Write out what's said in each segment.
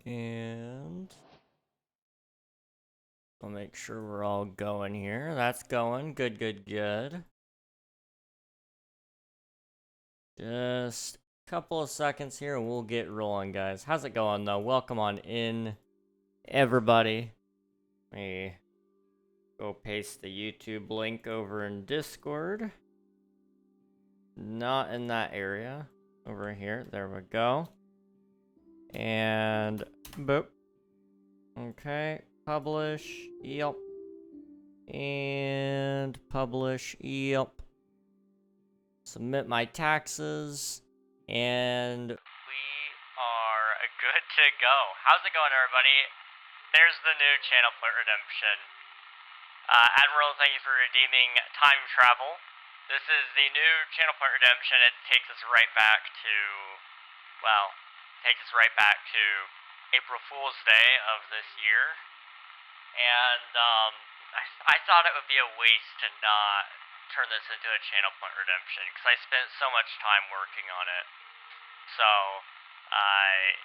And I'll make sure we're all going here. That's going. Good, good, good. Just a couple of seconds here and we'll get rolling, guys. How's it going, though? Welcome on in, everybody. Let me go paste the YouTube link over in Discord. Not in that area. Over here. There we go. And boop. Okay. Publish. Yep. And publish. Yep. Submit my taxes. And we are good to go. How's it going, everybody? There's the new channel point redemption. Admiral, thank you for redeeming time travel. This is the new channel point redemption. It takes us right back to, well, April Fool's Day of this year. And I thought it would be a waste to not turn this into a channel point redemption because I spent so much time working on it. So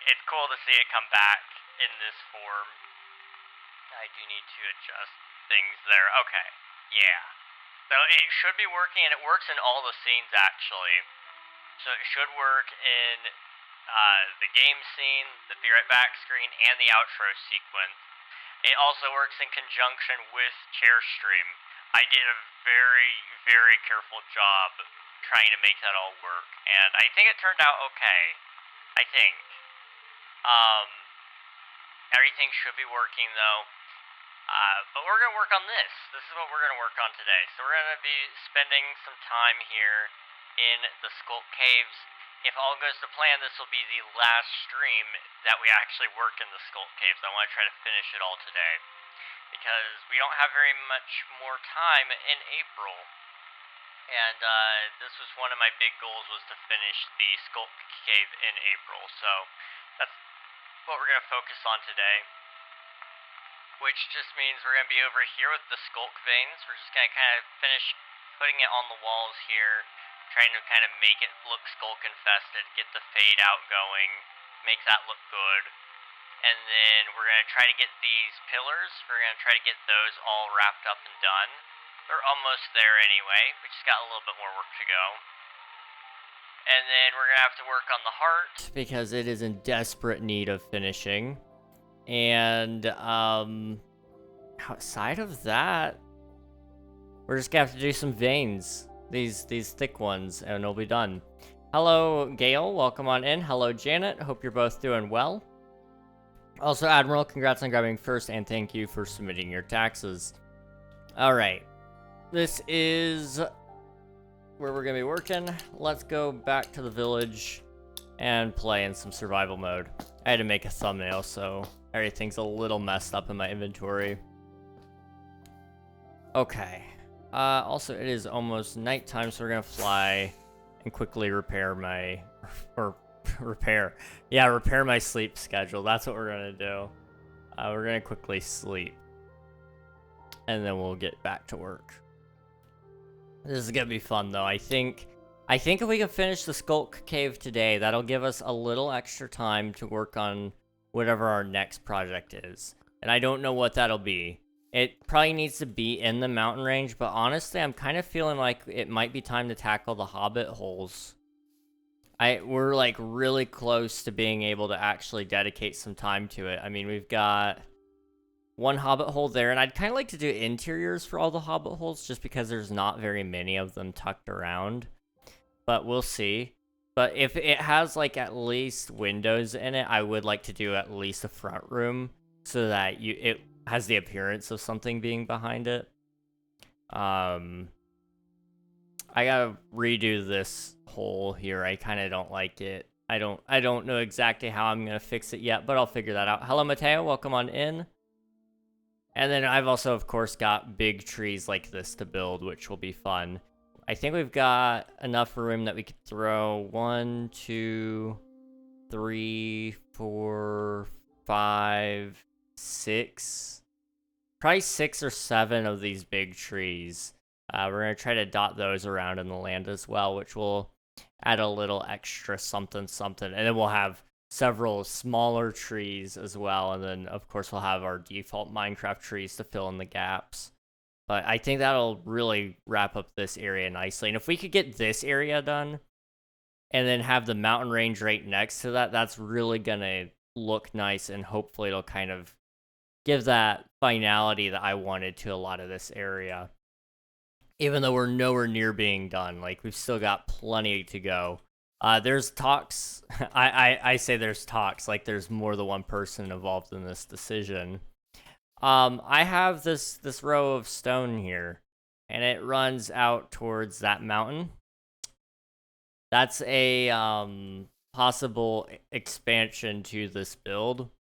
it's cool to see it come back in this form. I do need to adjust things there. Okay, yeah. So it should be working, and it works in all the scenes, actually. So it should work in the game scene, the Be Right Back screen, and the outro sequence. It also works in conjunction with Chair Stream. I did a very, very careful job trying to make that all work, and I think it turned out okay. I think. Everything should be working, though. But we're going to work on this. This is what we're going to work on today. So we're going to be spending some time here in the Skulk Caves. If all goes to plan, this will be the last stream that we actually work in the Skulk Caves. I want to try to finish it all today, because we don't have very much more time in April. And this was one of my big goals, was to finish the Skulk Cave in April. So that's what we're going to focus on today. Which just means we're going to be over here with the Skulk Veins. We're just going to kind of finish putting it on the walls here, trying to kind of make it look Skulk infested, get the fade out going, make that look good. And then we're going to try to get these pillars, we're going to try to get those all wrapped up and done. They're almost there anyway, we just got a little bit more work to go. And then we're going to have to work on the heart, because it is in desperate need of finishing. And outside of that, we're just gonna have to do some veins, these thick ones, and it'll be done. Hello, Gail, welcome on in. Hello, Janet, hope you're both doing well. Also, Admiral, congrats on grabbing first, and thank you for submitting your taxes. All right, this is where we're gonna be working. Let's go back to the village and play in some survival mode. I had to make a thumbnail, so everything's a little messed up in my inventory. Okay. Also, it is almost nighttime, so we're gonna fly and quickly repair my... repair my sleep schedule. That's what we're gonna do. We're gonna quickly sleep. And then we'll get back to work. This is gonna be fun, though. I think if we can finish the Skulk Cave today, that'll give us a little extra time to work on whatever our next project is. And I don't know what that'll be. It probably needs to be in the mountain range, but honestly, I'm kind of feeling like it might be time to tackle the Hobbit holes. We're like really close to being able to actually dedicate some time to it. I mean, we've got one Hobbit hole there, and I'd kind of like to do interiors for all the Hobbit holes, just because there's not very many of them tucked around. But we'll see. But if it has like at least windows in it, I would like to do at least a front room, so that it has the appearance of something being behind it. I gotta redo this hole here. I kind of don't like it. I don't know exactly how I'm gonna fix it yet, but I'll figure that out. Hello, Mateo. Welcome on in. And then I've also, of course, got big trees like this to build, which will be fun. I think we've got enough room that we could throw 1, 2, 3, 4, 5, 6. Probably 6 or 7 of these big trees. We're going to try to dot those around in the land as well, which will add a little extra something. And then we'll have several smaller trees as well, and then of course we'll have our default Minecraft trees to fill in the gaps. But I think that'll really wrap up this area nicely. And if we could get this area done, and then have the mountain range right next to that, that's really gonna look nice, and hopefully it'll kind of give that finality that I wanted to a lot of this area. Even though we're nowhere near being done, like, we've still got plenty to go. There's talks, I say there's talks, like there's more than one person involved in this decision. I have this row of stone here, and it runs out towards that mountain. That's a possible expansion to this build,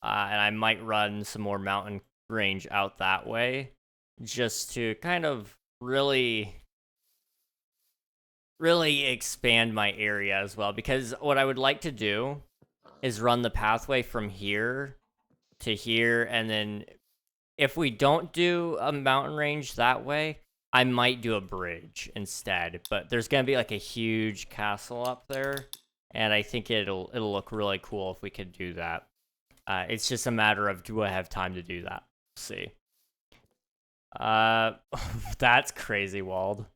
and I might run some more mountain range out that way, just to kind of really expand my area as well. Because what I would like to do is run the pathway from here to here, and then if we don't do a mountain range that way, I might do a bridge instead. But there's gonna be like a huge castle up there, and I think it'll look really cool if we could do that. It's just a matter of, do I have time to do that? Let's see. That's crazy, Wald.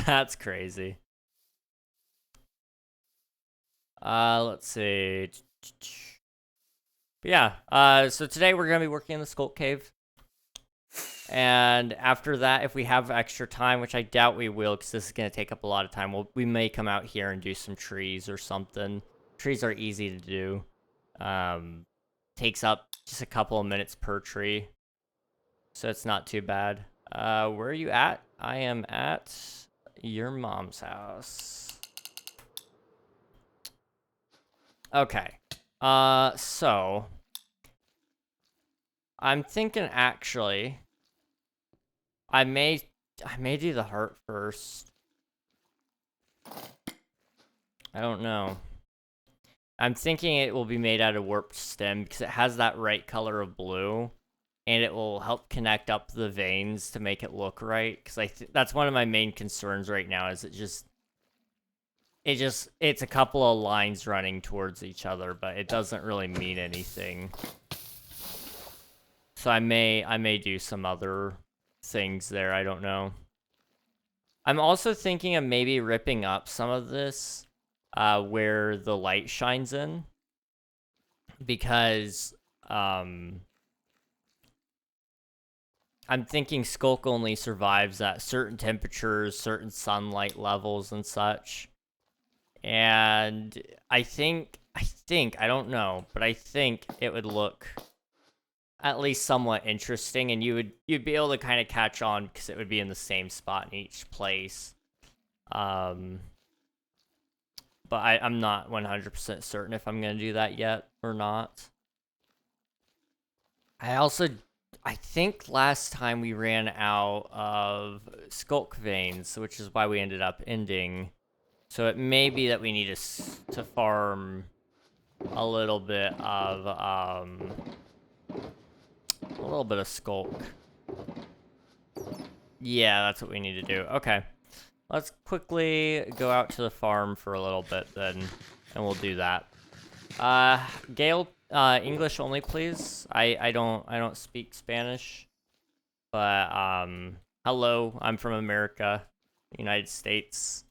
That's crazy. Let's see. But yeah, so today we're gonna be working in the Skulk Cave. And after that, if we have extra time, which I doubt we will, because this is going to take up a lot of time, we may come out here and do some trees or something. Trees are easy to do. Takes up just a couple of minutes per tree, so it's not too bad. Where are you at? I am at your mom's house. Okay. So I'm thinking, actually, I may do the heart first. I don't know. I'm thinking it will be made out of warped stem because it has that right color of blue, and it will help connect up the veins to make it look right. Because that's one of my main concerns right now. Is it's a couple of lines running towards each other, but it doesn't really mean anything. So I may do some other things there, I don't know. I'm also thinking of maybe ripping up some of this where the light shines in, because I'm thinking Skulk only survives at certain temperatures, certain sunlight levels and such. And I think I don't know, but I think it would look at least somewhat interesting, and you'd be able to kind of catch on because it would be in the same spot in each place. But I'm not 100% certain if I'm gonna do that yet or not. I think last time we ran out of Skulk veins, which is why we ended up ending. So it may be that we need to farm a little bit of Skulk. Yeah, that's what we need to do. Okay. Let's quickly go out to the farm for a little bit then, and we'll do that. Gale, English only, please. I don't speak Spanish. But hello, I'm from America, United States.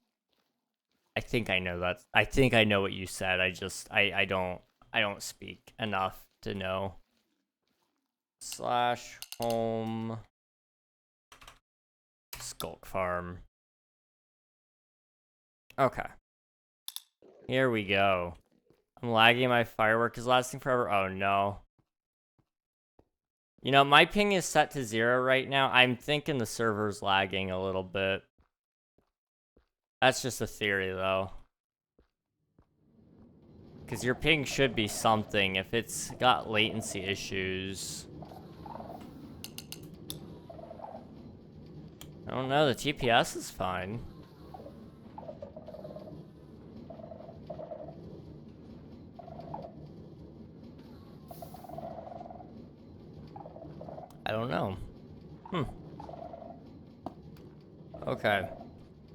I think I know that. I think I know what you said. I don't speak enough to know. /home Skulk farm. Okay. Here we go. I'm lagging. My firework is lasting forever. Oh no. You know, my ping is set to 0 right now. I'm thinking the server's lagging a little bit. That's just a theory though. Because your ping should be something if it's got latency issues. I don't know, the TPS is fine. I don't know. Okay.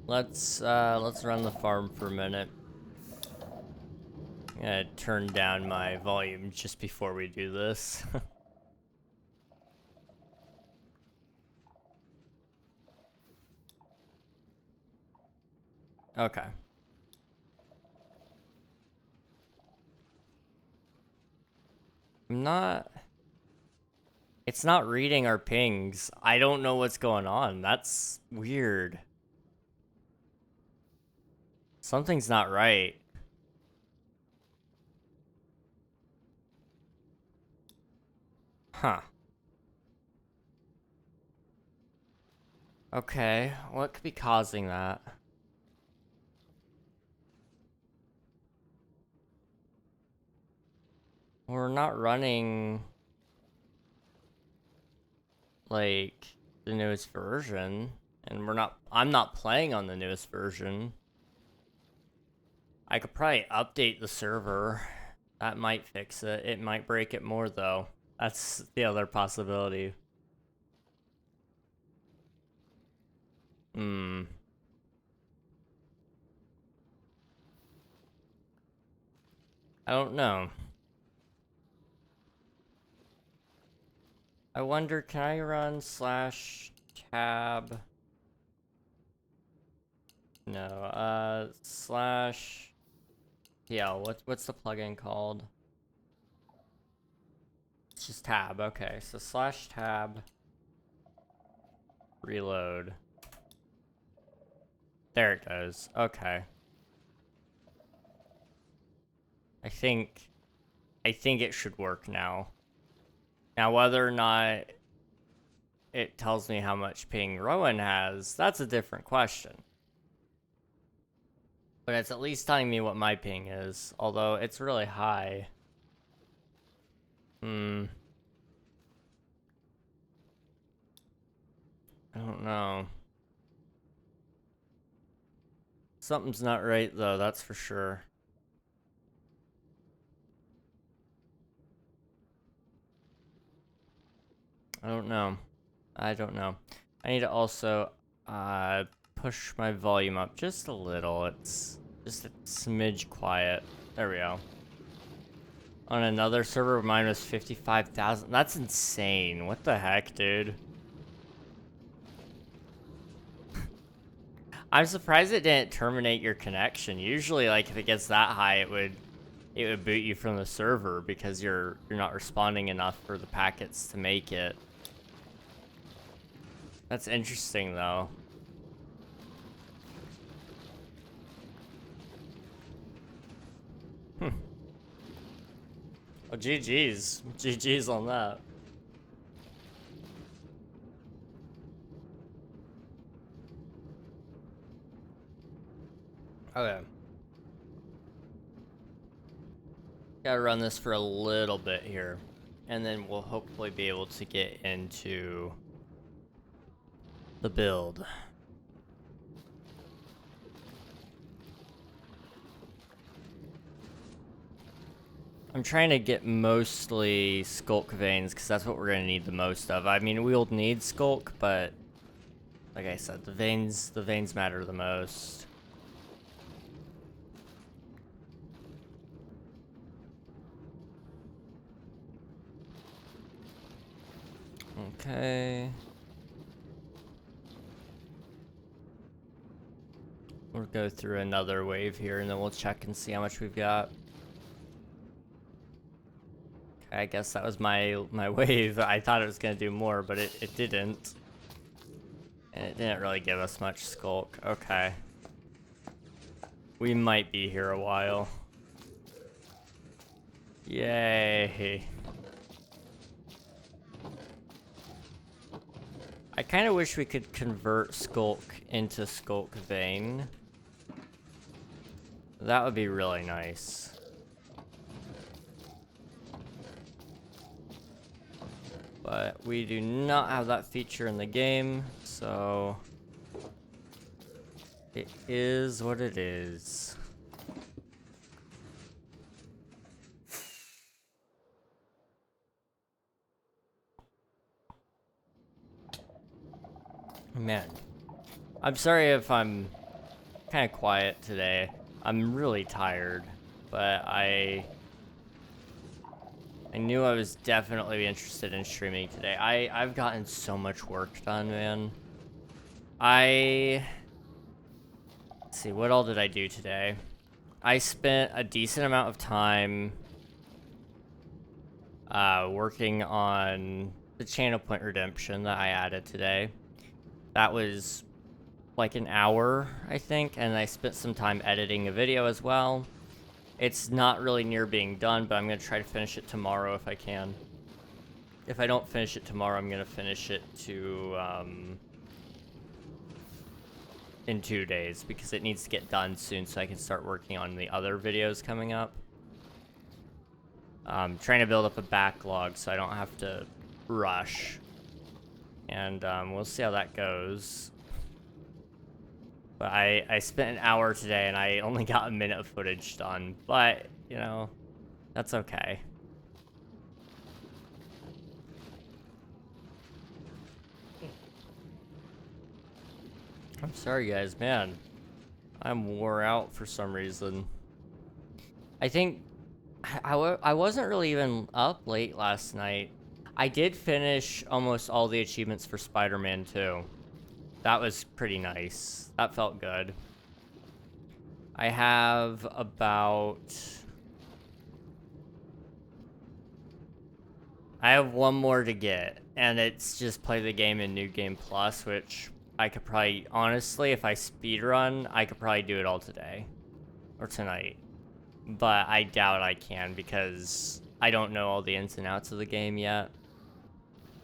Let's run the farm for a minute. I'm gonna turn down my volume just before we do this. Okay. It's not reading our pings. I don't know what's going on. That's weird. Something's not right. Huh. Okay, what could be causing that? We're not running like the newest version, and I'm not playing on the newest version. I could probably update the server. That might fix it. It might break it more though. That's the other possibility. I don't know. I wonder, can I run /tab? No, slash... Yeah, what's the plugin called? It's just tab, okay. So /tab reload. There it goes, okay. I think it should work now. Now, whether or not it tells me how much ping Rowan has, that's a different question. But it's at least telling me what my ping is, although it's really high. I don't know. Something's not right, though, that's for sure. I don't know. I need to also push my volume up just a little. It's just a smidge quiet. There we go. On another server, mine was 55,000. That's insane. What the heck, dude? I'm surprised it didn't terminate your connection. Usually, like, if it gets that high, it would boot you from the server because you're not responding enough for the packets to make it. That's interesting, though. Well, GG's. GG's on that. Okay. Gotta run this for a little bit here. And then we'll hopefully be able to get into the build. I'm trying to get mostly Skulk veins because that's what we're gonna need the most of. I mean, we'll need Skulk, but like I said, the veins matter the most. Okay. We'll go through another wave here and then we'll check and see how much we've got. I guess that was my wave. I thought it was gonna do more, but it didn't. And it didn't really give us much Skulk. Okay. We might be here a while. Yay. I kind of wish we could convert Skulk into Skulk Vein. That would be really nice. But we do not have that feature in the game, so it is what it is. Man, I'm sorry if I'm kind of quiet today. I'm really tired. but I knew I was definitely interested in streaming today. I've gotten so much work done, man. Let's see, what all did I do today? I spent a decent amount of time working on the channel point redemption that I added today. That was like an hour, I think, and I spent some time editing a video as well. It's not really near being done, but I'm going to try to finish it tomorrow if I can. If I don't finish it tomorrow, I'm going to finish it in 2 days, because it needs to get done soon so I can start working on the other videos coming up. Trying to build up a backlog so I don't have to rush. And we'll see how that goes. But I spent an hour today and I only got a minute of footage done. But, you know, that's okay. I'm sorry, guys. Man, I'm wore out for some reason. I think I wasn't really even up late last night. I did finish almost all the achievements for Spider-Man 2. That was pretty nice. That felt good. I have about... I have one more to get, and it's just play the game in New Game Plus, which I could probably... Honestly, if I speedrun, I could probably do it all today. Or tonight. But I doubt I can, because I don't know all the ins and outs of the game yet.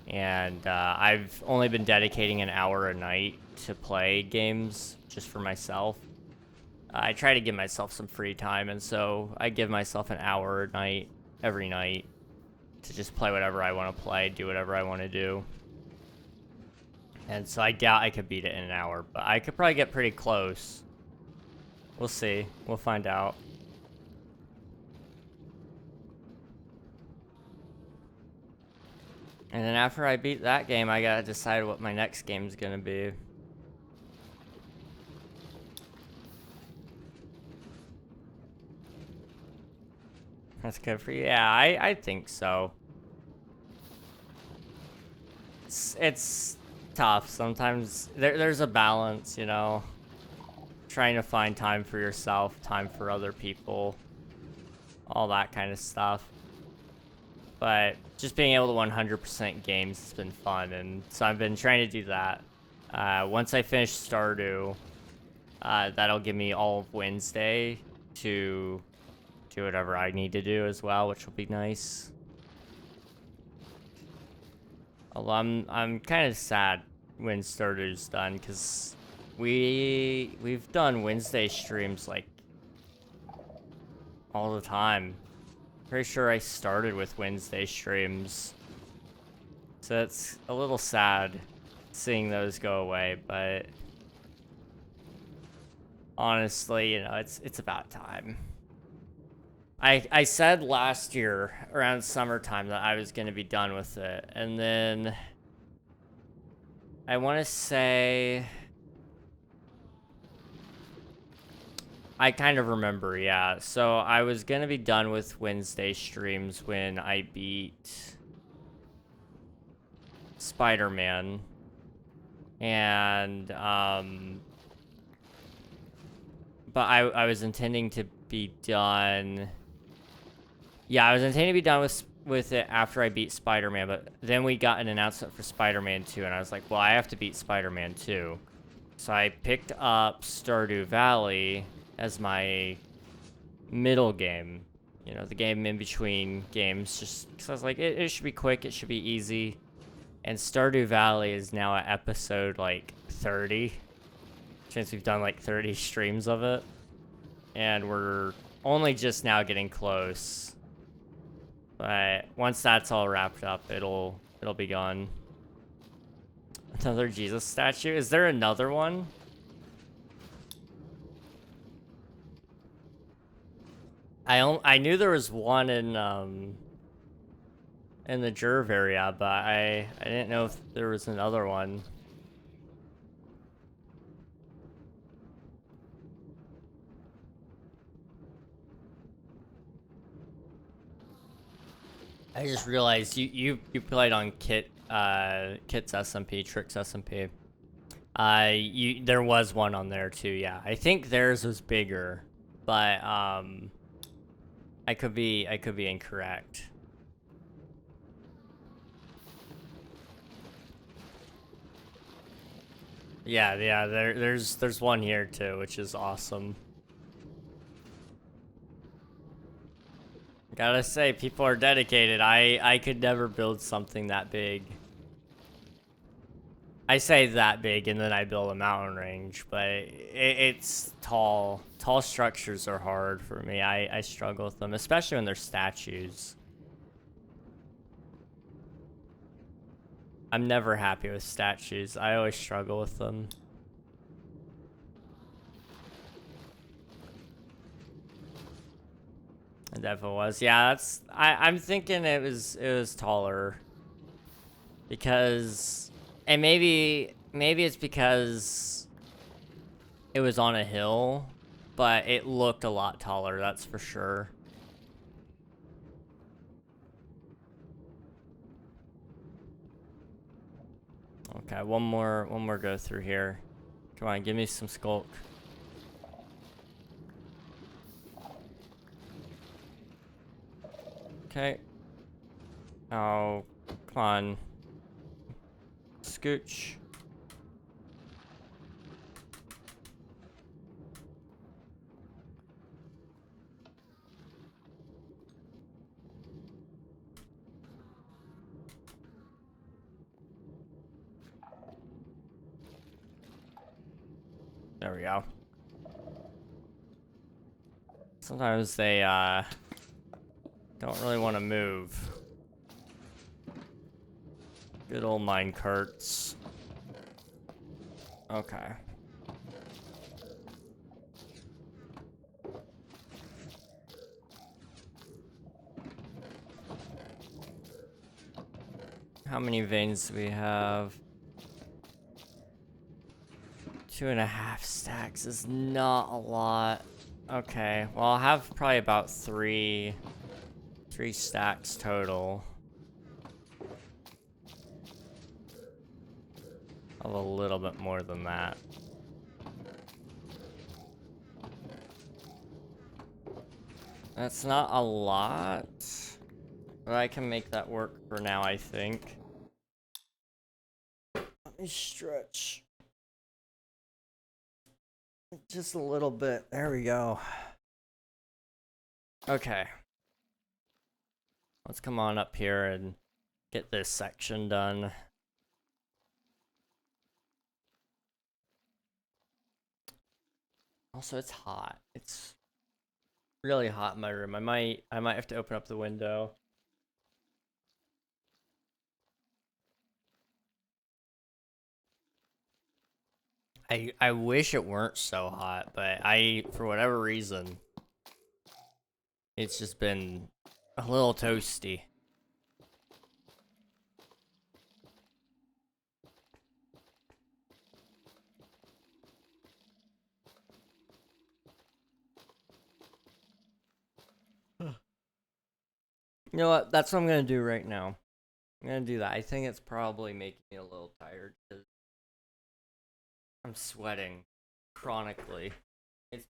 And I've only been dedicating an hour a night to play games just for myself. I try to give myself some free time, and so I give myself an hour a night, every night, to just play whatever I want to play, do whatever I want to do. And so I doubt I could beat it in an hour, but I could probably get pretty close. We'll see. We'll find out. And then after I beat that game, I gotta decide what my next game's gonna be. That's good for you. Yeah, I think so. It's tough. Sometimes there's a balance, you know. Trying to find time for yourself, time for other people, all that kind of stuff. But just being able to 100% games has been fun, and so I've been trying to do that. Once I finish Stardew, that'll give me all of Wednesday to do whatever I need to do as well, which will be nice. Although I'm kind of sad when Stardew's done, because we've done Wednesday streams like all the time. Pretty sure I started with Wednesday streams. So it's a little sad seeing those go away, but honestly, you know, it's about time. I said last year around summertime that I was going to be done with it, and then I want to say I kind of remember, yeah. So I was going to be done with Wednesday streams when I beat Spider-Man. And, but I was intending to be done... Yeah, I was intending to be done with it after I beat Spider-Man, but then we got an announcement for Spider-Man 2, and I was like, well, I have to beat Spider-Man 2. So I picked up Stardew Valley as my middle game, you know, the game in between games, just because I was like, it should be quick, it should be easy. And Stardew Valley is now at episode like 30, since we've done like 30 streams of it, and we're only just now getting close. But once that's all wrapped up, it'll be gone. Another Jesus statue? Is there another one? I knew there was one in the Jerv area, but I didn't know if there was another one. I just realized you played on Kit's SMP, Trick's SMP. There was one on there too, yeah. I think theirs was bigger, but I could be incorrect. Yeah, there's one here too, which is awesome. Gotta say, people are dedicated. I could never build something that big. I say that big, and then I build a mountain range, but it's tall. Tall structures are hard for me. I struggle with them, especially when they're statues. I'm never happy with statues. I always struggle with them. It definitely was. Yeah, that's. I'm thinking it was taller. Because, and maybe it's because it was on a hill, but it looked a lot taller. That's for sure. Okay, one more go through here. Come on, give me some skulk. Okay. Oh, come on. Scooch. There we go. Sometimes they don't really want to move. Good old mine carts. Okay. How many veins do we have? 2.5 stacks is not a lot. Okay, well, I'll have probably about three stacks total. I'll have a little bit more than that. That's not a lot, but I can make that work for now, I think. Let me stretch. Just a little bit. There we go. Okay. Let's come on up here and get this section done. Also, it's hot. It's really hot in my room. I might have to open up the window. I wish it weren't so hot, but for whatever reason, it's just been a little toasty. You know what? That's what I'm gonna do right now. I'm gonna do that. I think it's probably making me a little tired because I'm sweating chronically. It's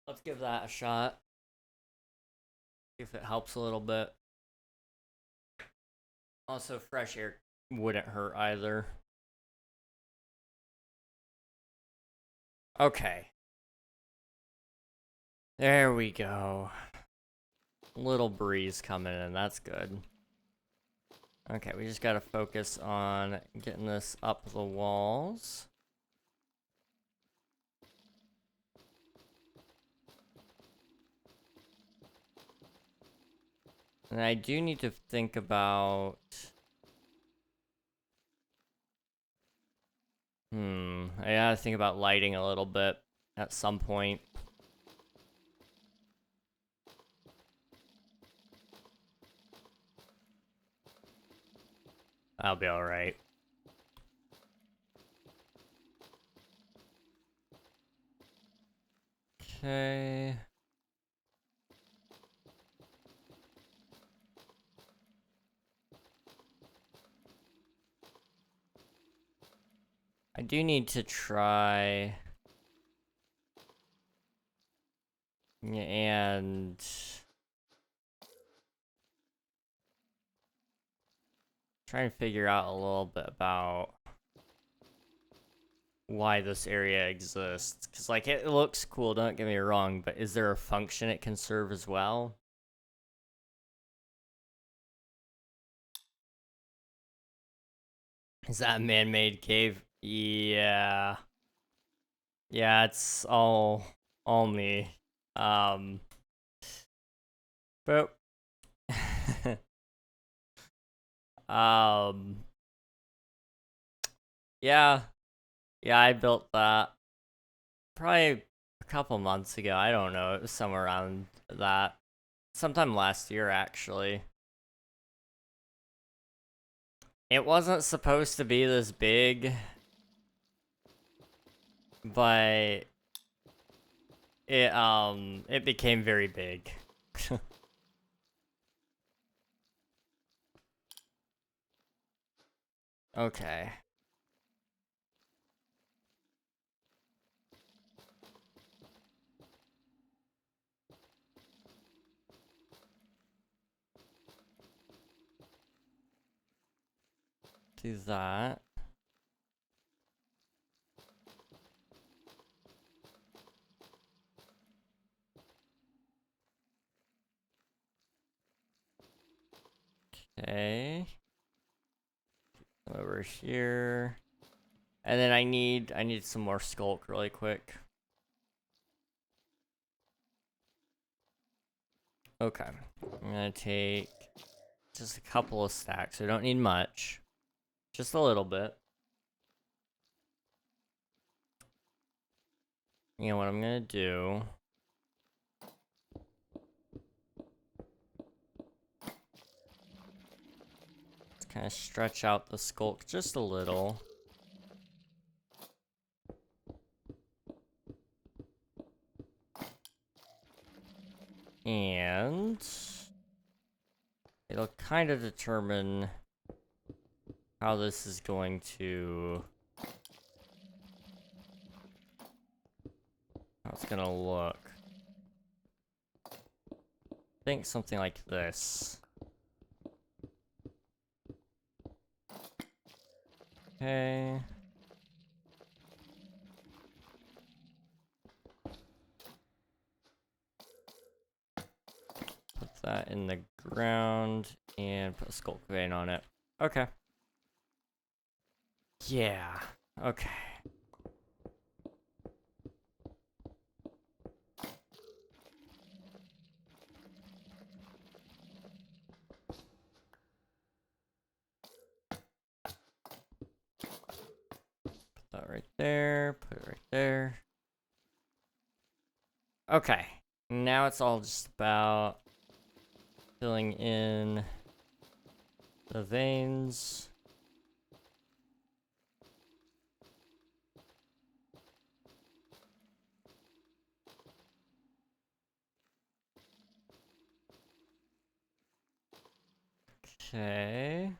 Let's give that a shot. See if it helps a little bit. Also, fresh air wouldn't hurt either. Okay. There we go. Little breeze coming in, that's good. Okay, we just gotta focus on getting this up the walls. And I do need to think about... I gotta think about lighting a little bit at some point. I'll be alright. Okay. I do need to try and try and figure out a little bit about why this area exists. Because, like, it looks cool, don't get me wrong, but is there a function it can serve as well? Is that a man-made cave? Yeah. Yeah, it's all me. But yeah. Yeah, I built that probably a couple months ago. I don't know. It was somewhere around that. Sometime last year, actually. It wasn't supposed to be this big, but it became very big. Okay. Do that. Okay. Over here. And then I need some more sculk really quick. Okay. I'm gonna take just a couple of stacks. I don't need much. Just a little bit. You know what I'm gonna do? Let's kind of stretch out the sculk just a little. And it'll kind of determine how this is going to, how it's gonna look. I think something like this. Okay. Put that in the ground and put a sculk vein on it. Okay. Yeah. Okay. Put that right there. Put it right there. Okay. Now it's all just about filling in the veins. Okay.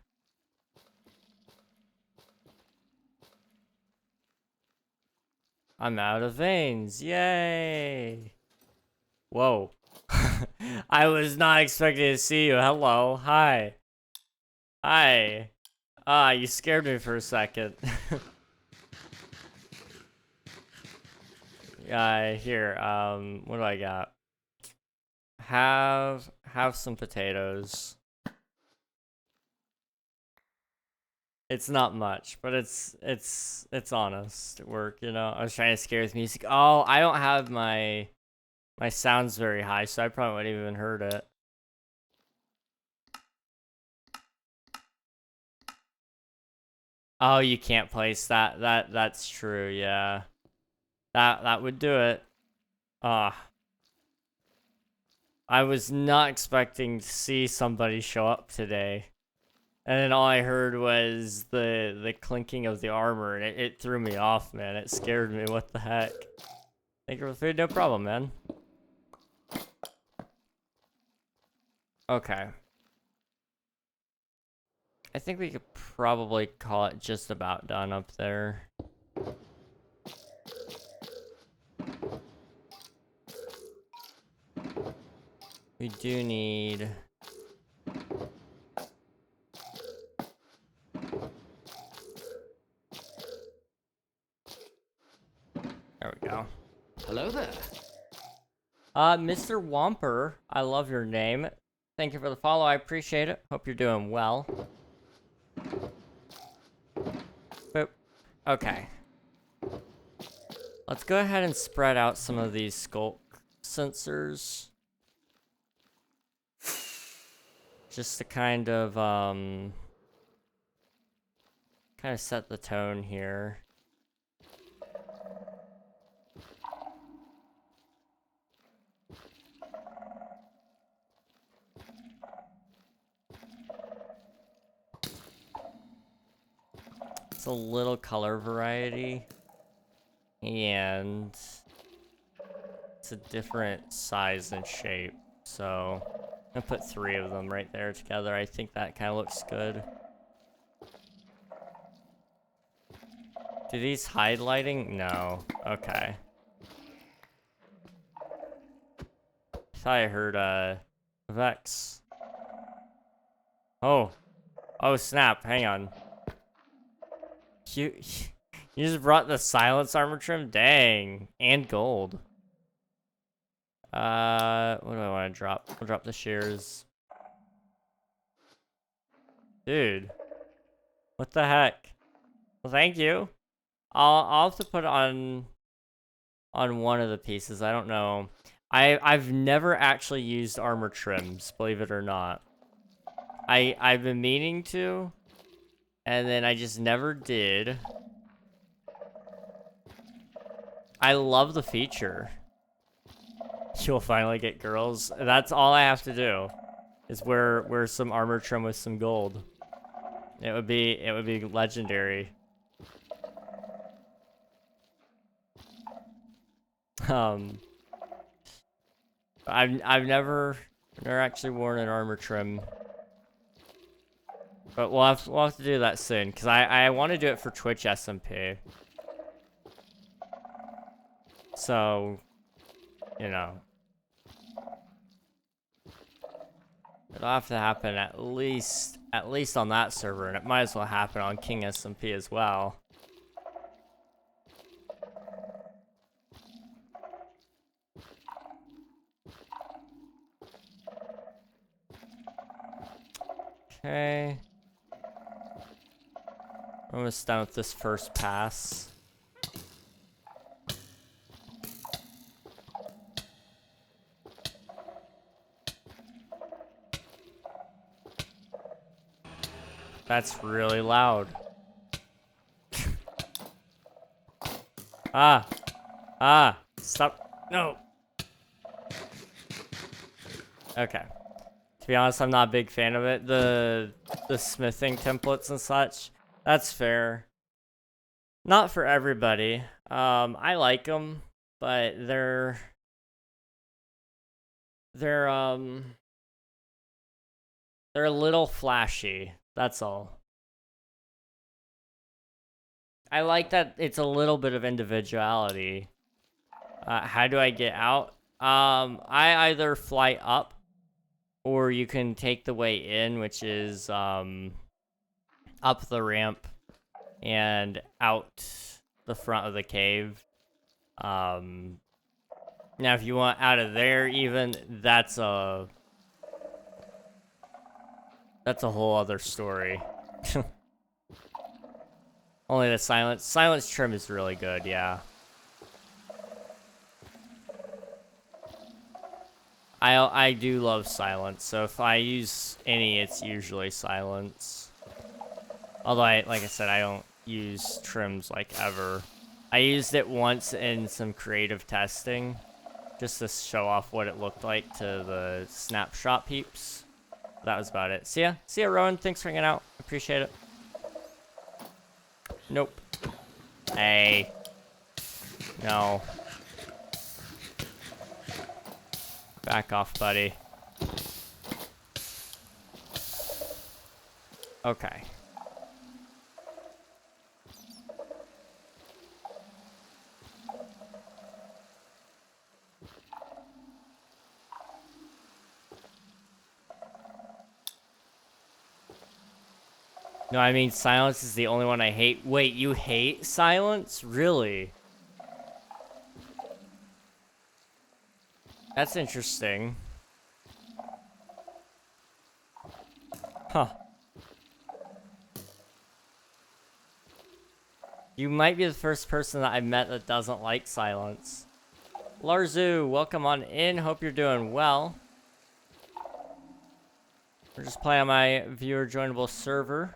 I'm out of veins. Yay! Whoa. I was not expecting to see you. Hello. Hi. Hi. Ah, you scared me for a second. Here, what do I got? Have some potatoes. It's not much, but it's honest work, you know. I was trying to scare with music. Oh, I don't have my sounds very high, so I probably wouldn't even heard it. Oh, you can't place that. That's true, yeah. That would do it. Ah. I was not expecting to see somebody show up today. And then all I heard was the clinking of the armor, and it threw me off, man. It scared me. What the heck? Thank you for the food. No problem, man. Okay. I think we could probably call it just about done up there. We do need... There we go. Hello there. Mr. Whomper, I love your name. Thank you for the follow, I appreciate it. Hope you're doing well. Boop. Okay. Let's go ahead and spread out some of these sculk sensors. Just to kind of set the tone here. It's a little color variety, and it's a different size and shape, so I'm gonna put 3 of them right there together. I think that kind of looks good. Do these hide lighting? No. Okay. I thought I heard Vex. Oh snap, hang on. You just brought the silence armor trim? Dang. And gold. What do I want to drop? I'll drop the shears. Dude. What the heck? Well, thank you. I'll have to put it on one of the pieces. I don't know. I've never actually used armor trims, believe it or not. I've been meaning to. And then I just never did. I love the feature. You'll finally get girls. That's all I have to do. Is wear some armor trim with some gold. It would be legendary. I've never actually worn an armor trim. But we'll have to do that soon, because I want to do it for Twitch SMP. So, you know. It'll have to happen at least on that server, and it might as well happen on King SMP as well. Okay. I'm almost done with this first pass. That's really loud. Stop. No. Okay. To be honest, I'm not a big fan of it. The smithing templates and such. That's fair. Not for everybody. I like them, but they're a little flashy. That's all. I like that it's a little bit of individuality. How do I get out? I either fly up, or you can take the way in, which is up the ramp and out the front of the cave. Now if you want out of there even, that's a whole other story. Only the silence trim is really good, yeah. I do love silence, so if I use any, it's usually silence. Although like I said, I don't use trims like ever. I used it once in some creative testing, just to show off what it looked like to the snapshot peeps. That was about it. See ya, Rowan. Thanks for hanging out. Appreciate it. Nope. Hey. No. Back off, buddy. Okay. No, I mean, silence is the only one I hate. Wait, you hate silence? Really? That's interesting. Huh. You might be the first person that I've met that doesn't like silence. Larzu, welcome on in. Hope you're doing well. We're just playing on my viewer joinable server.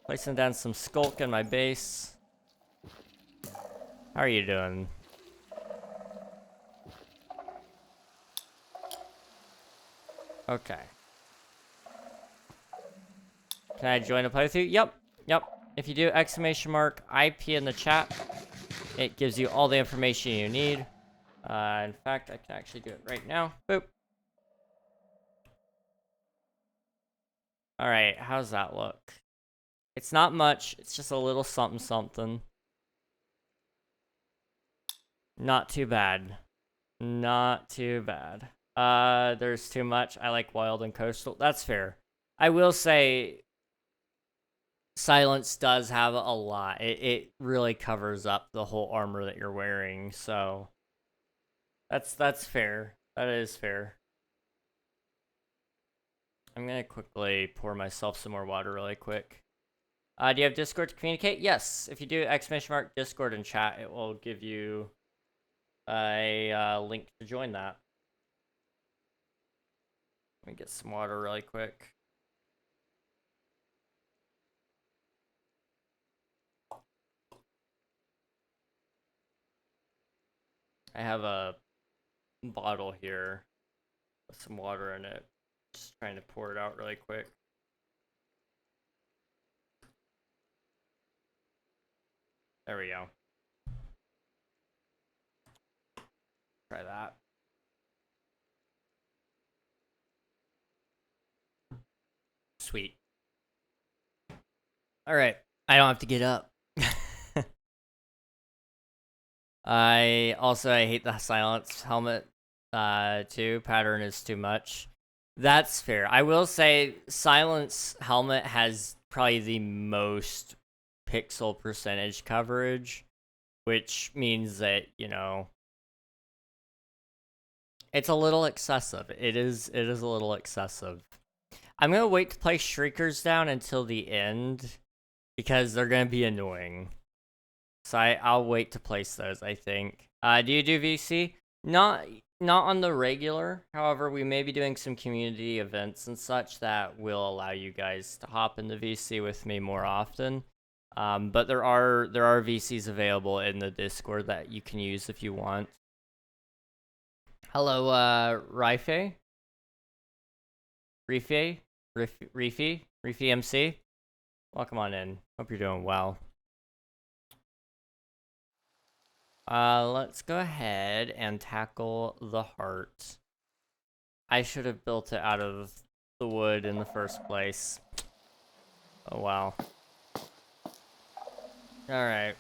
Placing down some skulk in my base. How are you doing? Okay. Can I join a playthrough? Yep. If you do !IP in the chat, it gives you all the information you need. In fact, I can actually do it right now. Boop. Alright, how's that look? It's not much, it's just a little something something. Not too bad. Not too bad. There's too much. I like wild and coastal. That's fair. I will say silence does have a lot. It really covers up the whole armor that you're wearing, so that's fair. That is fair. I'm gonna quickly pour myself some more water really quick. Do you have Discord to communicate? Yes. If you do !Discord in chat, it will give you a link to join that. Let me get some water really quick. I have a bottle here with some water in it. Just trying to pour it out really quick. There we go. Try that. Sweet. Alright. I don't have to get up. I hate the silence helmet too. Pattern is too much. That's fair. I will say silence helmet has probably the most pixel percentage coverage, which means that, you know, it's a little excessive. It is a little excessive. I'm gonna wait to place Shriekers down until the end because they're gonna be annoying. So I'll wait to place those, I think. Do you do VC? Not on the regular. However, we may be doing some community events and such that will allow you guys to hop into VC with me more often. But there are VCs available in the Discord that you can use if you want. Hello, Rife? Rifi MC? Welcome on in. Hope you're doing well. Let's go ahead and tackle the heart. I should have built it out of the wood in the first place. Oh, wow. Alright.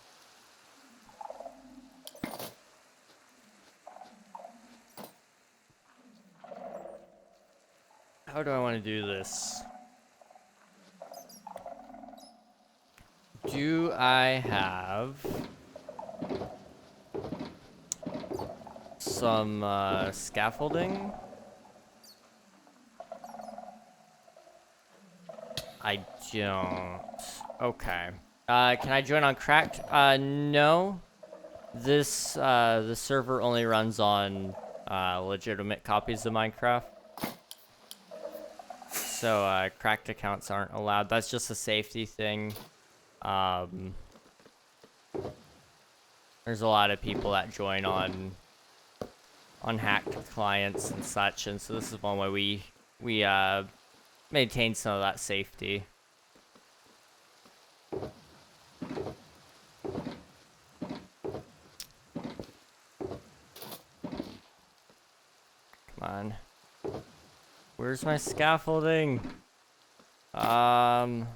How do I want to do this? Do I have some scaffolding? I don't. Okay. Can I join on Cracked? No. This the server only runs on legitimate copies of Minecraft. So cracked accounts aren't allowed. That's just a safety thing. There's a lot of people that join on hacked clients and such, and so this is one way we maintain some of that safety. on. Where's my scaffolding? Perhaps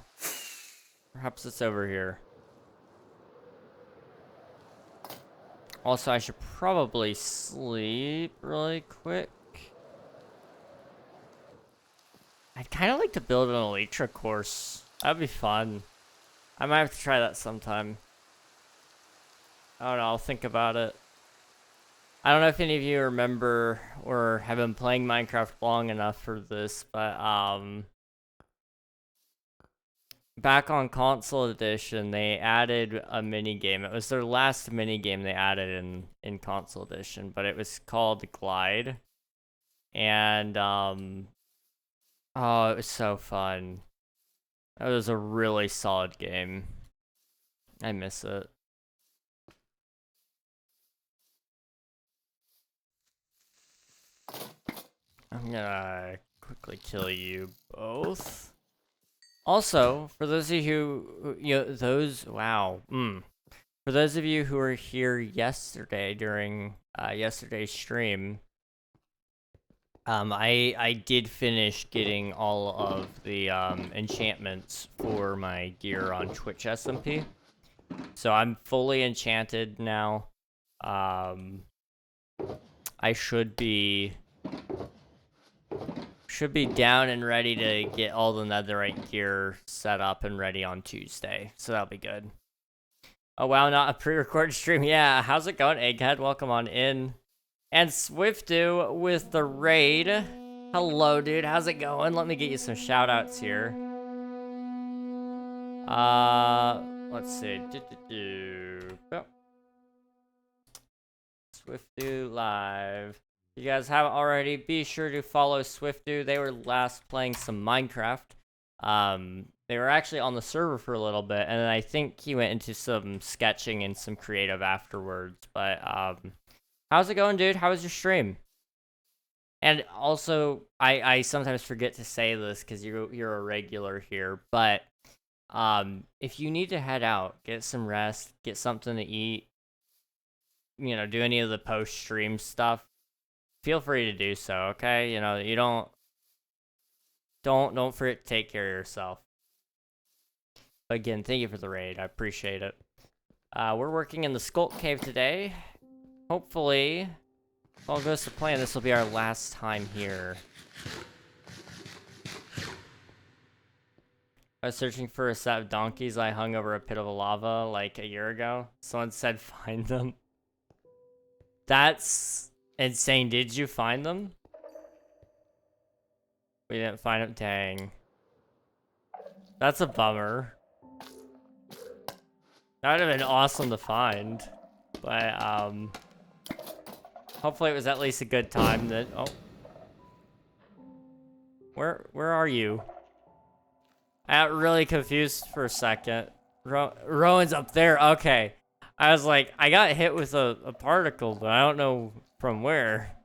it's over here. Also, I should probably sleep really quick. I'd kind of like to build an Elytra course. That'd be fun. I might have to try that sometime. I don't know, I'll think about it. I don't know if any of you remember or have been playing Minecraft long enough for this, but back on console edition, they added a mini game. It was their last mini game they added in console edition, but it was called Glide. And oh, it was so fun. That was a really solid game. I miss it. I'm gonna quickly kill you both. Also, for those of you who, for those of you who were here yesterday during yesterday's stream, I did finish getting all of the enchantments for my gear on Twitch SMP. So I'm fully enchanted now. I should be down and ready to get all the netherite gear set up and ready on Tuesday. So that'll be good. Oh wow, not a pre-recorded stream. Yeah, how's it going, Egghead? Welcome on in. And Swiftu with the raid. Hello, dude. How's it going? Let me get you some shout-outs here. Let's see. Oh. Swiftu live. If you guys haven't already, be sure to follow Swiftu. They were last playing some Minecraft. They were actually on the server for a little bit, and then I think he went into some sketching and some creative afterwards. But how's it going, dude? How was your stream? And also, I sometimes forget to say this because you're a regular here, but if you need to head out, get some rest, get something to eat, you know, do any of the post-stream stuff, feel free to do so, okay? You know, you don't forget to take care of yourself. But again, thank you for the raid. I appreciate it. We're working in the Sculk Cave today. Hopefully, if all goes to plan, this will be our last time here. I was searching for a set of donkeys I hung over a pit of lava like a year ago. Someone said find them. That's insane. Did you find them? We didn't find them. Dang. That's a bummer. That would have been awesome to find. But, hopefully it was at least a good time that... Oh. Where are you? I got really confused for a second. Rowan's up there. Okay. I was like, I got hit with a particle, but I don't know from where.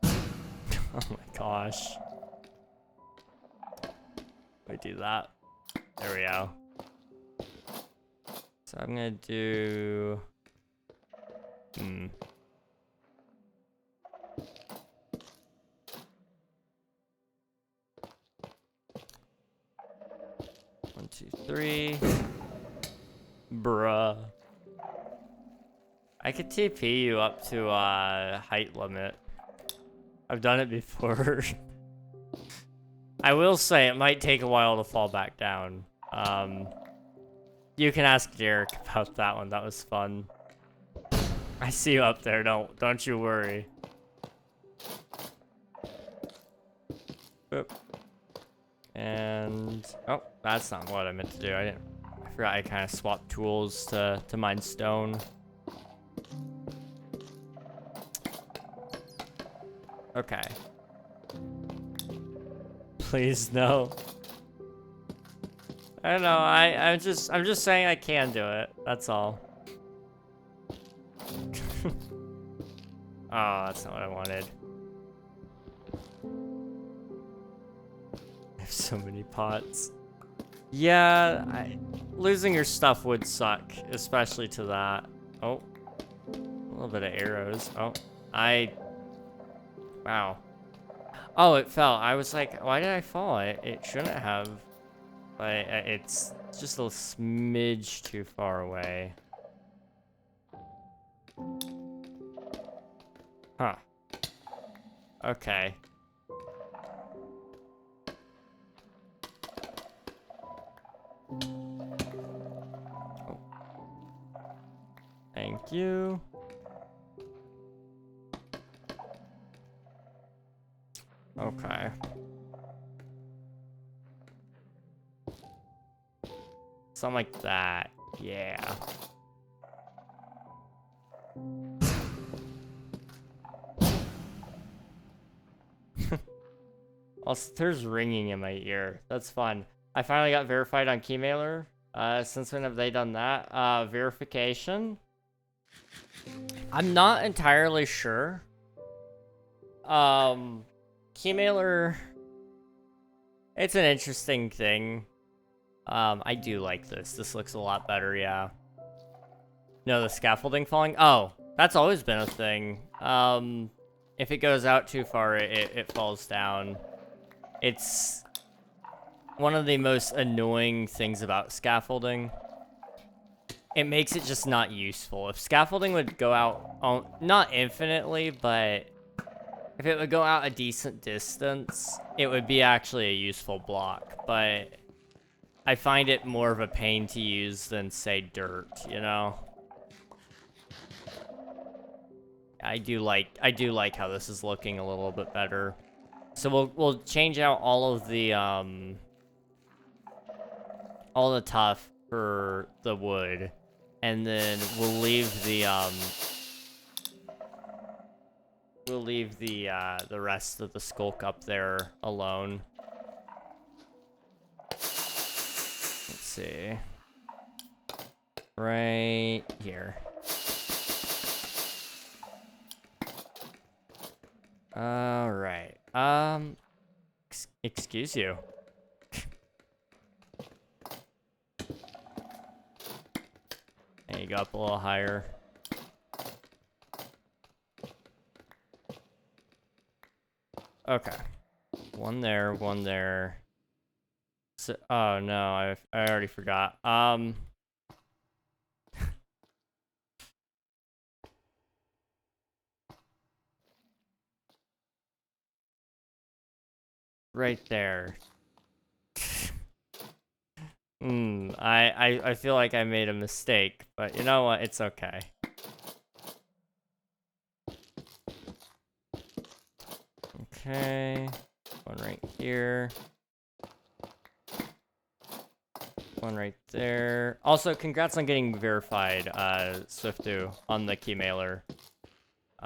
Oh my gosh. We do that. There we go. So I'm gonna do... 1, 2, 3. Bruh. I could TP you up to height limit. I've done it before. I will say it might take a while to fall back down. You can ask Derek about that one. That was fun. I see you up there. Don't you worry. Boop. And oh, that's not what I meant to do. I forgot I kind of swapped tools to mine stone. Okay. Please no. I don't know. I'm just saying I can do it. That's all. Oh, that's not what I wanted. I have so many pots. Yeah, losing your stuff would suck, especially to that. Oh, a little bit of arrows. Oh, Wow. Oh, it fell. I was like, why did I fall? It shouldn't have. But it's just a smidge too far away. Huh. Okay. Oh. Thank you. Okay. Something like that. Yeah. Also, there's ringing in my ear. That's fun. I finally got verified on Keymailer. Since when have they done that? Verification? I'm not entirely sure. Keymailer... It's an interesting thing. I do like this. This looks a lot better, yeah. No, the scaffolding falling? Oh, that's always been a thing. If it goes out too far, it falls down. It's one of the most annoying things about scaffolding. It makes it just not useful. If scaffolding would go out, not infinitely, but if it would go out a decent distance, it would be actually a useful block. But I find it more of a pain to use than, say, dirt, you know? I do like how this is looking a little bit better. So we'll change out all the tuff for the wood, and then we'll leave the rest of the skulk up there alone. Let's see. Right here. All right. Excuse you. There you go, up a little higher. Okay. One there, one there. So, oh no, I already forgot. Right there. I feel like I made a mistake, but you know what? It's okay. Okay. One right here. One right there. Also, congrats on getting verified, Swiftu, on the Keymailer.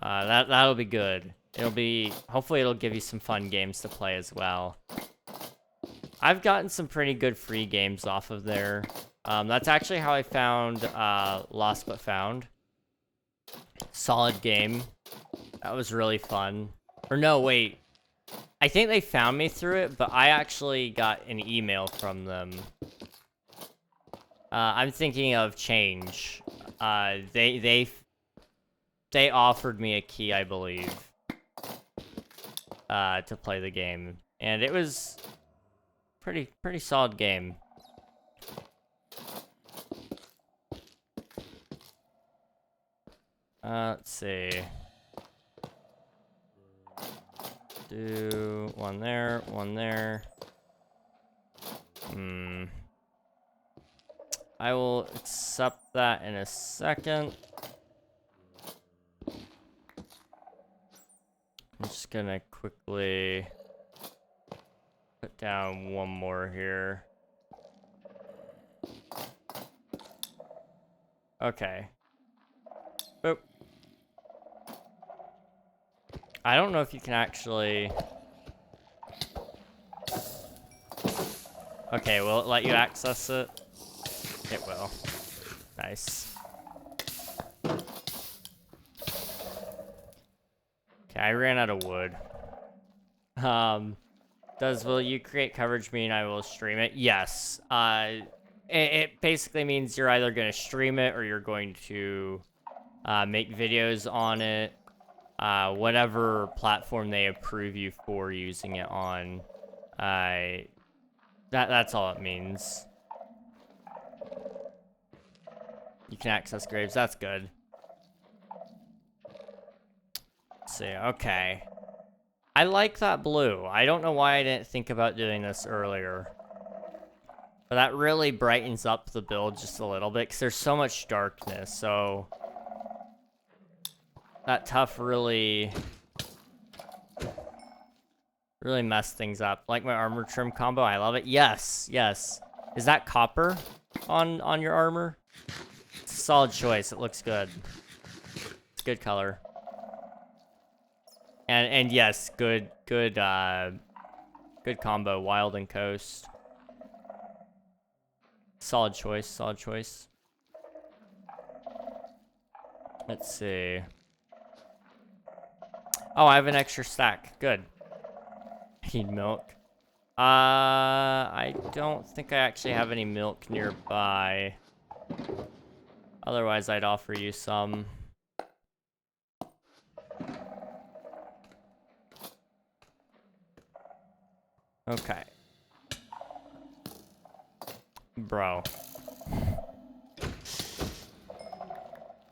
That'll be good. Hopefully it'll give you some fun games to play as well. I've gotten some pretty good free games off of there. That's actually how I found Lost But Found. Solid game. That was really fun. Or no, wait. I think they found me through it, but I actually got an email from them. I'm thinking of Change. They offered me a key, I believe, to play the game, and it was pretty solid game. Let's see. Do one there, one there. I will accept that in a second. I'm just gonna quickly put down one more here. Okay. Boop. I don't know if you can actually... Okay, will it let you access it? It will. Nice. Okay, I ran out of wood. Will you create coverage mean I will stream it? Yes. It basically means you're either going to stream it or you're going to make videos on it. whatever platform they approve you for using it on. That's all it means. You can access graves. That's good. Let's see. Okay. I like that blue. I don't know why I didn't think about doing this earlier. But that really brightens up the build just a little bit, because there's so much darkness, so... That tough really messed things up. Like my armor trim combo, I love it. Yes, yes. Is that copper on your armor? It's a solid choice. It looks good. It's good color. And yes, good combo. Wild and Coast. Solid choice. Solid choice. Let's see. Oh, I have an extra stack. Good. Need milk. I don't think I actually have any milk nearby. Otherwise, I'd offer you some. Okay. Bro.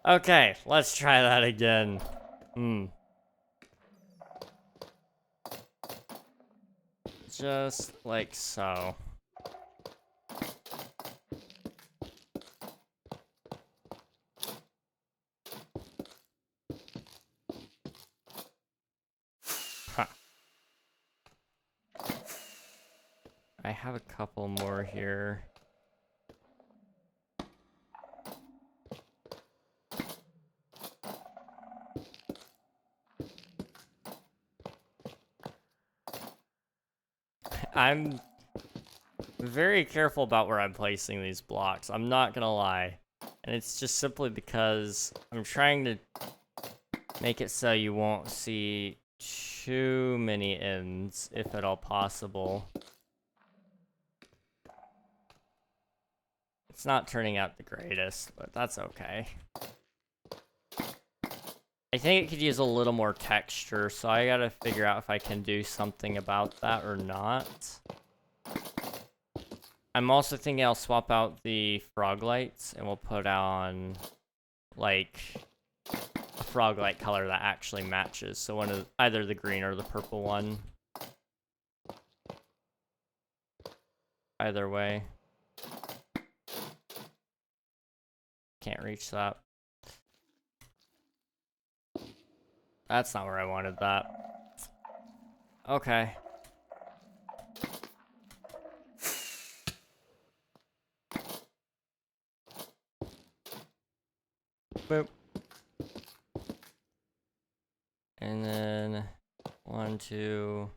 Okay, let's try that again. Just like so. Huh. I have a couple more here. I'm very careful about where I'm placing these blocks. I'm not gonna lie. And it's just simply because I'm trying to make it so you won't see too many ends, if at all possible. It's not turning out the greatest, but that's okay. I think it could use a little more texture, so I gotta figure out if I can do something about that or not. I'm also thinking I'll swap out the frog lights, and we'll put on, like, a frog light color that actually matches. So one of either the green or the purple one. Either way. Can't reach that. That's not where I wanted that. Okay. Boop. And then 1, 2.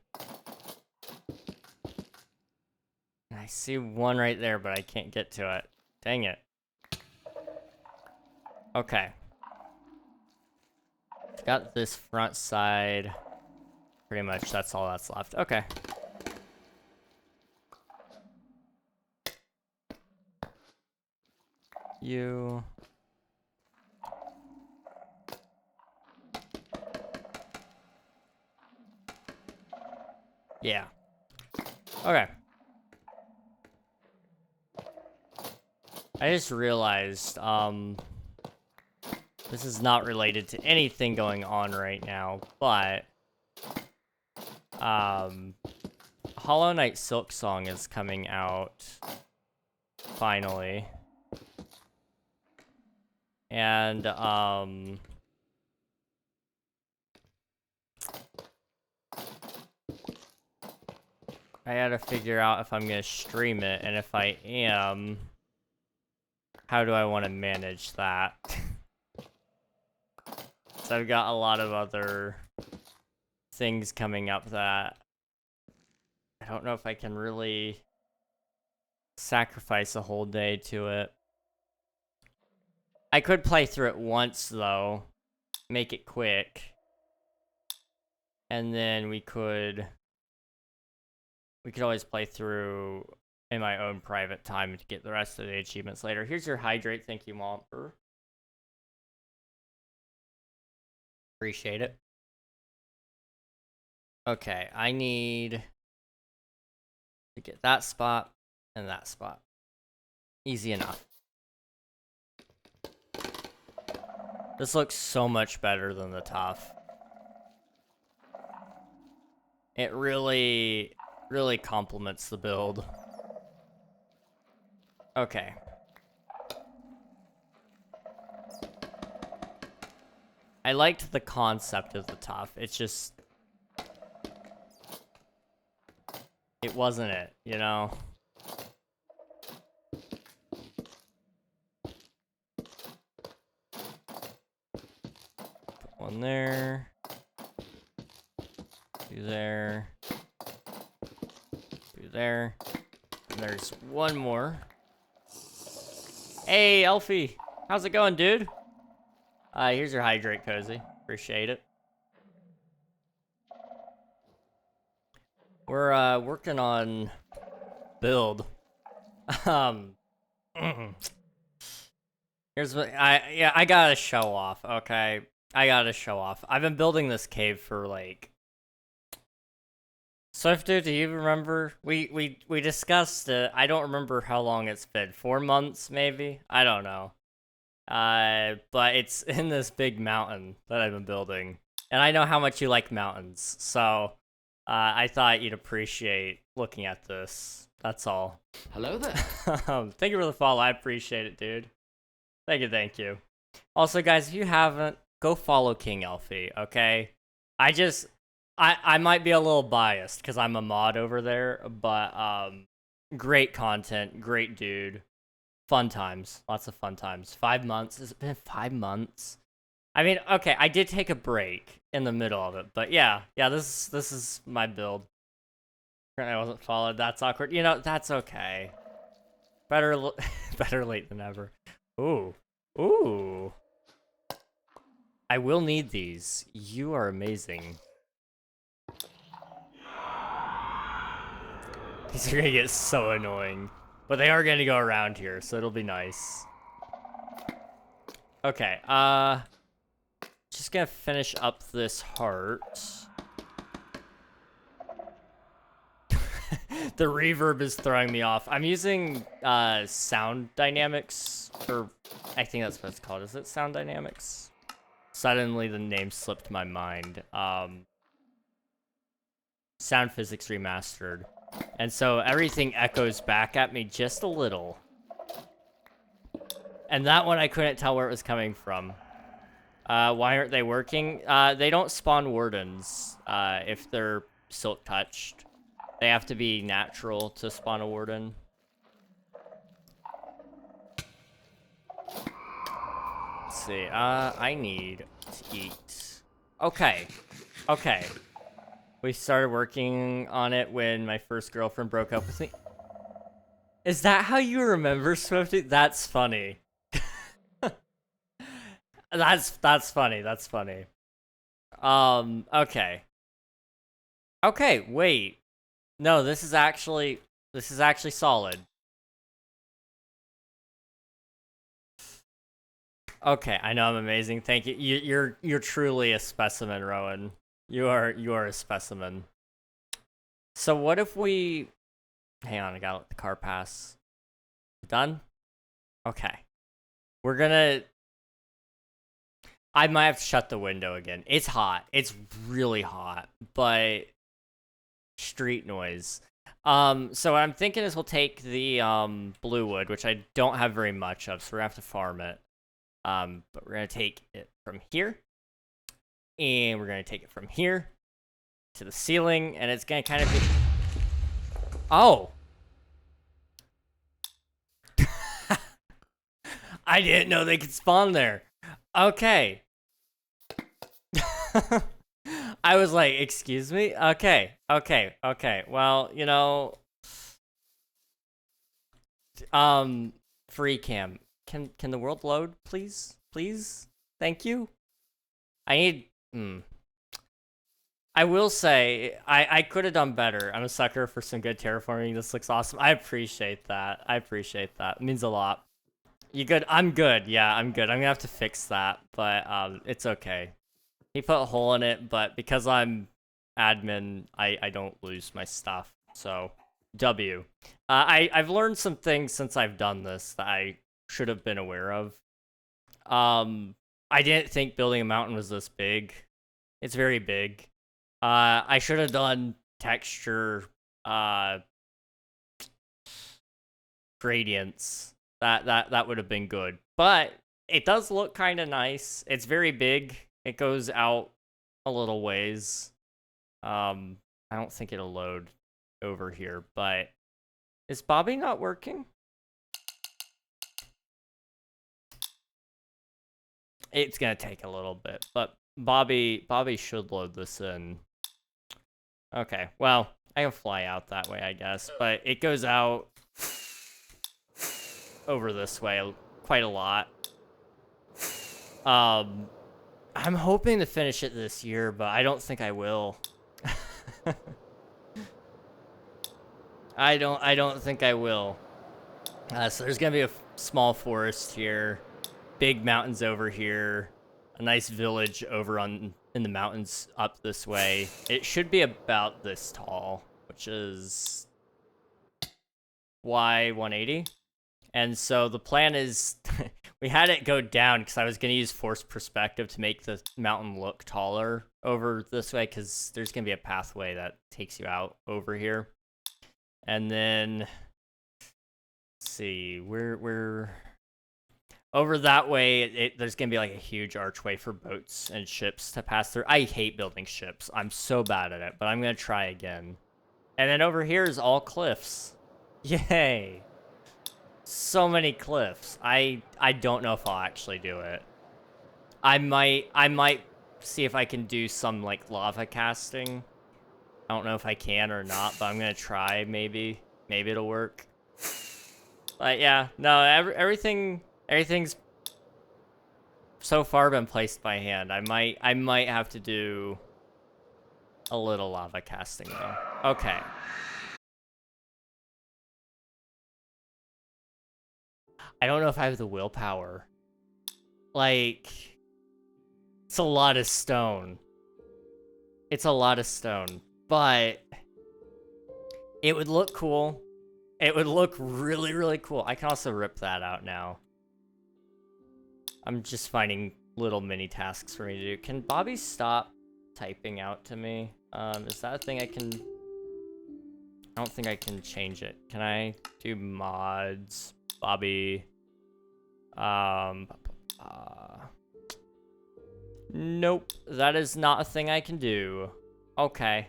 I see one right there, but I can't get to it. Dang it. Okay. Got this front side. Pretty much that's all that's left. Okay. You. Yeah. Okay. I just realized, this is not related to anything going on right now, but, Hollow Knight Silksong is coming out, finally. And, I gotta figure out if I'm gonna stream it, and if I am, how do I want to manage that? So I've got a lot of other things coming up that I don't know if I can really sacrifice a whole day to it. I could play through it once, though. Make it quick. And then we could always play through in my own private time to get the rest of the achievements later. Here's your hydrate. Thank you, Momper. Appreciate it. Okay, I need to get that spot and that spot. Easy enough. This looks so much better than the top. It really complements the build. Okay. I liked the concept of the top. It's just... it wasn't it, you know? Put one there. Two there. Two there. And there's one more. Hey, Elfie! How's it going, dude? Here's your hydrate, Cozy. Appreciate it. We're, working on build. Here's what I gotta show off, okay? I gotta show off. I've been building this cave for, like... Swifter, do you remember? We discussed it. I don't remember how long it's been. 4 months, maybe? I don't know. But it's in this big mountain that I've been building. And I know how much you like mountains, so I thought you'd appreciate looking at this. That's all. Hello there. Thank you for the follow. I appreciate it, dude. Thank you. Also, guys, if you haven't, go follow King Elfie, okay? I might be a little biased because I'm a mod over there, but great content, great dude. Fun times. Lots of fun times. 5 months. Has it been 5 months? I mean, okay, I did take a break in the middle of it, but yeah, this is my build. Apparently I wasn't followed. That's awkward. You know, that's okay. Better late than never. Ooh. I will need these. You are amazing. These are gonna get so annoying. But they are gonna go around here, so it'll be nice. Okay, just gonna finish up this heart. The reverb is throwing me off. I'm using sound dynamics, or I think that's what it's called. Is it sound dynamics? Suddenly the name slipped my mind. Sound Physics Remastered. And so everything echoes back at me just a little. And that one I couldn't tell where it was coming from. Why aren't they working? They don't spawn wardens if they're silk touched. They have to be natural to spawn a warden. Let's see. I need to eat. Okay. We started working on it when my first girlfriend broke up with me. Is that how you remember Swifty? That's funny. That's funny. Okay. Okay, wait. No, this is actually solid. Okay, I know I'm amazing. Thank you. You're truly a specimen, Rowan. You are a specimen. So what if we... Hang on, I gotta let the car pass. Done? Okay. We're gonna... I might have to shut the window again. It's hot. It's really hot. But... street noise. So what I'm thinking is we'll take the blue wood, which I don't have very much of, so we're gonna have to farm it. But we're gonna take it from here. And we're gonna take it from here to the ceiling, and it's gonna kind of be... Oh! I didn't know they could spawn there. Okay. I was like, excuse me? Okay. Well, you know... free cam. Can the world load, please? Please? Thank you? I need... I will say, I could have done better. I'm a sucker for some good terraforming. This looks awesome. I appreciate that. It means a lot. You good? I'm good. Yeah, I'm good. I'm gonna have to fix that, but it's okay. He put a hole in it, but because I'm admin, I don't lose my stuff. So, W. I've learned some things since I've done this that I should have been aware of. I didn't think building a mountain was this big. It's very big. I should have done texture, gradients. That would have been good. But it does look kind of nice. It's very big. It goes out a little ways. I don't think it'll load over here, but is Bobby not working? It's gonna take a little bit, but Bobby should load this in. Okay, well, I can fly out that way, I guess, but it goes out over this way quite a lot. I'm hoping to finish it this year, but I don't think I will. I don't think I will. So there's gonna be a small forest here, big mountains over here, a nice village over in the mountains up this way. It should be about this tall, which is Y180. And so the plan is, we had it go down because I was going to use forced perspective to make the mountain look taller over this way, because there's going to be a pathway that takes you out over here. And then, let's see, we're over that way, there's going to be like a huge archway for boats and ships to pass through. I hate building ships. I'm so bad at it, but I'm going to try again. And then over here is all cliffs. Yay. So many cliffs. I don't know if I'll actually do it. I might see if I can do some like lava casting. I don't know if I can or not, but I'm gonna try. Maybe it'll work. But yeah, no, everything's so far been placed by hand. I might have to do a little lava casting though. Okay. I don't know if I have the willpower. Like, it's a lot of stone. It's a lot of stone, but it would look cool. It would look really, really cool. I can also rip that out now. I'm just finding little mini tasks for me to do. Can Bobby stop typing out to me? Is that a thing I can... I don't think I can change it. Can I do mods? Bobby. Nope, that is not a thing I can do. Okay.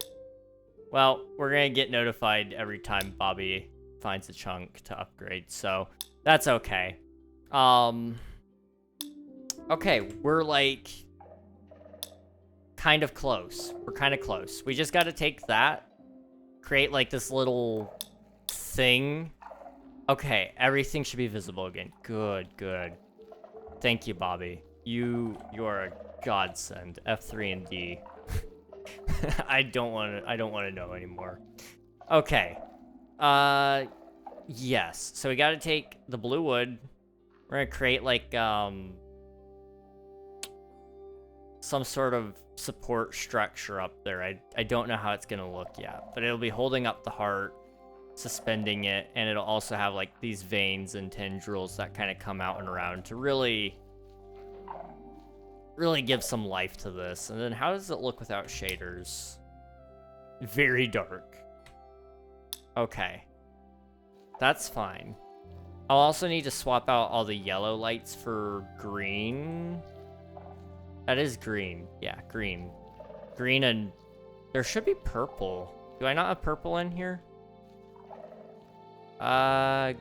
Well, we're gonna get notified every time Bobby finds a chunk to upgrade, so that's okay. Okay, we're like kind of close. We're kind of close. We just gotta take that, create like this little thing. Okay, everything should be visible again. Good, good. Thank you, Bobby. You are a godsend. F3 and D. I don't want to know anymore. Okay. Yes. So we got to take the blue wood. We're going to create like some sort of support structure up there. I don't know how it's going to look yet, but it'll be holding up the heart, suspending it, and it'll also have like these veins and tendrils that kind of come out and around to really give some life to this. And then how does it look without shaders? Very dark. Okay, that's fine. I'll also need to swap out all the yellow lights for green. That is green. Yeah, green. Green, and there should be purple. Do I not have purple in here?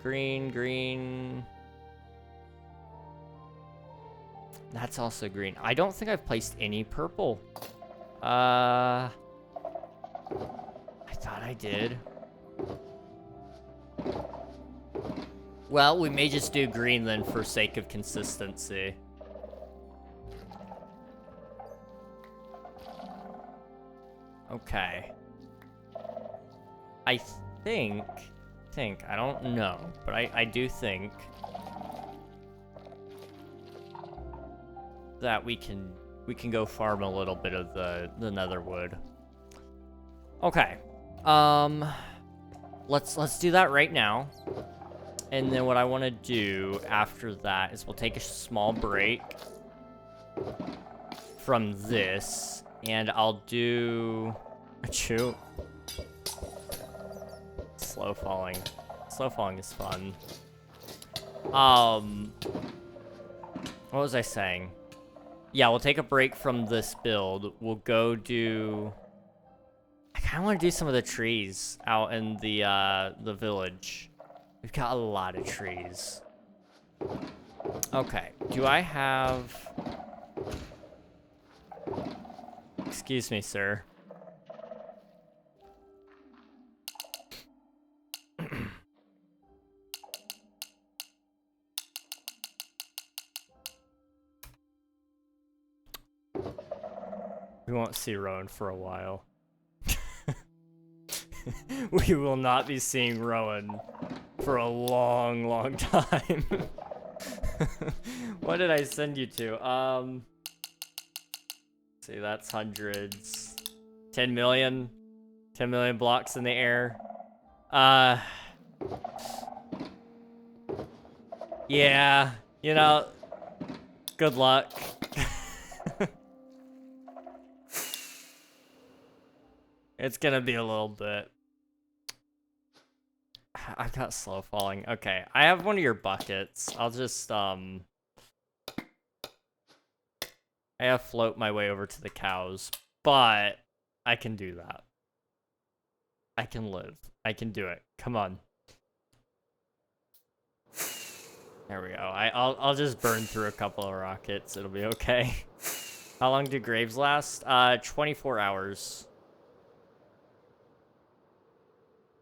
Green. That's also green. I don't think I've placed any purple. I thought I did. Well, we may just do green then for sake of consistency. Okay. I think, I don't know, but I do think that we can go farm a little bit of the nether wood. Okay. Let's do that right now. And then what I want to do after that is we'll take a small break from this, and I'll do a chew. Slow falling. Slow falling is fun. What was I saying? Yeah, we'll take a break from this build. We'll go do... I kind of want to do some of the trees out in the village. We've got a lot of trees. Okay, do I have... Excuse me, sir. We won't see Rowan for a while. We will not be seeing Rowan for a long, long time. What did I send you to? See, that's hundreds. 10 million. 10 million blocks in the air. Yeah, you know, good luck. It's gonna be a little bit. I've got slow falling. Okay, I have one of your buckets. I'll just, I have float my way over to the cows, but I can do that. I can live. I can do it. Come on. There we go. I'll just burn through a couple of rockets. It'll be okay. How long do graves last? 24 hours.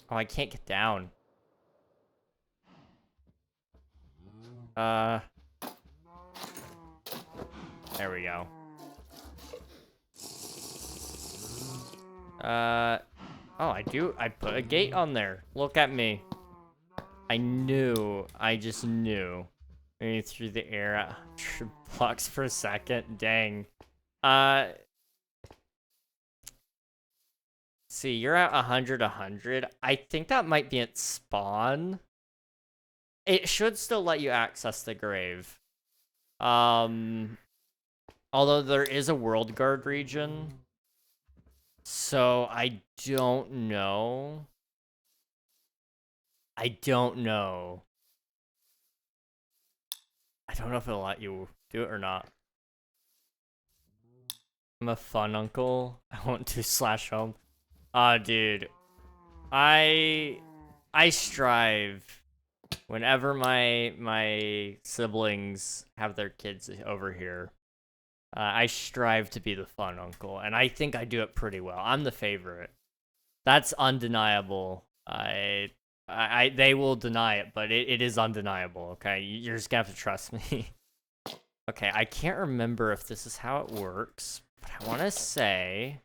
Oh, I can't get down. There we go. Oh, I put a gate on there. Look at me. I just knew. Maybe through the air at 100 blocks per second. Dang. See, you're at 100. I think that might be at spawn. It should still let you access the grave. Although there is a world guard region. So I don't know. I don't know if it'll let you do it or not. I'm a fun uncle. I won't do /home. Dude. I strive whenever my siblings have their kids over here. I strive to be the fun uncle, and I think I do it pretty well. I'm the favorite. That's undeniable. They will deny it, but it is undeniable, okay? You're just gonna have to trust me. Okay, I can't remember if this is how it works, but I want to say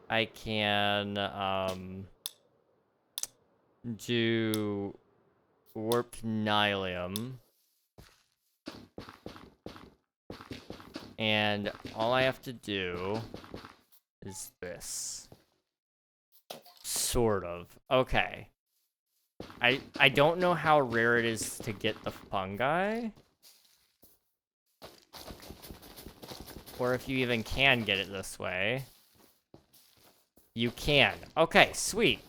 I can do warped nylium, and all I have to do is this. Sort of. Okay. I don't know how rare it is to get the fungi. Or if you even can get it this way. You can. Okay, sweet.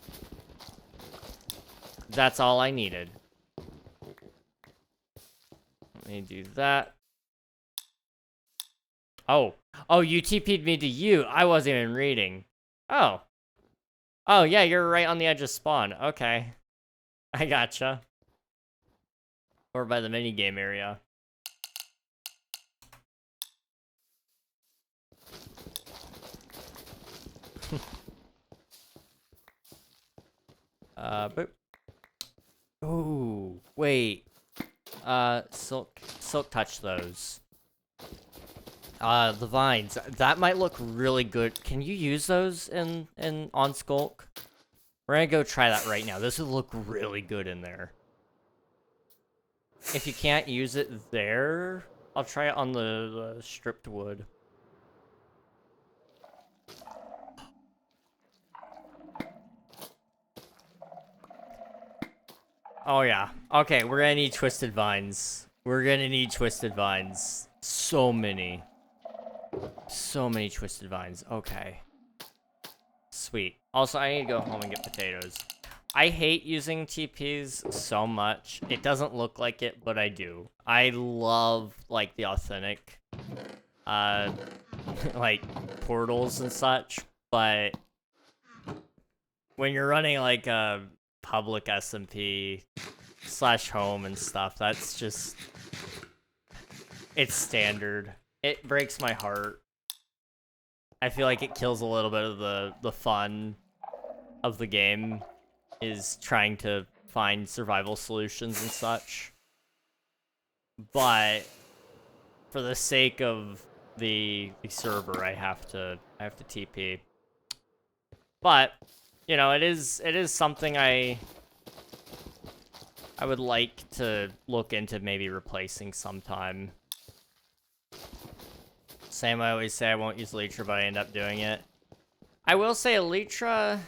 That's all I needed. Let me do that. Oh. Oh, you TP'd me to you. I wasn't even reading. Oh. Oh, yeah, you're right on the edge of spawn. Okay. I gotcha. Or by the minigame area. Boop. Ooh, wait. Silk touch those. The vines. That might look really good. Can you use those on Skulk? We're gonna go try that right now. This would look really good in there. If you can't use it there, I'll try it on the stripped wood. Oh yeah. Okay, we're gonna need twisted vines. We're gonna need twisted vines. So many. So many twisted vines. Okay. Sweet. Also, I need to go home and get potatoes. I hate using TPs so much. It doesn't look like it, but I do. I love, like, the authentic, like, portals and such, but when you're running, like, a public SMP / home and stuff, that's just... It's standard. It breaks my heart. I feel like it kills a little bit of the fun of the game, is trying to find survival solutions and such. But for the sake of the server, I have to TP. But you know, it is something I would like to look into maybe replacing sometime. Same, I always say I won't use Elytra, but I end up doing it. I will say Elytra,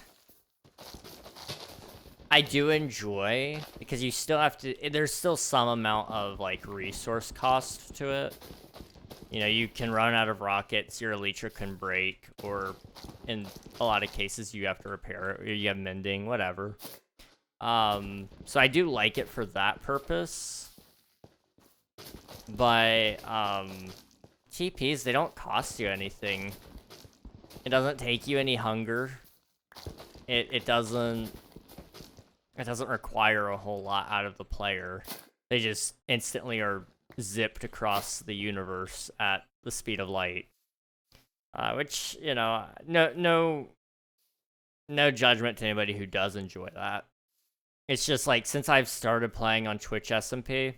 I do enjoy, because you still have to, there's still some amount of, like, resource cost to it. You know, you can run out of rockets, your Elytra can break, or in a lot of cases you have to repair it, or you have mending, whatever. So I do like it for that purpose. But, TPs, they don't cost you anything. It doesn't take you any hunger. It doesn't require a whole lot out of the player. They just instantly are zipped across the universe at the speed of light. Which, you know, no judgment to anybody who does enjoy that. It's just like, since I've started playing on Twitch SMP,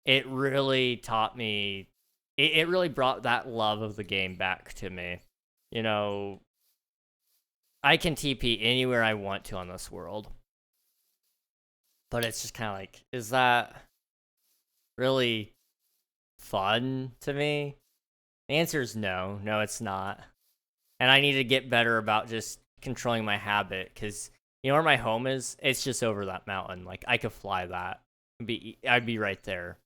it really taught me, it really brought that love of the game back to me. You know, I can TP anywhere I want to on this world. But it's just kind of like, is that really fun to me? The answer is no. No, it's not. And I need to get better about just controlling my habit, because you know where my home is? It's just over that mountain. Like, I could fly that. I'd be right there.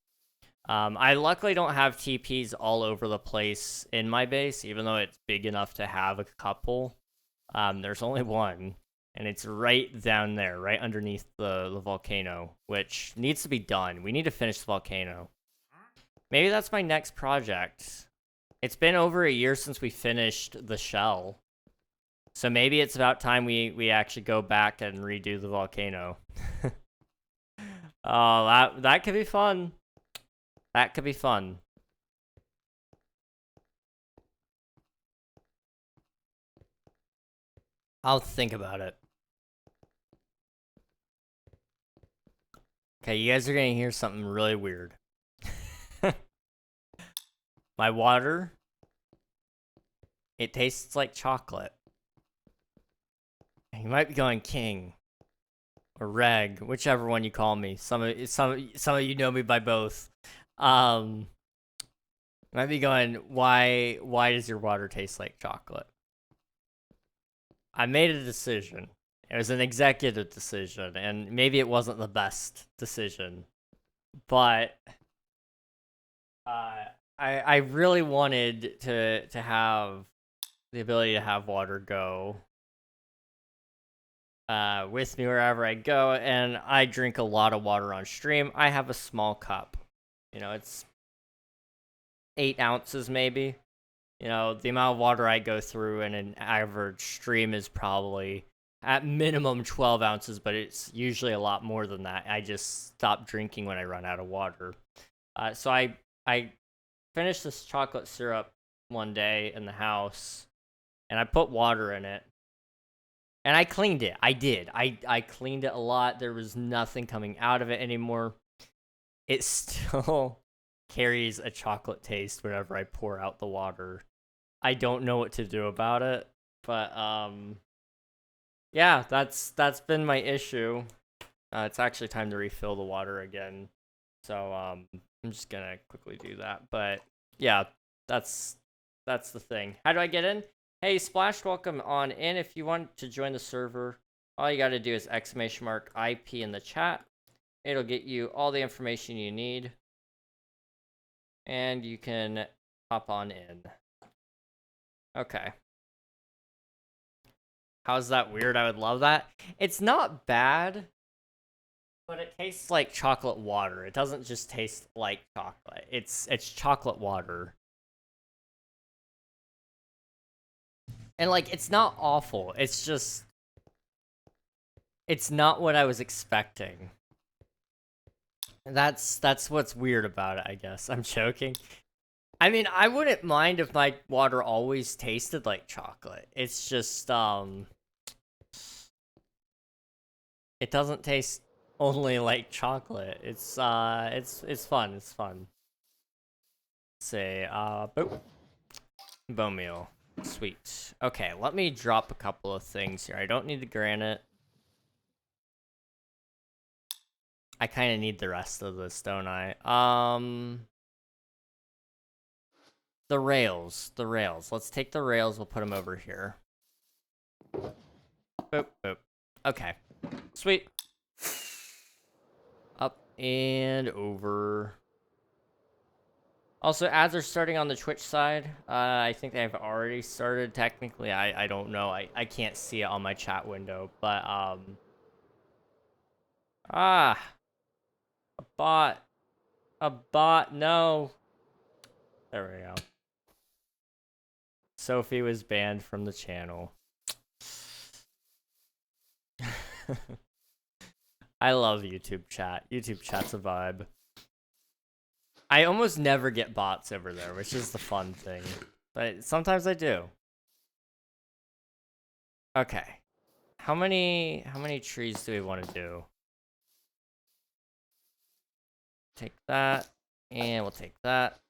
I luckily don't have TPs all over the place in my base, even though it's big enough to have a couple. There's only one, and it's right down there, right underneath the volcano, which needs to be done. We need to finish the volcano. Maybe that's my next project. It's been over a year since we finished the shell. So maybe it's about time we actually go back and redo the volcano. Oh, that could be fun. That could be fun. I'll think about it. Okay, you guys are gonna hear something really weird. My water, it tastes like chocolate. You might be going King or Reg, whichever one you call me. Some of you know me by both. You might be going, why does your water taste like chocolate? I made a decision. It was an executive decision, and maybe it wasn't the best decision, but I really wanted to have the ability to have water go with me wherever I go, and I drink a lot of water on stream. I have a small cup. You know, it's 8 ounces maybe. You know, the amount of water I go through in an average stream is probably at minimum 12 ounces, but it's usually a lot more than that. I just stop drinking when I run out of water. So I finished this chocolate syrup one day in the house, and I put water in it. And I cleaned it. I did. I cleaned it a lot. There was nothing coming out of it anymore. It still carries a chocolate taste whenever I pour out the water. I don't know what to do about it, but yeah, that's been my issue. It's actually time to refill the water again, so I'm just gonna quickly do that. But yeah, that's the thing. How do I get in? Hey, Splash, welcome on in. If you want to join the server, all you gotta do is !IP in the chat. It'll get you all the information you need. And you can hop on in. Okay. How's that weird? I would love that. It's not bad, but it tastes like chocolate water. It doesn't just taste like chocolate. It's chocolate water. And like it's not awful. It's just it's not what I was expecting. That's what's weird about it, I guess. I'm joking. I mean, I wouldn't mind if my water always tasted like chocolate. It's just it doesn't taste only like chocolate. It's fun. It's fun. Let's say bone meal. Sweet. Okay, let me drop a couple of things here. I don't need the granite. I kind of need the rest of this, don't I? The rails. Let's take the rails. We'll put them over here. Boop, boop. Okay. Sweet. Up and over. Also, ads are starting on the Twitch side. I think they've already started technically. I don't know. I can't see it on my chat window, but a bot. No. There we go. Sophie was banned from the channel. I love YouTube chat. YouTube chat's a vibe. I almost never get bots over there, which is the fun thing. But sometimes I do. Okay. How many trees do we want to do? Take that, and we'll take that.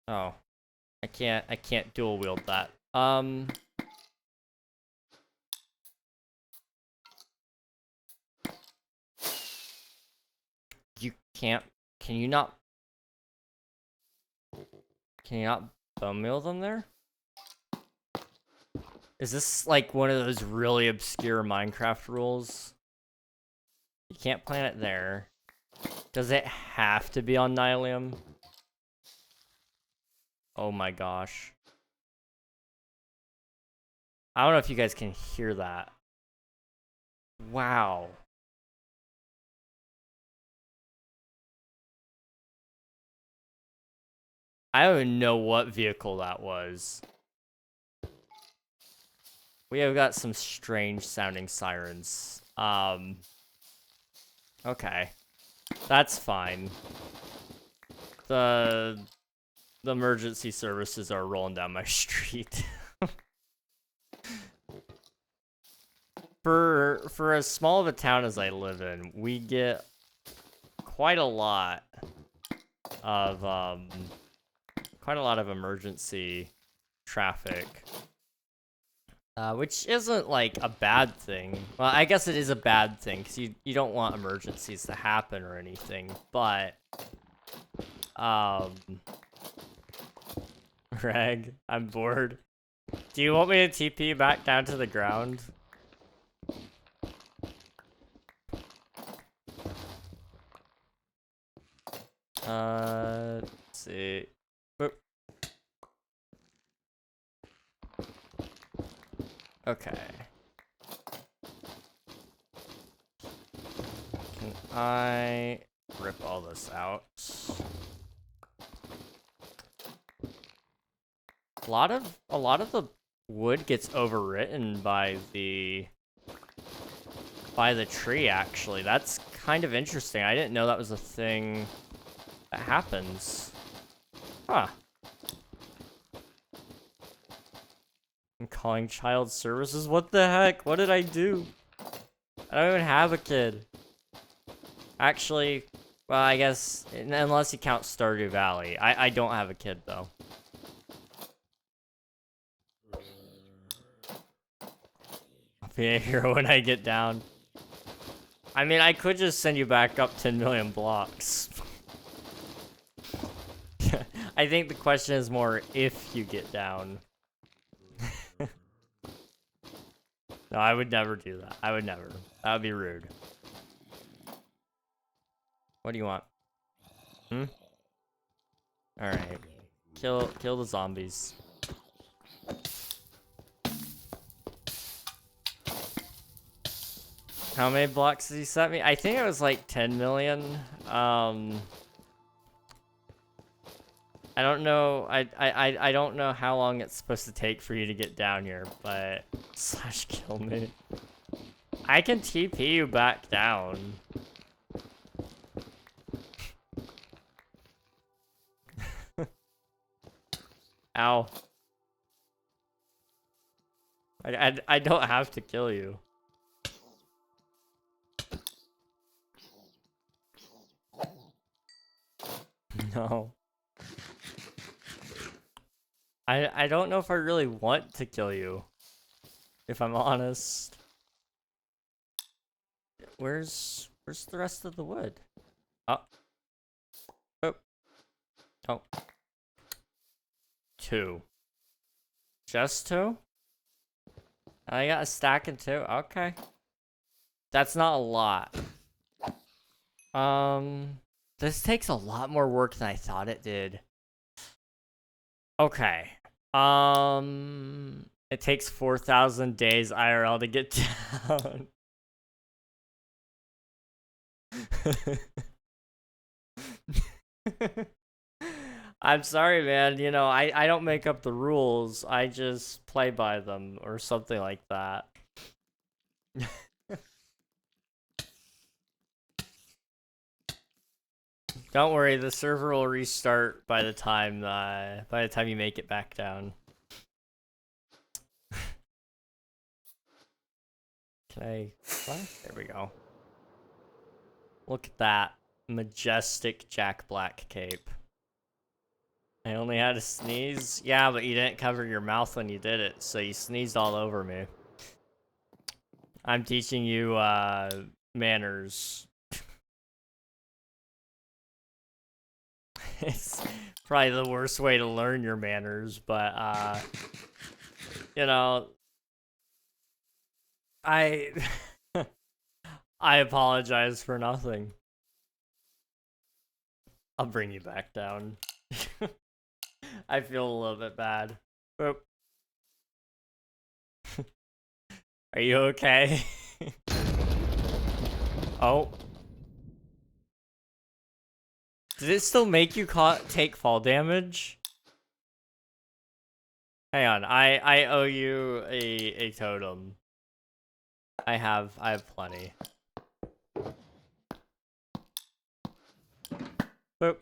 Oh. I can't dual wield that. You can't. Can you not bone meal them there? Is this like one of those really obscure Minecraft rules? You can't plant it there. Does it have to be on Nylium? Oh my gosh. I don't know if you guys can hear that. Wow. I don't even know what vehicle that was. We have got some strange sounding sirens. Okay. That's fine. The emergency services are rolling down my street. For as small of a town as I live in, we get quite a lot of emergency traffic. Which isn't like a bad thing. Well, I guess it is a bad thing because you don't want emergencies to happen or anything, but Greg, I'm bored. Do you want me to TP back down to the ground? Let's see. Boop. Okay. Can I rip all this out? A lot of the wood gets overwritten by the tree, actually. That's kind of interesting. I didn't know that was a thing that happens. Huh. I'm calling child services? What the heck? What did I do? I don't even have a kid. Actually, well, I guess, unless you count Stardew Valley. I don't have a kid, though. I'll be a hero when I get down. I mean, I could just send you back up 10 million blocks. I think the question is more if you get down. No, I would never do that. I would never. That would be rude. What do you want? Hmm? Alright. Kill the zombies. How many blocks did he set me? I think it was like 10 million. I don't know. I don't know how long it's supposed to take for you to get down here, but slash kill me. I can TP you back down. Ow. I don't have to kill you. No. I don't know if I really want to kill you, if I'm honest. Where's the rest of the wood? Oh. Oh. Oh. 2. Just 2? I got a stack of 2. Okay. That's not a lot. This takes a lot more work than I thought it did. Okay. It takes 4,000 days IRL to get down. I'm sorry, man. You know, I don't make up the rules. I just play by them or something like that. Don't worry, the server will restart by the time you make it back down. Can I? What? There we go. Look at that majestic Jack Black cape. I only had to sneeze. Yeah, but you didn't cover your mouth when you did it, so you sneezed all over me. I'm teaching you manners. It's probably the worst way to learn your manners, but you know, I apologize for nothing. I'll bring you back down. I feel a little bit bad. Boop. Are you okay? Oh. Did it still make you take fall damage? Hang on, I owe you a totem. I have plenty. Boop.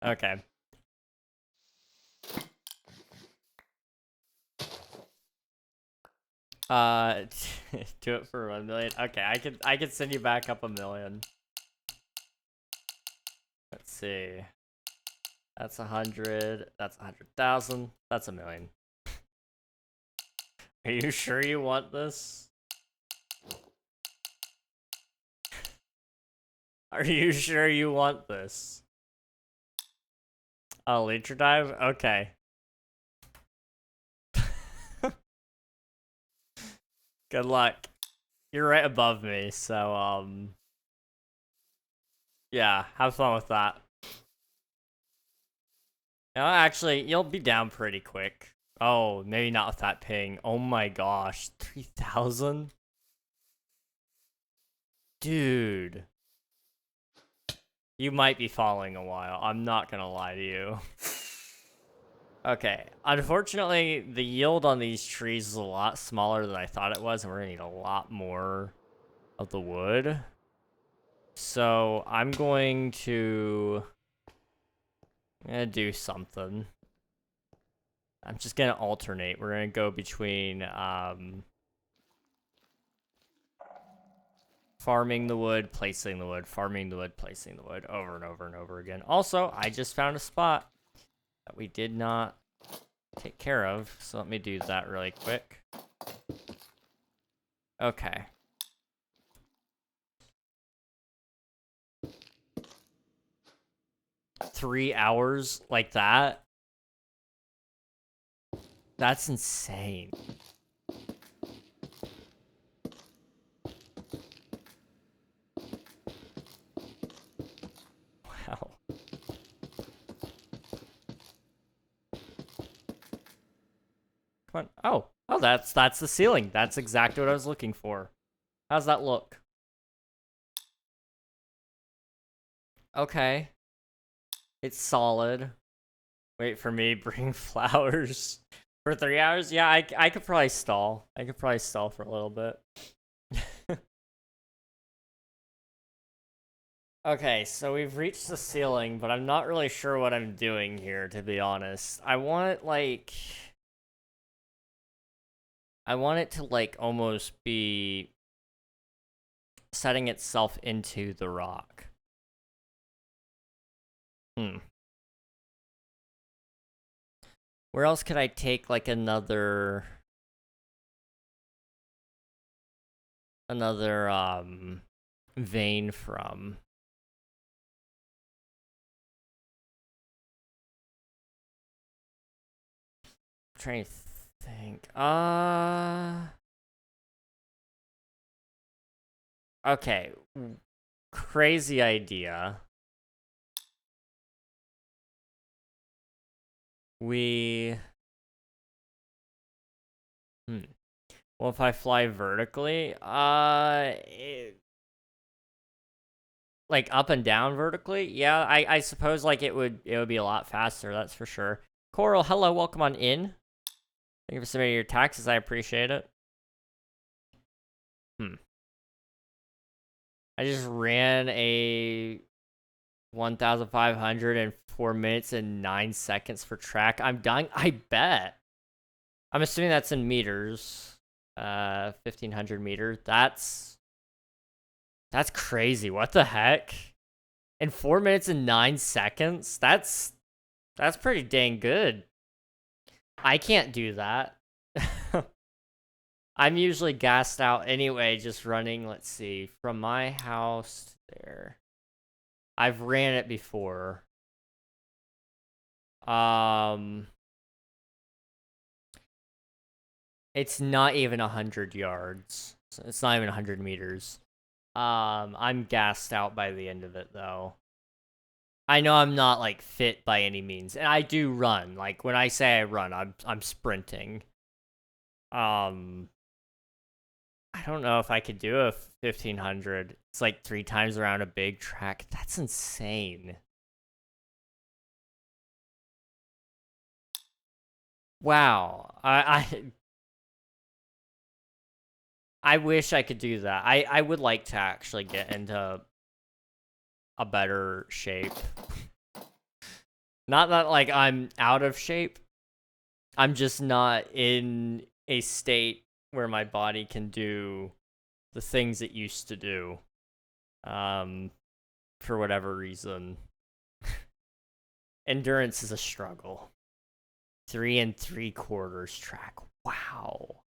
Okay. Do it for 1 million. Okay, I could send you back up 1 million. Let's see. That's 100. That's 100,000. That's 1 million. Are you sure you want this? Are you sure you want this? Oh, Leecher Dive? Okay. Good luck. You're right above me, so, yeah, have fun with that. No, actually, you'll be down pretty quick. Oh, maybe not with that ping. Oh my gosh, 3,000? Dude. You might be following a while. I'm not gonna lie to you. Okay, unfortunately, the yield on these trees is a lot smaller than I thought it was, and we're gonna need a lot more of the wood. So, I'm gonna do something. I'm just gonna alternate. We're gonna go between, farming the wood, placing the wood, farming the wood, placing the wood, over and over and over again. Also, I just found a spot that we did not take care of, so let me do that really quick. Okay. $3 hours like that? That's insane. Wow. Come on. Oh, that's the ceiling. That's exactly what I was looking for. How's that look? Okay. It's solid. Wait for me, bring flowers. For 3 hours? Yeah, I could probably stall. I could probably stall for a little bit. Okay, so we've reached the ceiling, but I'm not really sure what I'm doing here, to be honest. I want it to, like, almost be setting itself into the rock. Where else could I take, like, another vein from? I'm trying to think. Okay. Crazy idea. Well, if I fly vertically, like up and down vertically, yeah, I suppose like it would be a lot faster, that's for sure. Coral, hello, welcome on in. Thank you for submitting your taxes, I appreciate it. I just ran a 1,504 minutes and 9 seconds for track. I'm dying. I bet. I'm assuming that's in meters. 1,500 meters. That's crazy. What the heck? In 4 minutes and 9 seconds? That's pretty dang good. I can't do that. I'm usually gassed out anyway, just running, let's see, from my house to there. I've ran it before. It's not even 100 yards. It's not even 100 meters. I'm gassed out by the end of it, though. I know I'm not, like, fit by any means, and I do run. Like, when I say I run, I'm sprinting. I don't know if I could do a 1,500. It's like 3 times around a big track. That's insane. Wow. I wish I could do that. I would like to actually get into a better shape. Not that, like, I'm out of shape. I'm just not in a state where my body can do the things it used to do. For whatever reason. Endurance is a struggle. 3 3/4 track. Wow.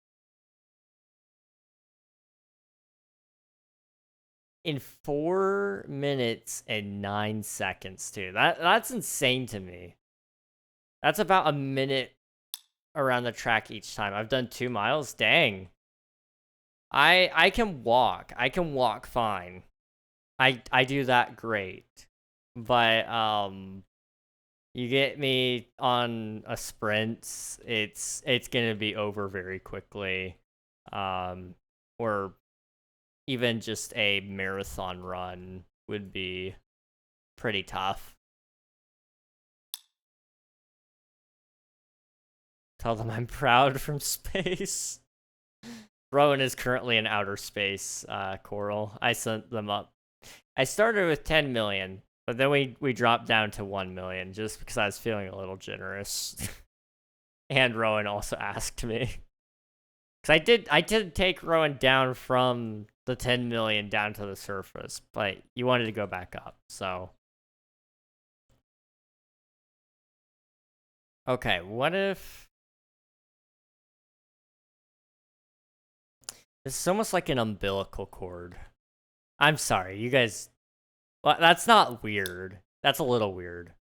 In 4 minutes and 9 seconds, too. That's insane to me. That's about a minute around the track each time. I've done 2 miles. Dang. I can walk. I can walk fine. I do that great. But you get me on a sprint, it's gonna be over very quickly. Or even just a marathon run would be pretty tough. Tell them I'm proud from space. Rowan is currently in outer space, Coral. I sent them up. I started with 10 million, but then we dropped down to 1 million just because I was feeling a little generous. And Rowan also asked me. Because I did take Rowan down from the 10 million down to the surface, but you wanted to go back up, so. Okay, what if... This is almost like an umbilical cord. I'm sorry, you guys... Well, that's not weird. That's a little weird.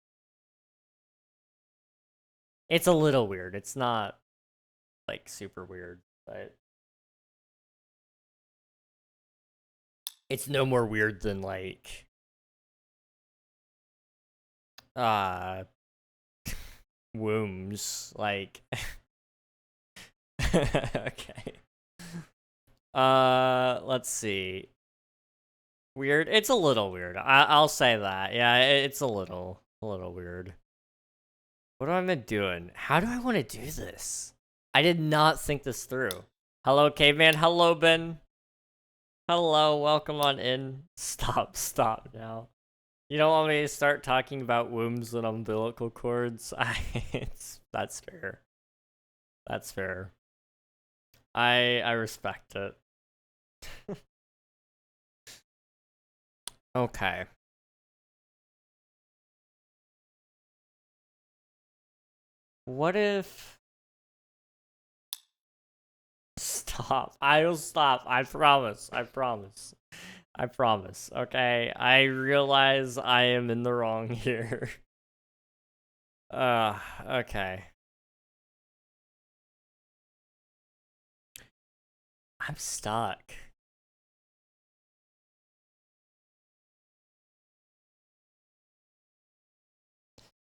It's a little weird. It's not... like super weird, but it's no more weird than like wombs, like okay. Let's see. Weird. It's a little weird. I'll say that. Yeah, it's a little weird. What am I doing? How do I want to do this? I did not think this through. Hello, caveman. Hello, Ben. Hello, welcome on in. Stop now. You don't want me to start talking about wombs and umbilical cords? That's fair. That's fair. I respect it. Okay. What if... Stop. I will stop. I promise. I promise. I promise. Okay. I realize I am in the wrong here. Okay. I'm stuck.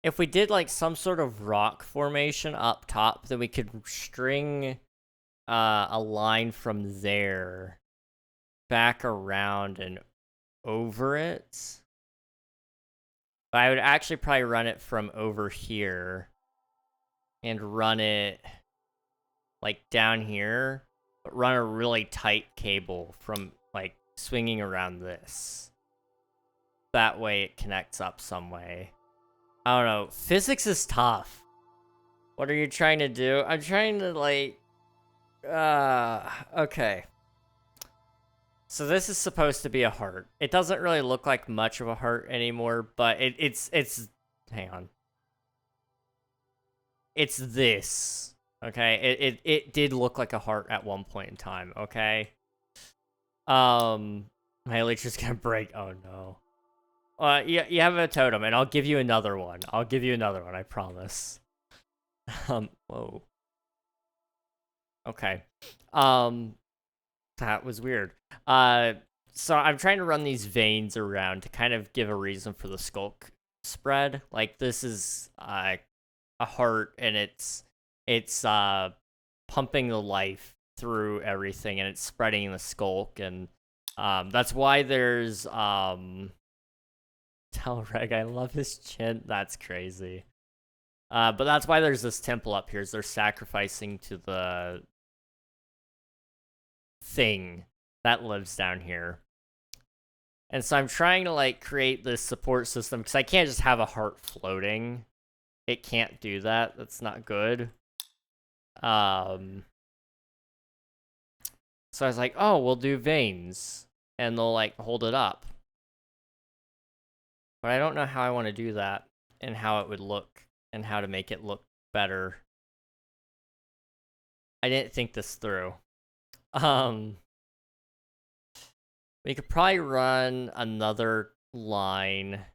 If we did like some sort of rock formation up top, then we could string a line from there back around and over it. But I would actually probably run it from over here and run it like down here, but run a really tight cable from like swinging around this. That way it connects up some way. I don't know. Physics is tough. What are you trying to do? I'm trying to like... okay. So this is supposed to be a heart. It doesn't really look like much of a heart anymore, but it's... Hang on. It's this. Okay? It did look like a heart at one point in time, okay? My elytra's gonna break. Oh, no. You have a totem, and I'll give you another one. I'll give you another one, I promise. Whoa. Okay. That was weird. So I'm trying to run these veins around to kind of give a reason for the skulk spread. Like, this is, a heart, and it's pumping the life through everything, and it's spreading in the skulk, and, that's why there's, Tell Reg, I love his chin. That's crazy. But that's why there's this temple up here, is they're sacrificing to the thing that lives down here. And so I'm trying to, like, create this support system, because I can't just have a heart floating. It can't do that. That's not good. So I was like, oh, we'll do veins, and they'll, like, hold it up. But I don't know how I want to do that, and how it would look, and how to make it look better. I didn't think this through. We could probably run another line.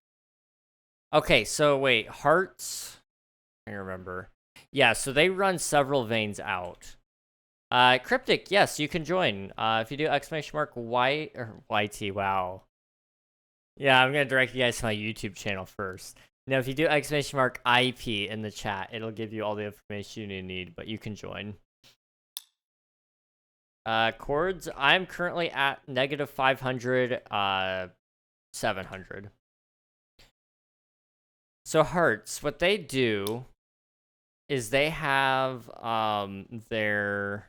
Okay, so wait, hearts? I remember. Yeah, so they run several veins out. Cryptic, yes, you can join. If you do !Y or YT, wow. Yeah, I'm gonna direct you guys to my YouTube channel first. Now, if you do !IP in the chat, it'll give you all the information you need, but you can join. Chords, I'm currently at negative 500, 700. So hearts, what they do is they have, they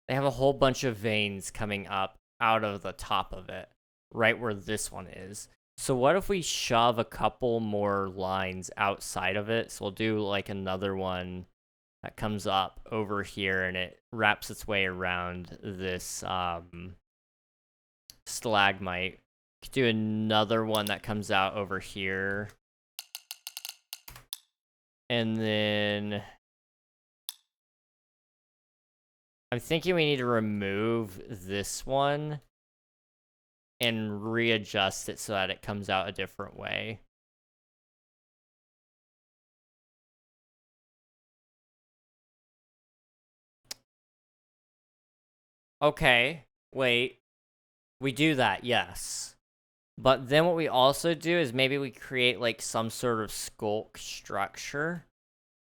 have a whole bunch of veins coming up out of the top of it, right where this one is. So what if we shove a couple more lines outside of it? So we'll do like another one that comes up over here, and it wraps its way around this stalagmite. Could do another one that comes out over here. And then I'm thinking we need to remove this one and readjust it so that it comes out a different way. Okay, wait. We do that, yes. But then what we also do is maybe we create like some sort of skulk structure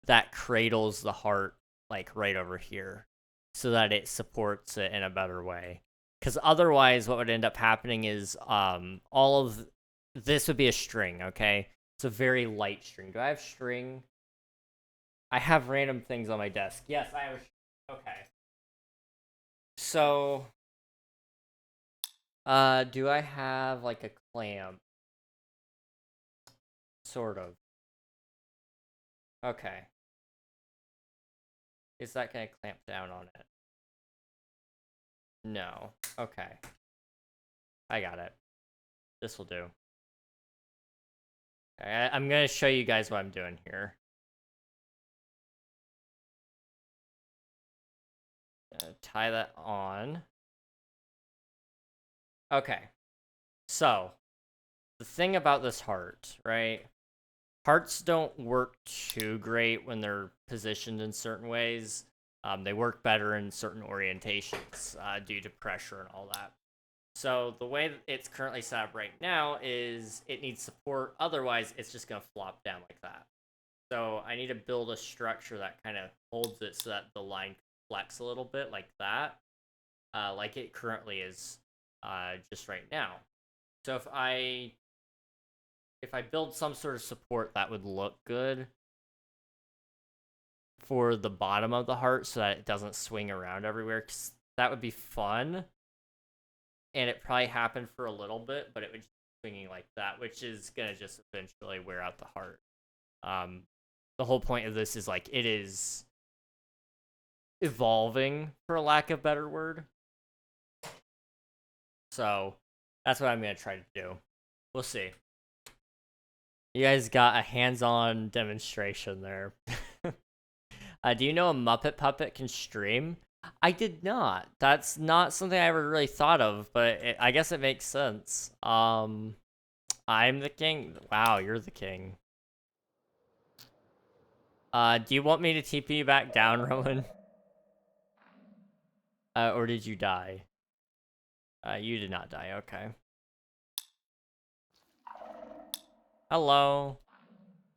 that cradles the heart like right over here so that it supports it in a better way. Because otherwise what would end up happening is all of this would be a string, okay? It's a very light string. Do I have string? I have random things on my desk. Yes, I have a string. Okay. So, do I have like a clamp? Sort of. Okay. Is that gonna clamp down on it? No. Okay. I got it. This will do. Okay, I'm gonna show you guys what I'm doing here. Tie that on. Okay. So, the thing about this heart, right? Hearts don't work too great when they're positioned in certain ways. They work better in certain orientations due to pressure and all that. So the way that it's currently set up right now is it needs support. Otherwise, it's just going to flop down like that. So I need to build a structure that kind of holds it so that the line can flex a little bit like that. Like it currently is just right now. So if I build some sort of support that would look good for the bottom of the heart so that it doesn't swing around everywhere, because that would be fun. And it probably happened for a little bit, but it would just be swinging like that, which is going to just eventually wear out the heart. The whole point of this is like it is evolving, for lack of a better word. So that's what I'm going to try to do. We'll see. You guys got a hands-on demonstration there. Do you know a Muppet Puppet can stream? I did not. That's not something I ever really thought of, but I guess it makes sense. I'm the king? Wow, you're the king. Do you want me to TP you back down, Rowan? Or did you die? You did not die, okay. Hello.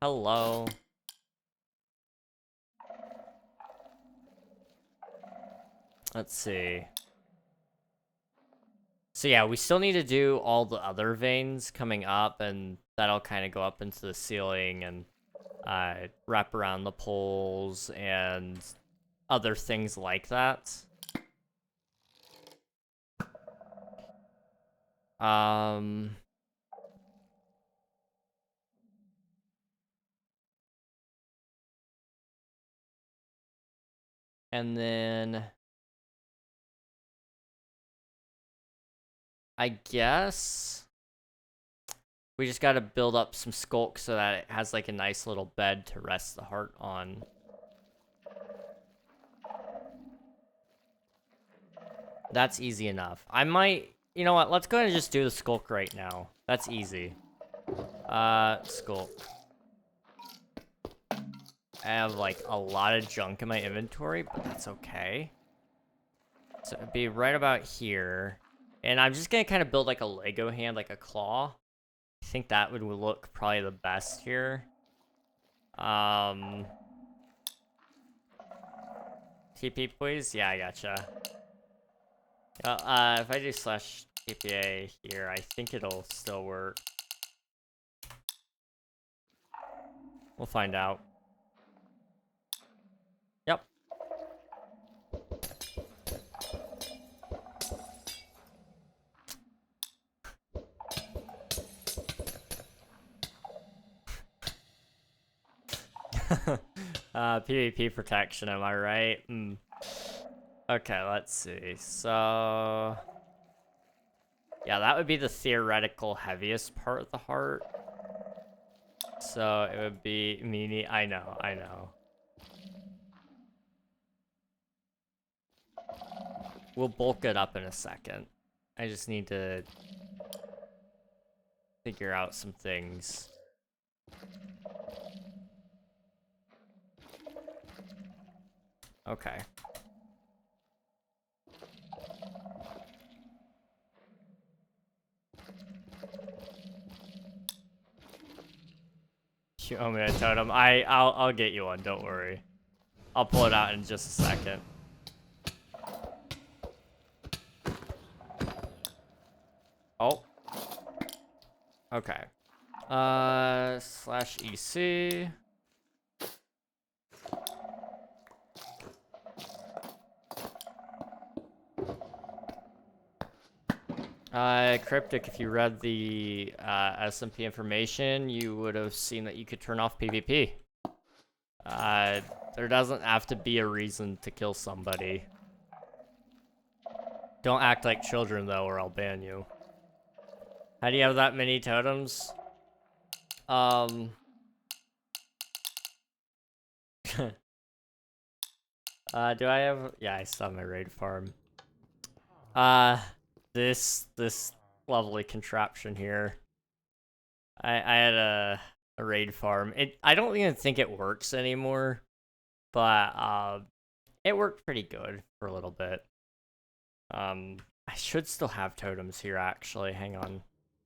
Hello. Let's see. So yeah, we still need to do all the other veins coming up, and that'll kind of go up into the ceiling and wrap around the poles and other things like that. Um... And then I guess we just got to build up some skulk so that it has like a nice little bed to rest the heart on. That's easy enough. I might, you know what? Let's go ahead and just do the skulk right now. That's easy. Skulk. I have like a lot of junk in my inventory, but that's okay. So it'd be right about here. And I'm just gonna kind of build like a Lego hand, like a claw. I think that would look probably the best here. TP please? Yeah, I gotcha. If I do slash TPA here, I think it'll still work. We'll find out. Yep. PvP protection, am I right? Okay, let's see. So... yeah, that would be the theoretical heaviest part of the heart. So it would be meanie. I know. We'll bulk it up in a second. I just need to figure out some things. Okay. You owe me a totem. I'll get you one, don't worry. I'll pull it out in just a second. Oh. Okay. /EC. Cryptic, if you read the SMP information, you would have seen that you could turn off PvP. There doesn't have to be a reason to kill somebody. Don't act like children, though, or I'll ban you. How do you have that many totems? Do I have... Yeah, I still have my raid farm. This lovely contraption here. I had a raid farm. I don't even think it works anymore, but it worked pretty good for a little bit. I should still have totems here, actually. Hang on.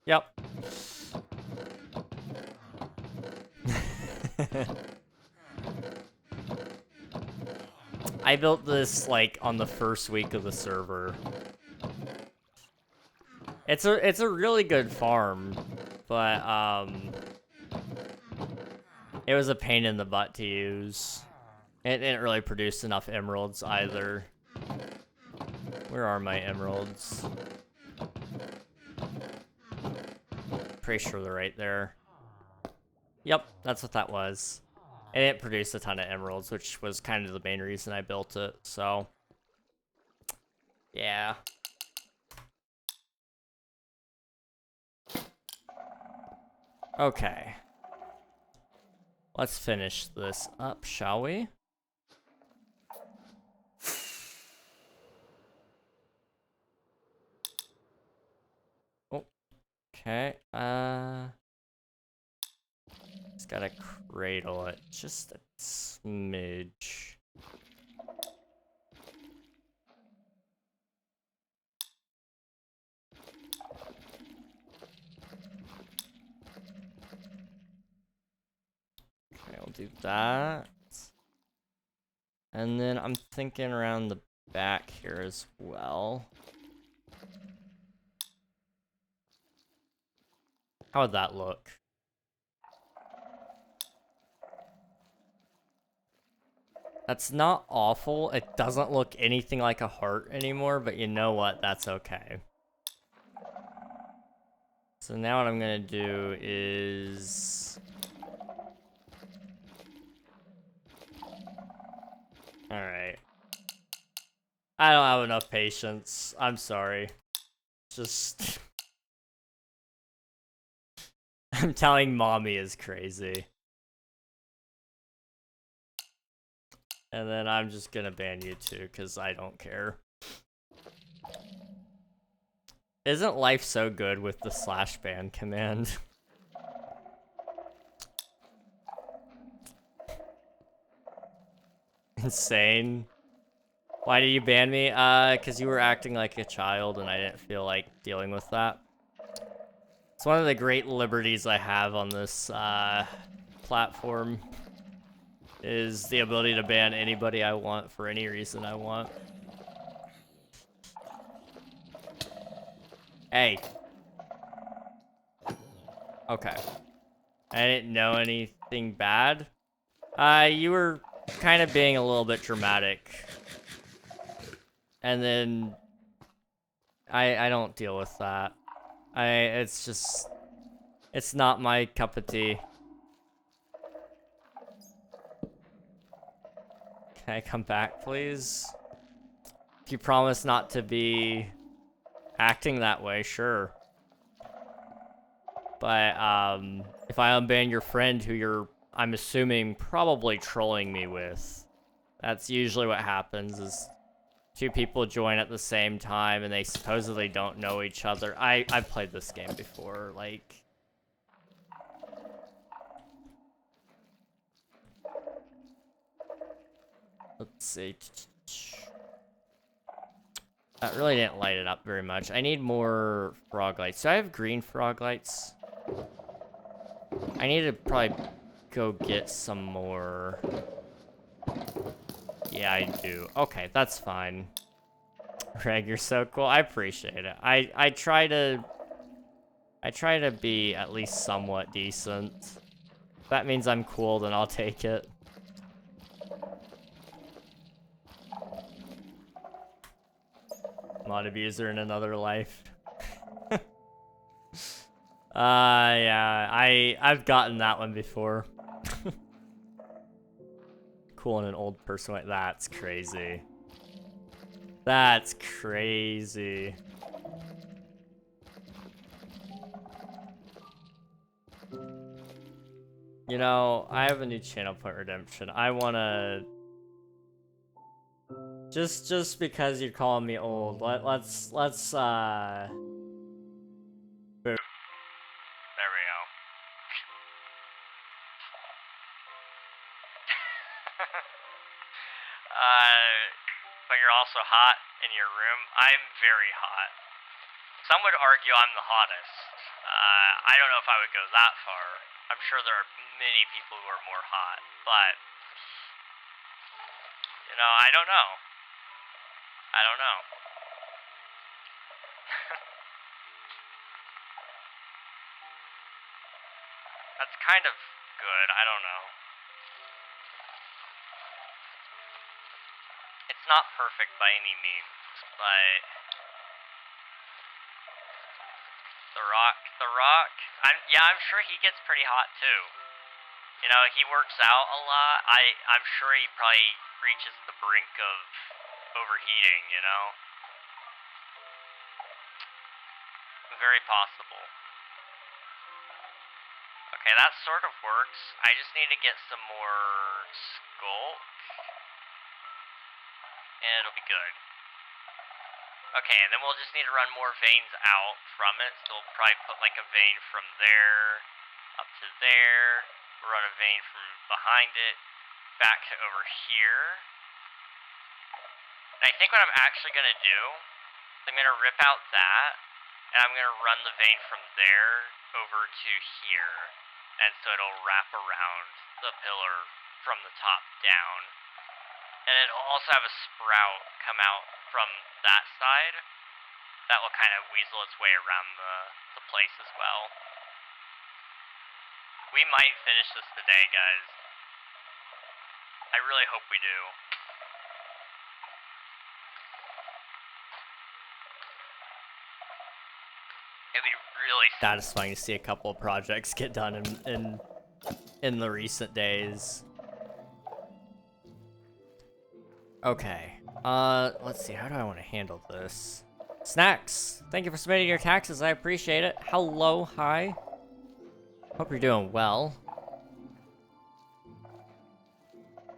Yep. I built this like on the first week of the server. It's a really good farm, but it was a pain in the butt to use. It didn't really produce enough emeralds either. Where are my emeralds? Pretty sure they're right there. Yep, that's what that was. It didn't produce a ton of emeralds, which was kind of the main reason I built it, so... Yeah. Okay. Let's finish this up, shall we? Oh. Okay, just gotta cradle it just a smidge. Okay, I'll do that. And then I'm thinking around the back here as well. How would that look? That's not awful. It doesn't look anything like a heart anymore, but you know what? That's okay. So now what I'm gonna do is... Alright. I don't have enough patience. I'm sorry. Just... I'm telling mommy is crazy. And then I'm just gonna ban you too, because I don't care. Isn't life so good with the /ban command? Insane. Why did you ban me? Because you were acting like a child and I didn't feel like dealing with that. It's one of the great liberties I have on this platform. Is the ability to ban anybody I want for any reason I want. Hey. Okay. I didn't know anything bad. You were kind of being a little bit dramatic. And then... I don't deal with that. It's just... It's not my cup of tea. Can I come back, please? If you promise not to be acting that way, sure. But, if I unban your friend who you're, I'm assuming, probably trolling me with, that's usually what happens, is two people join at the same time and they supposedly don't know each other. I've played this game before, like... Let's see. That really didn't light it up very much. I need more frog lights. So I have green frog lights. I need to probably go get some more. Yeah, I do. Okay, that's fine. Greg, you're so cool. I appreciate it. I try to be at least somewhat decent. If that means I'm cool, then I'll take it. Mod abuser in another life. Yeah, I've gotten that one before. Cool in an old person like that's crazy. That's crazy. You know, I have a new channel point redemption. I wanna just because you're calling me old, let's boom. There we go. But you're also hot in your room. I'm very hot. Some would argue I'm the hottest. I don't know if I would go that far. I'm sure there are many people who are more hot, but you know, I don't know. I don't know. That's kind of good. I don't know. It's not perfect by any means, but The Rock, I'm sure he gets pretty hot too. You know, he works out a lot. I'm sure he probably reaches the brink of overheating, you know? Very possible. Okay, that sort of works. I just need to get some more sculk. And it'll be good. Okay, and then we'll just need to run more veins out from it. So we'll probably put like a vein from there up to there. We'll run a vein from behind it back to over here. And I think what I'm actually going to do is I'm going to rip out that, and I'm going to run the vein from there over to here. And so it'll wrap around the pillar from the top down. And it'll also have a sprout come out from that side. That will kind of weasel its way around the place as well. We might finish this today, guys. I really hope we do. It'd be really satisfying to see a couple of projects get done in the recent days. Okay, let's see, how do I want to handle this? Snacks, thank you for submitting your taxes, I appreciate it. Hello, hi. Hope you're doing well.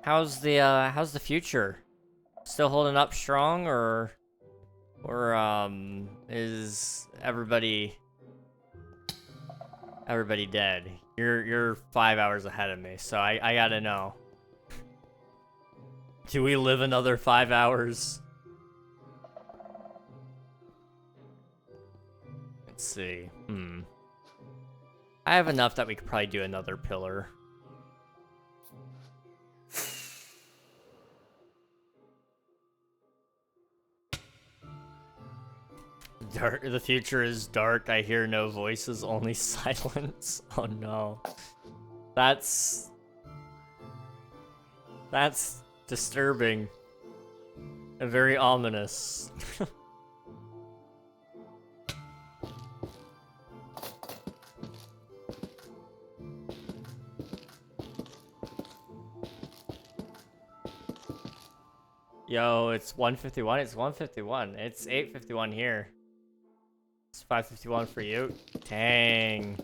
How's the future? Still holding up strong, or is everybody dead? You're 5 hours ahead of me, so I gotta know. Do we live another 5 hours? Let's see. I have enough that we could probably do another pillar. Dark. The future is dark. I hear no voices, only silence. Oh no. That's disturbing and very ominous. Yo, it's 1:51. It's 1:51. It's 8:51 here. It's 5:51 for you. Dang.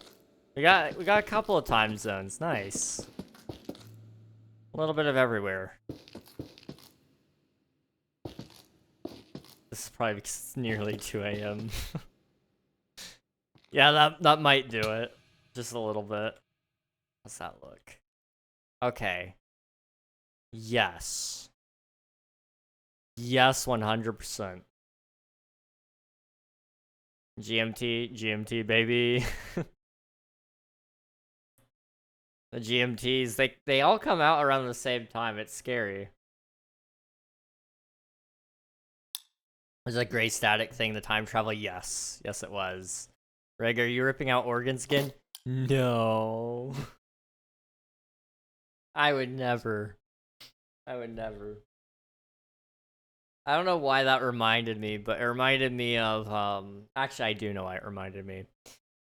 We got a couple of time zones. Nice. A little bit of everywhere. This is probably nearly 2 a.m. Yeah, that might do it. Just a little bit. How's that look? Okay. Yes. Yes, 100%. GMT, baby. The GMTs, they all come out around the same time. It's scary. Was it a gray static thing, the time travel? Yes. Yes, it was. Reg, are you ripping out organ skin? No. I would never. I would never. I don't know why that reminded me, but it reminded me of, actually, I do know why it reminded me.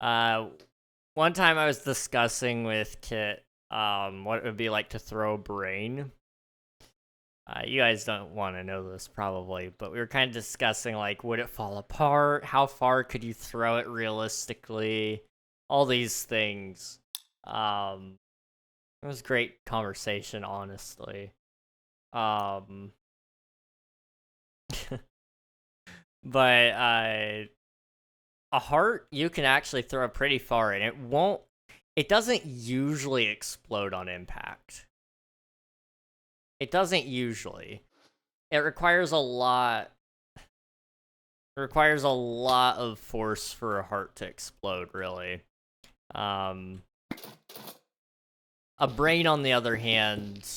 One time I was discussing with Kit, what it would be like to throw a brain. You guys don't want to know this probably, but we were kind of discussing, like, would it fall apart? How far could you throw it realistically? All these things. It was great conversation, honestly. But, a heart, you can actually throw pretty far, and it doesn't usually explode on impact. It doesn't usually. It requires a lot. It requires a lot of force for a heart to explode, really. A brain, on the other hand,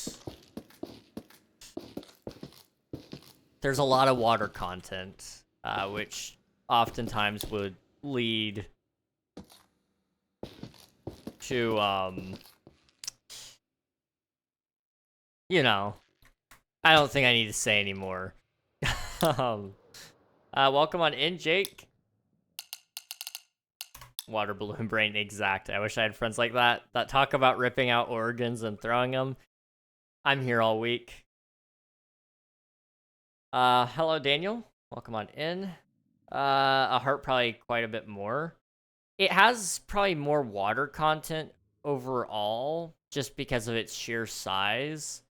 there's a lot of water content, which oftentimes would lead to, you know, I don't think I need to say anymore. Welcome on in, Jake. Water balloon brain, exact. I wish I had friends like that talk about ripping out organs and throwing them. I'm here all week. Hello, Daniel. Welcome on in. A heart, probably quite a bit more. It has probably more water content overall, just because of its sheer size.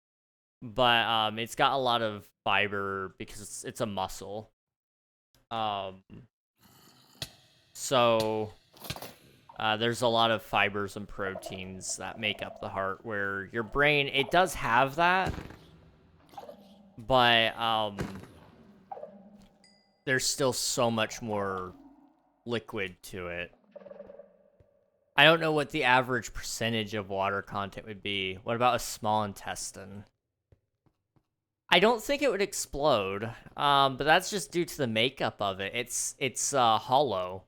But, it's got a lot of fiber because it's a muscle. So there's a lot of fibers and proteins that make up the heart, where your brain, it does have that, but there's still so much more liquid to it. I don't know what the average percentage of water content would be. What about a small intestine? I don't think it would explode, but that's just due to the makeup of it. It's hollow,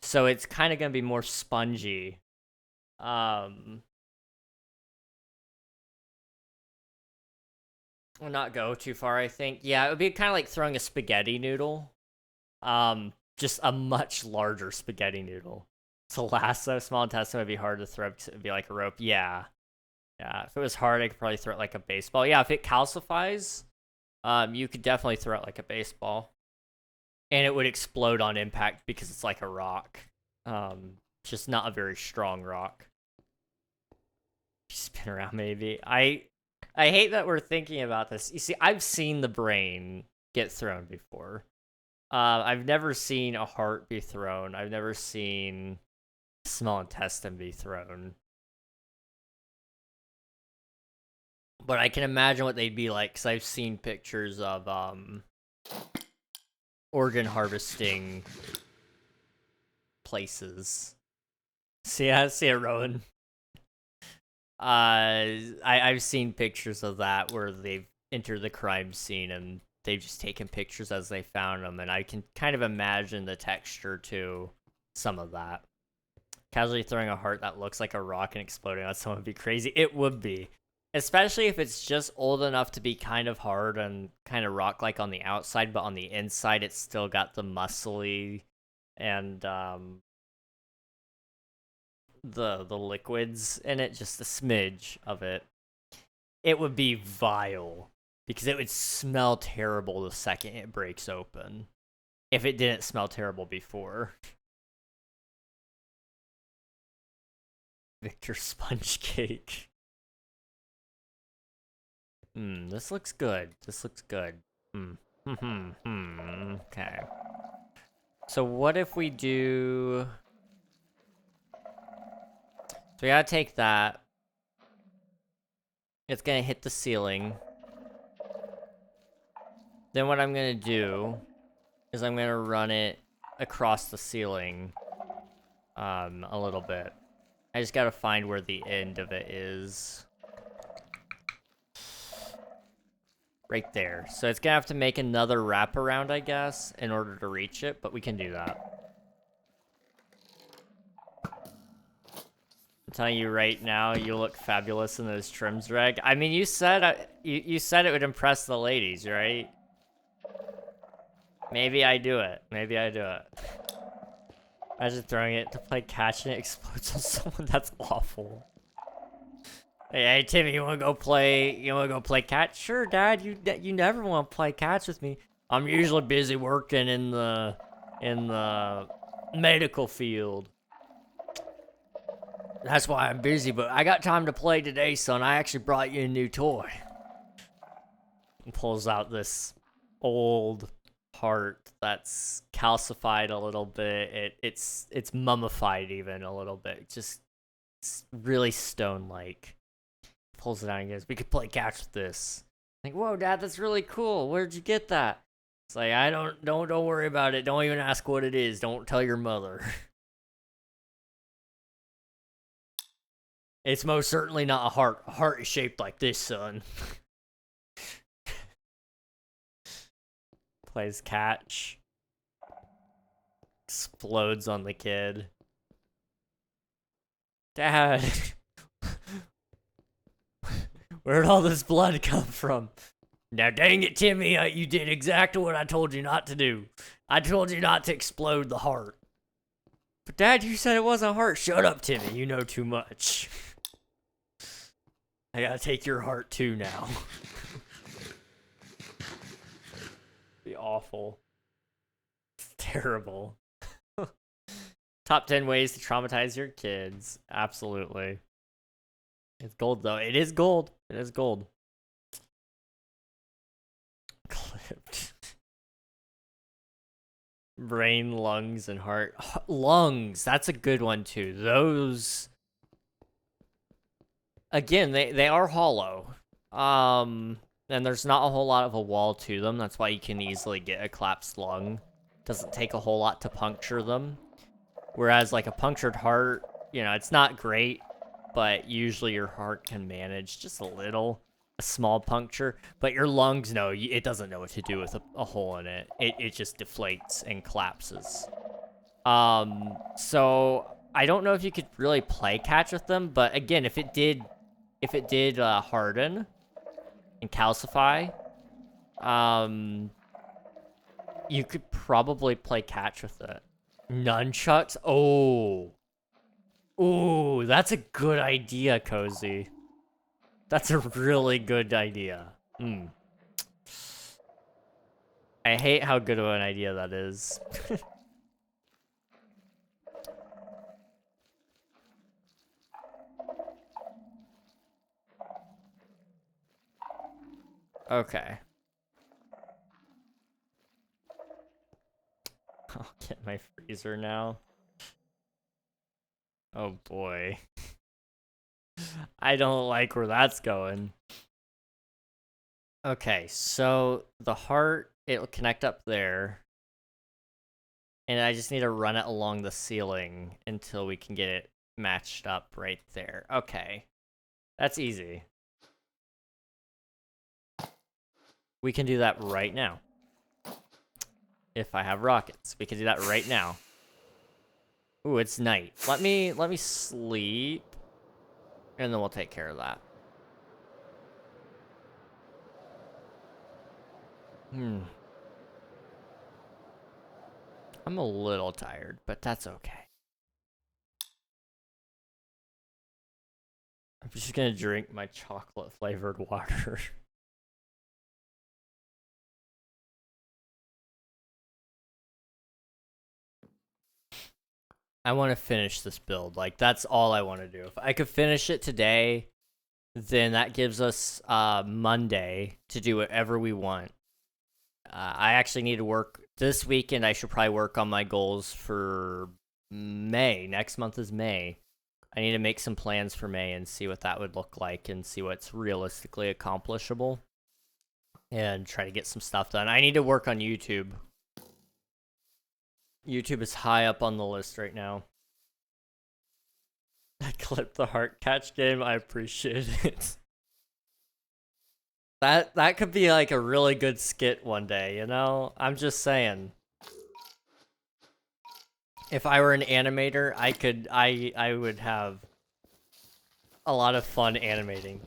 so it's kind of gonna be more spongy. Will not go too far, I think. Yeah, it would be kind of like throwing a spaghetti noodle. Just a much larger spaghetti noodle. To lasso, small intestine would be hard to throw because it would be like a rope. Yeah. Yeah, if it was hard, I could probably throw it like a baseball. Yeah, if it calcifies, you could definitely throw it like a baseball. And it would explode on impact because it's like a rock. Just not a very strong rock. Spin around, maybe. I hate that we're thinking about this. You see, I've seen the brain get thrown before. I've never seen a heart be thrown. I've never seen a small intestine be thrown. But I can imagine what they'd be like, because I've seen pictures of organ harvesting places. See it, Rowan. I've seen pictures of that where they've entered the crime scene and they've just taken pictures as they found them, and I can kind of imagine the texture to some of that. Casually throwing a heart that looks like a rock and exploding on someone would be crazy. It would be. Especially if it's just old enough to be kind of hard and kind of rock-like on the outside, but on the inside it's still got the muscly and the liquids in it, just a smidge of it. It would be vile because it would smell terrible the second it breaks open. If it didn't smell terrible before. Victor sponge cake. This looks good. This looks good. Okay. So what if we do... So we gotta take that. It's gonna hit the ceiling. Then what I'm gonna do is I'm gonna run it across the ceiling a little bit. I just gotta find where the end of it is. Right there. So it's gonna have to make another wraparound, I guess, in order to reach it, but we can do that. I'm telling you right now, you look fabulous in those trims, Reg. I mean, you said you said it would impress the ladies, right? Maybe I do it. Maybe I do it. Imagine throwing it to play catch and it explodes on someone. That's awful. Hey, Timmy, you wanna go play? You wanna go play catch? Sure, Dad. You never want to play catch with me. I'm usually busy working in the medical field. That's why I'm busy, but I got time to play today, son. I actually brought you a new toy. And pulls out this old heart that's calcified a little bit. It's mummified even a little bit. Just it's really stone-like. Pulls it out and goes, "We could play catch with this." Like, whoa, Dad, that's really cool. Where'd you get that? It's like, I don't worry about it. Don't even ask what it is. Don't tell your mother. It's most certainly not a heart. A heart is shaped like this, son. Plays catch. Explodes on the kid. Dad. Where'd all this blood come from? Now dang it, Timmy, you did exactly what I told you not to do. I told you not to explode the heart. But Dad, you said it wasn't a heart. Shut up, Timmy, you know too much. I gotta take your heart too now. Be awful. It's terrible. Top 10 ways to traumatize your kids. Absolutely. It's gold, though. It is gold. It is gold. Clipped. Brain, lungs, and heart. Lungs. That's a good one, too. Those... Again, they are hollow. And there's not a whole lot of a wall to them. That's why you can easily get a collapsed lung. Doesn't take a whole lot to puncture them. Whereas, like, a punctured heart, you know, it's not great. But usually your heart can manage just a small puncture. But your lungs, no, it doesn't know what to do with a hole in it. It just deflates and collapses. So I don't know if you could really play catch with them. But again, if it did harden and calcify, you could probably play catch with it. Nunchucks? Oh. Ooh, that's a good idea, Cozy. That's a really good idea. I hate how good of an idea that is. Okay. I'll get my freezer now. Oh boy. I don't like where that's going. Okay, so the heart, it'll connect up there. And I just need to run it along the ceiling until we can get it matched up right there. Okay. That's easy. We can do that right now. If I have rockets, we can do that right now. Ooh, it's night. Let me sleep, and then we'll take care of that. I'm a little tired, but that's okay. I'm just gonna drink my chocolate flavored water. I want to finish this build. Like, that's all I want to do. If I could finish it today, then that gives us Monday to do whatever we want. I actually need to work this weekend. I should probably work on my goals for May. Next month is May. I need to make some plans for May and see what that would look like and see what's realistically accomplishable and try to get some stuff done. I need to work on YouTube. YouTube is high up on the list right now. I clipped the heart catch game. I appreciate it. That could be like a really good skit one day, you know? I'm just saying. If I were an animator, I would have a lot of fun animating.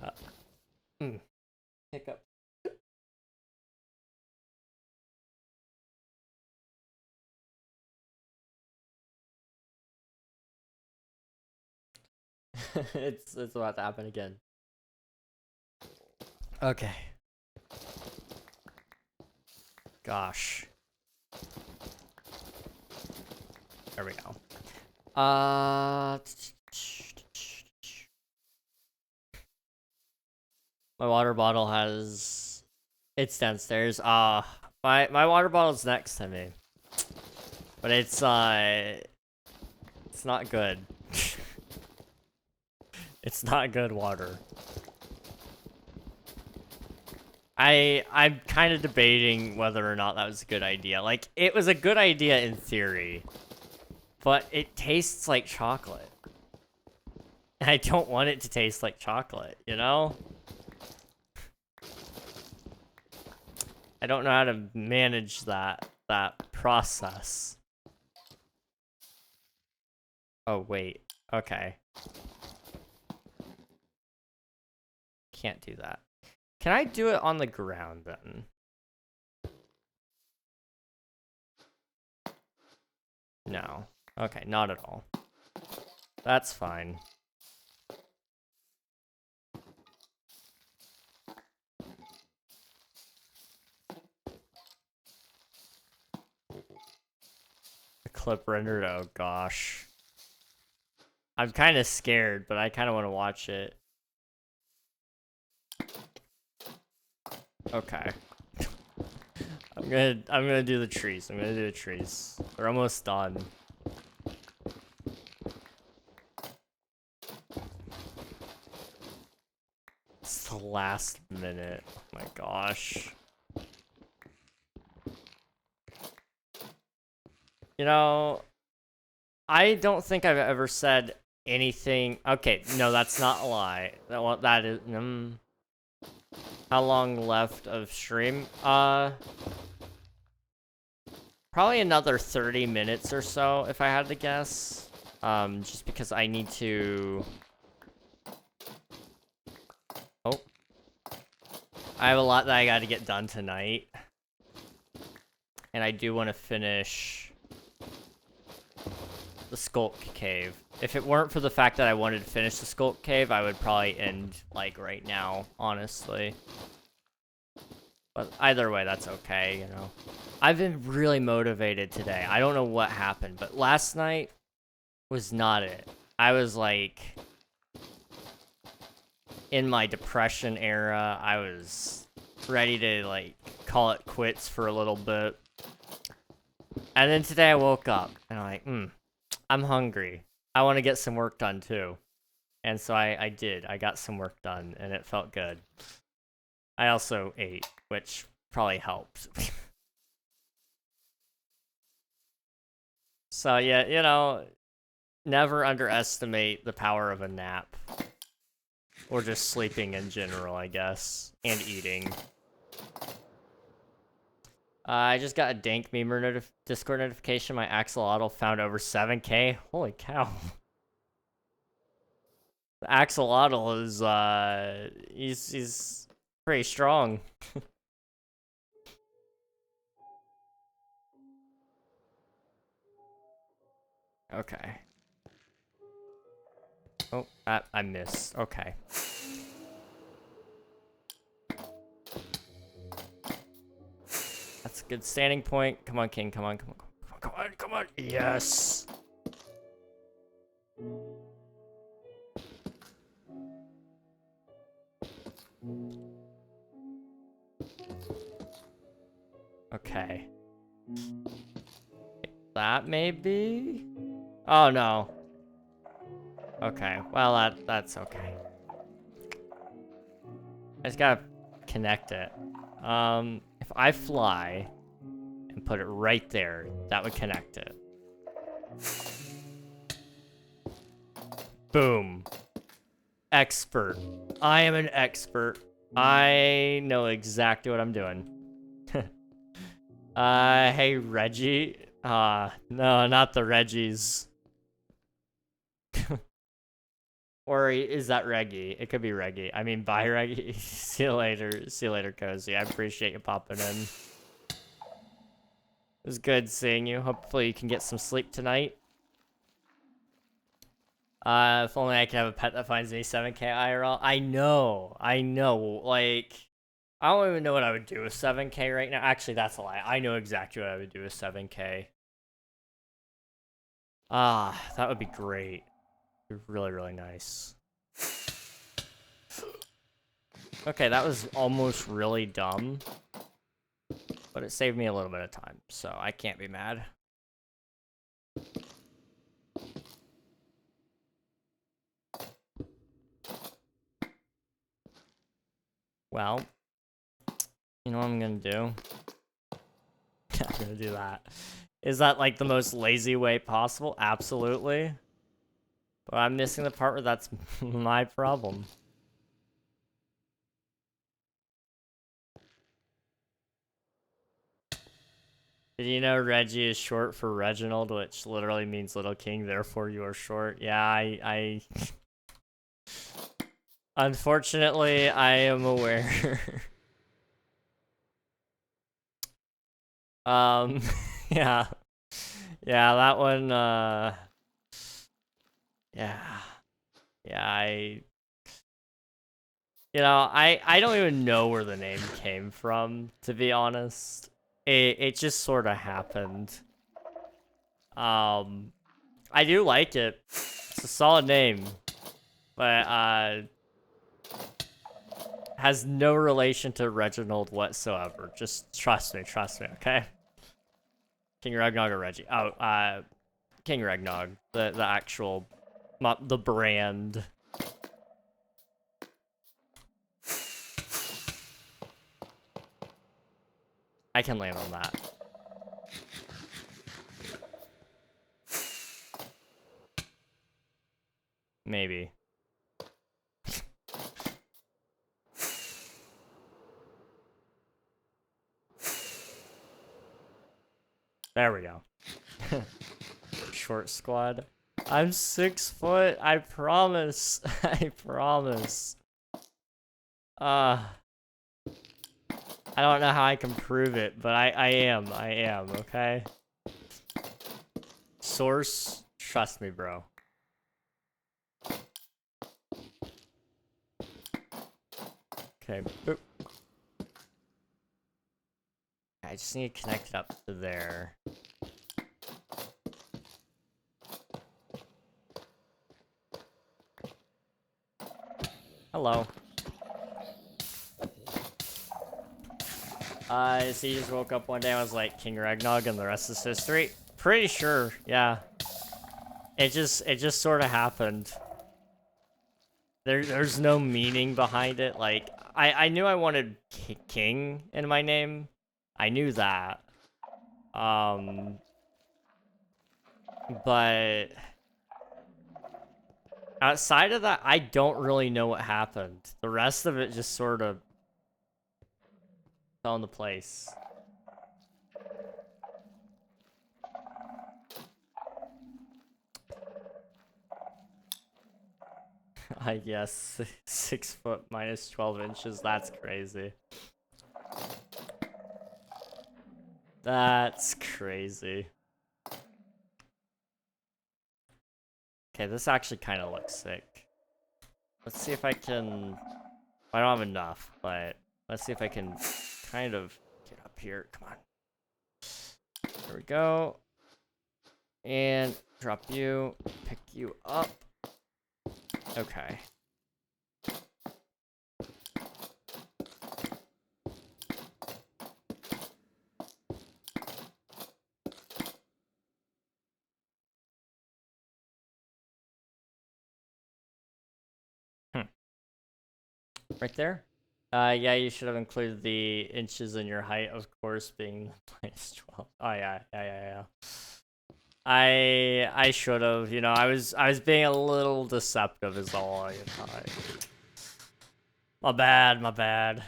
Hiccup. it's about to happen again. Okay. Gosh. There we go. My water bottle has... It's downstairs. My water bottle's next to me. But it's not good. It's not good water. I'm kind of debating whether or not that was a good idea. Like, it was a good idea in theory, but it tastes like chocolate. And I don't want it to taste like chocolate, you know? I don't know how to manage that process. Oh, wait. Okay. Can't do that. Can I do it on the ground, then? No. Okay, not at all. That's fine. The clip rendered? Oh, gosh. I'm kind of scared, but I kind of want to watch it. Okay. I'm gonna do the trees. I'm gonna do the trees. They're almost done. It's the last minute. Oh my gosh. You know, I don't think I've ever said anything. Okay, no, that's not a lie. That is. How long left of stream? Probably another 30 minutes or so, if I had to guess. Just because I need to... Oh. I have a lot that I gotta get done tonight. And I do want to finish the Skulk Cave. If it weren't for the fact that I wanted to finish the Skulk Cave, I would probably end, like, right now, honestly. But either way, that's okay, you know. I've been really motivated today. I don't know what happened, but last night was not it. I was, like, in my depression era. I was ready to, like, call it quits for a little bit. And then today I woke up, and I'm like, I'm hungry. I want to get some work done, too. And so I did. I got some work done, and it felt good. I also ate, which probably helped. So, yeah, you know, never underestimate the power of a nap. Or just sleeping in general, I guess. And eating. I just got a dank memer Discord notification. My axolotl found over 7K. Holy cow. The axolotl is, he's pretty strong. Okay. Oh, I missed. Okay. That's a good standing point. Come on, King. Come on, come on, come on, come on, come on. Yes. Okay. That maybe? Oh, no. Okay. Well, that's okay. I just gotta connect it. If I fly and put it right there, that would connect it. Boom. Expert. I am an expert. I know exactly what I'm doing. Hey, Reggie. No, not the Reggies. Or is that Reggie? It could be Reggie. I mean, bye, Reggie. See you later. See you later, Cozy. I appreciate you popping in. It was good seeing you. Hopefully you can get some sleep tonight. If only I could have a pet that finds me 7K IRL. I know. Like, I don't even know what I would do with 7K right now. Actually, that's a lie. I know exactly what I would do with 7K. That would be great. It'd be really, really nice. Okay, that was almost really dumb. But it saved me a little bit of time, so I can't be mad. Well, you know what I'm gonna do? I'm gonna do that. Is that like the most lazy way possible? Absolutely. But I'm missing the part where that's my problem. Did you know Reggie is short for Reginald, which literally means Little King, therefore you are short? Yeah, I... Unfortunately, I am aware. Yeah. Yeah, that one, yeah. Yeah, you know, I don't even know where the name came from, to be honest. It just sort of happened. I do like it. It's a solid name. But, has no relation to Reginald whatsoever. Just trust me, okay? King Ragnog or Reggie? Oh, King Ragnog. The actual, not the brand. I can land on that. Maybe. There we go. Short squad. I'm 6 foot. I promise. I promise. I don't know how I can prove it, but I am, okay? Source, trust me, bro. Okay, boop. I just need to connect it up to there. Hello. So you just woke up one day and was like, King Ragnog and the rest is history? Pretty sure, yeah. It just sort of happened. There's no meaning behind it. Like, I knew I wanted King in my name. I knew that. But outside of that, I don't really know what happened. The rest of it just sort of fell into place. I guess 6 foot minus 12 inches. That's crazy. That's crazy. Okay, this actually kind of looks sick. Let's see if I can... I don't have enough, but let's see if I can kind of get up here. Come on. There we go. And drop you. Pick you up. Okay. Right there? Yeah, you should have included the inches in your height, of course, being minus 12. Oh, yeah. I should have, you know, I was being a little deceptive is all, you know. My bad, my bad.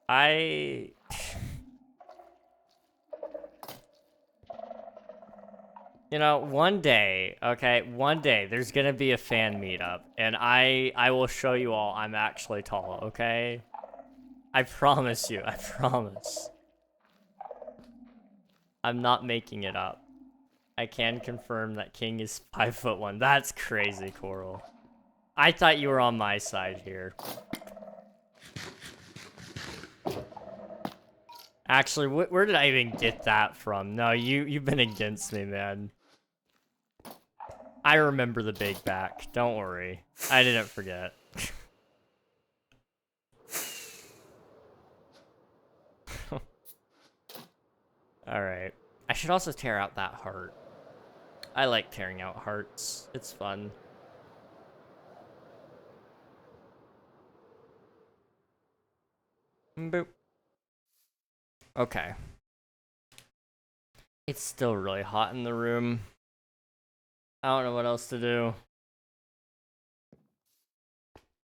I You know, one day, okay, one day there's gonna be a fan meetup, and I will show you all I'm actually tall, okay? I promise you, I promise. I'm not making it up. I can confirm that King is 5'1". That's crazy, Coral. I thought you were on my side here. Actually, where did I even get that from? No, you've been against me, man. I remember the big back. Don't worry. I didn't forget. Alright. I should also tear out that heart. I like tearing out hearts. It's fun. Boop. Okay. It's still really hot in the room. I don't know what else to do.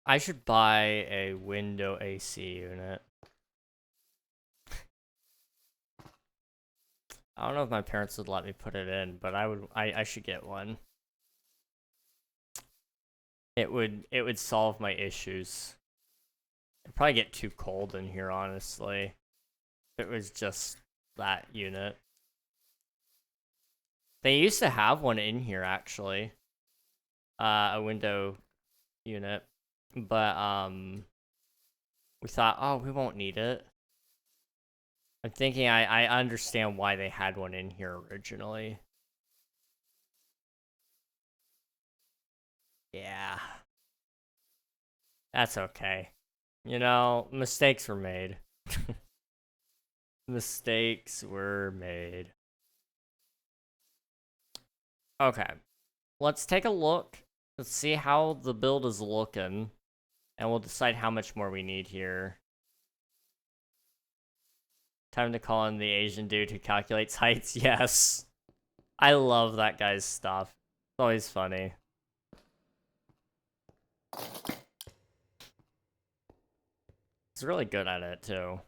I should buy a window AC unit. I don't know if my parents would let me put it in, but I should get one. It would solve my issues. It'd probably get too cold in here, honestly. If it was just that unit. They used to have one in here, actually. A window unit. But, we thought, oh, we won't need it. I'm thinking I understand why they had one in here originally. Yeah. That's okay. You know, mistakes were made. Mistakes were made. Okay. Let's take a look. Let's see how the build is looking. And we'll decide how much more we need here. Time to call in the Asian dude who calculates heights. Yes. I love that guy's stuff. It's always funny. He's really good at it, too.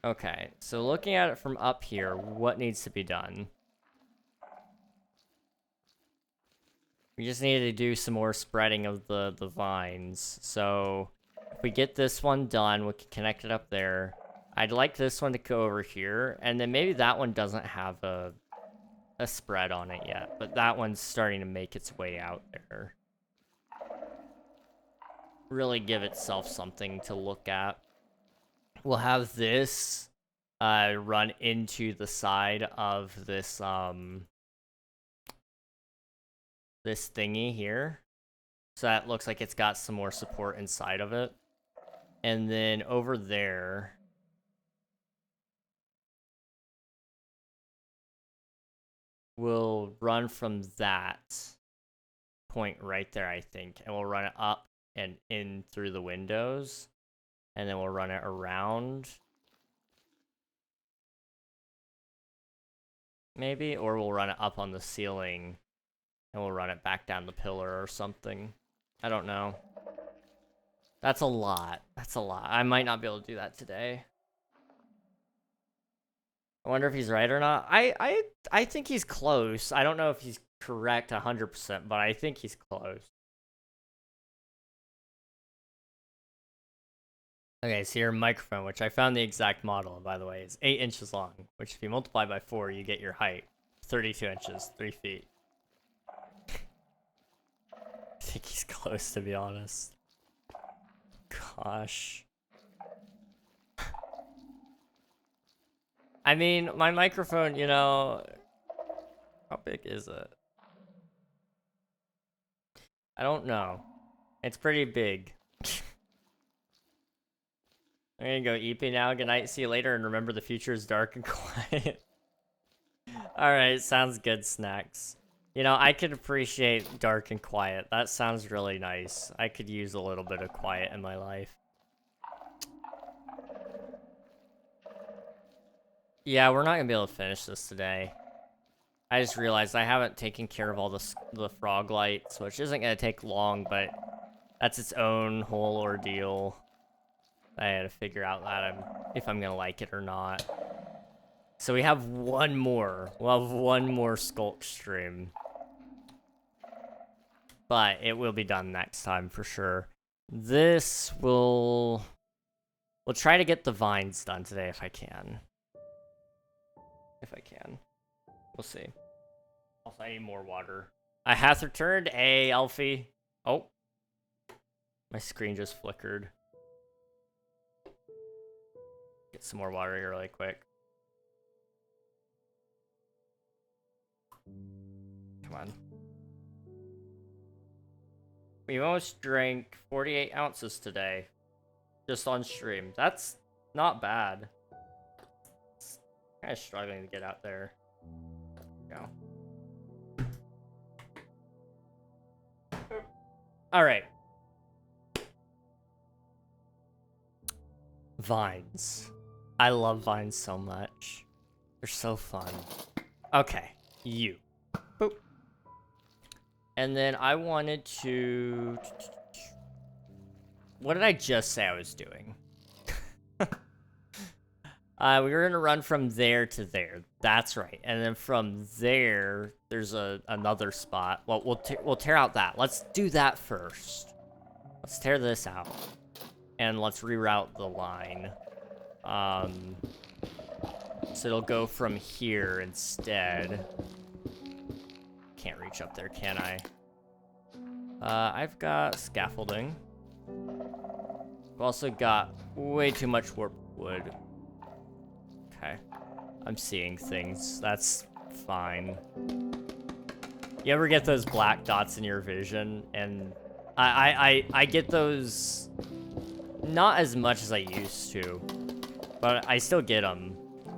Okay, so looking at it from up here, what needs to be done? We just need to do some more spreading of the vines. So if we get this one done, we can connect it up there. I'd like this one to go over here, and then maybe that one doesn't have a spread on it yet, but that one's starting to make its way out there. Really give itself something to look at. We'll have this run into the side of this this thingy here. So that looks like it's got some more support inside of it. And then over there, we'll run from that point right there, I think. And we'll run it up and in through the windows. And then we'll run it around. Maybe, or we'll run it up on the ceiling. And we'll run it back down the pillar or something. I don't know. That's a lot. That's a lot. I might not be able to do that today. I wonder if he's right or not. I think he's close. I don't know if he's correct 100%, but I think he's close. Okay, so your microphone, which I found the exact model, by the way, is 8 inches long, which if you multiply by 4, you get your height. 32 inches, 3 feet. I think he's close, to be honest. Gosh. I mean, my microphone, you know... How big is it? I don't know. It's pretty big. I'm gonna go EP now. Good night. See you later. And remember, the future is dark and quiet. Alright, sounds good, Snacks. You know, I could appreciate dark and quiet. That sounds really nice. I could use a little bit of quiet in my life. Yeah, we're not gonna be able to finish this today. I just realized I haven't taken care of all the frog lights, which isn't gonna take long, but that's its own whole ordeal. I had to figure out if I'm gonna like it or not. So we have one more. We'll have one more Skulk stream. But it will be done next time for sure. This will... We'll try to get the vines done today if I can. If I can. We'll see. Also, I need more water. I have returned. Hey, Alfie. Oh. My screen just flickered. Get some more water here really quick. Come on. We almost drank 48 ounces today. Just on stream. That's not bad. It's kind of struggling to get out there. Go. Alright. Vines. I love vines so much. They're so fun. Okay. You. Boop. And then I wanted to... What did I just say I was doing? We were gonna run from there to there. That's right. And then from there, there's another spot. Well, we'll tear out that. Let's do that first. Let's tear this out, and let's reroute the line. So it'll go from here instead. Can't reach up there, can I? I've got scaffolding. I've also got way too much warp wood. Okay. I'm seeing things. That's fine. You ever get those black dots in your vision? And I get those not as much as I used to, but I still get them.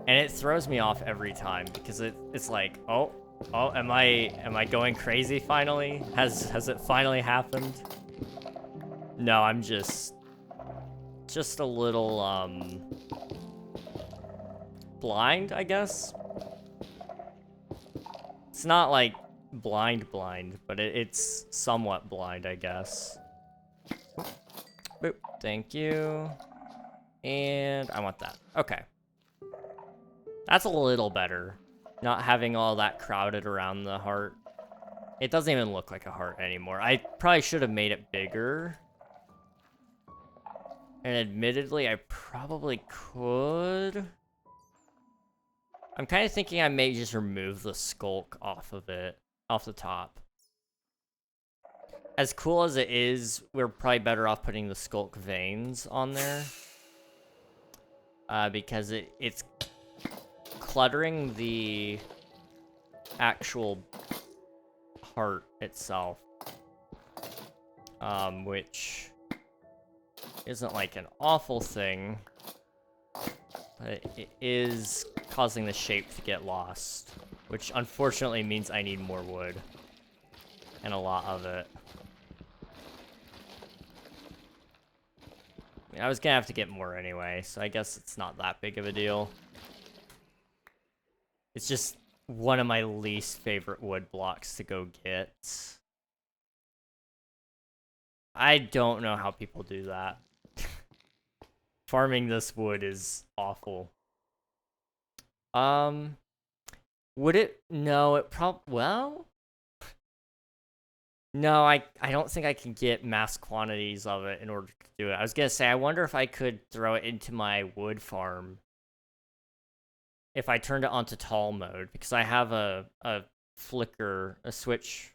And it throws me off every time because it's like, oh, am I going crazy finally? Has it finally happened? No, I'm just a little blind, I guess. It's not like blind, but it's somewhat blind, I guess. Boop. Thank you. And I want that. Okay. That's a little better. Not having all that crowded around the heart. It doesn't even look like a heart anymore. I probably should have made it bigger. And admittedly, I probably could. I'm kind of thinking I may just remove the skulk off of it, off the top. As cool as it is, we're probably better off putting the skulk veins on there. Because it's cluttering the actual heart itself. Which isn't like an awful thing, but it is causing the shape to get lost, which unfortunately means I need more wood, and a lot of it. I mean, I was gonna have to get more anyway, so I guess it's not that big of a deal. It's just one of my least favorite wood blocks to go get. I don't know how people do that. Farming this wood is awful. Would it? No, it well? No, I don't think I can get mass quantities of it in order to do it. I was gonna say, I wonder if I could throw it into my wood farm if I turned it onto tall mode, because I have a flicker, a switch.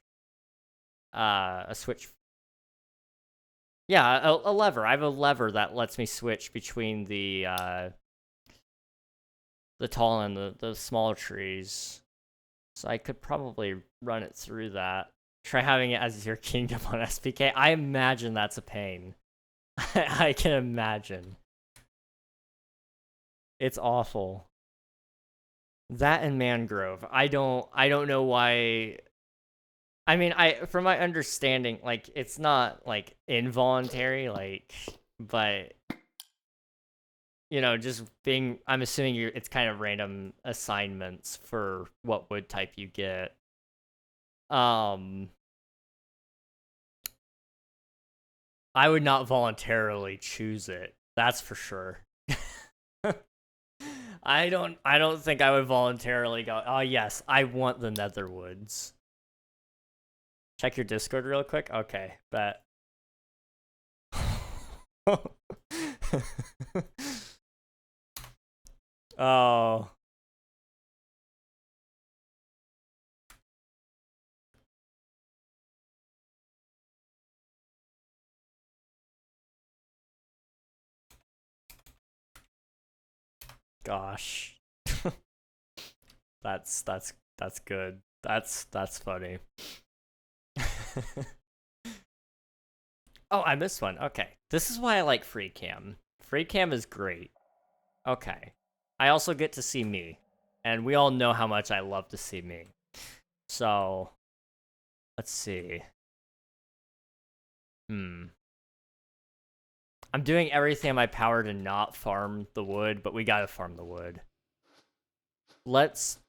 Yeah, a lever. I have a lever that lets me switch between the tall and the smaller trees. So I could probably run it through that. Try having it as your kingdom on SPK. I imagine that's a pain. I can imagine. It's awful. That and mangrove. I don't know why. I mean, from my understanding, like, it's not like involuntary, like, but you know, just being, I'm assuming it's kind of random assignments for what wood type you get. I would not voluntarily choose it. That's for sure. I don't think I would voluntarily go, oh yes, I want the Netherwoods. Check your Discord real quick. Okay, bet. Oh. Gosh. That's good. That's funny. Oh, I missed one. Okay. This is why I like free cam. Free cam is great. Okay. I also get to see me. And we all know how much I love to see me. So, let's see. I'm doing everything in my power to not farm the wood, but we gotta farm the wood. Let's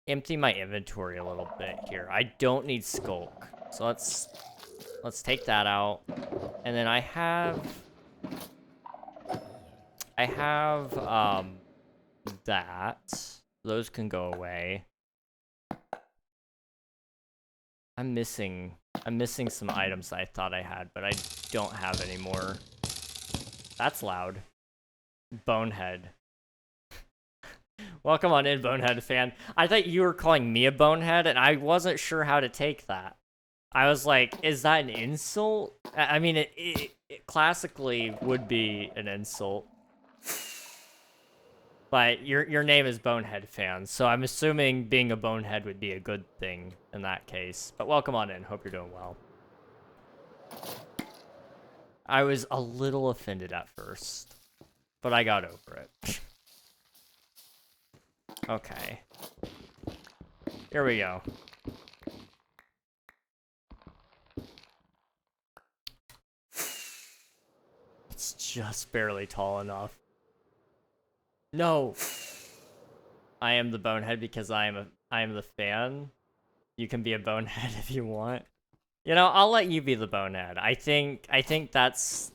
empty my inventory a little bit here. I don't need skulk. So let's take that out. And then I have that. Those can go away. I'm missing some items that I thought I had, but I don't have anymore. That's loud. Bonehead. Welcome on in, Bonehead fan. I thought you were calling me a bonehead, and I wasn't sure how to take that. I was like, is that an insult? I mean, it classically would be an insult. But your name is Bonehead fan, so I'm assuming being a bonehead would be a good thing in that case. But welcome on in. Hope you're doing well. I was a little offended at first, but I got over it. Okay. Here we go. It's just barely tall enough. No. I am the bonehead because I am the fan. You can be a bonehead if you want. You know, I'll let you be the bonehead. I think that's,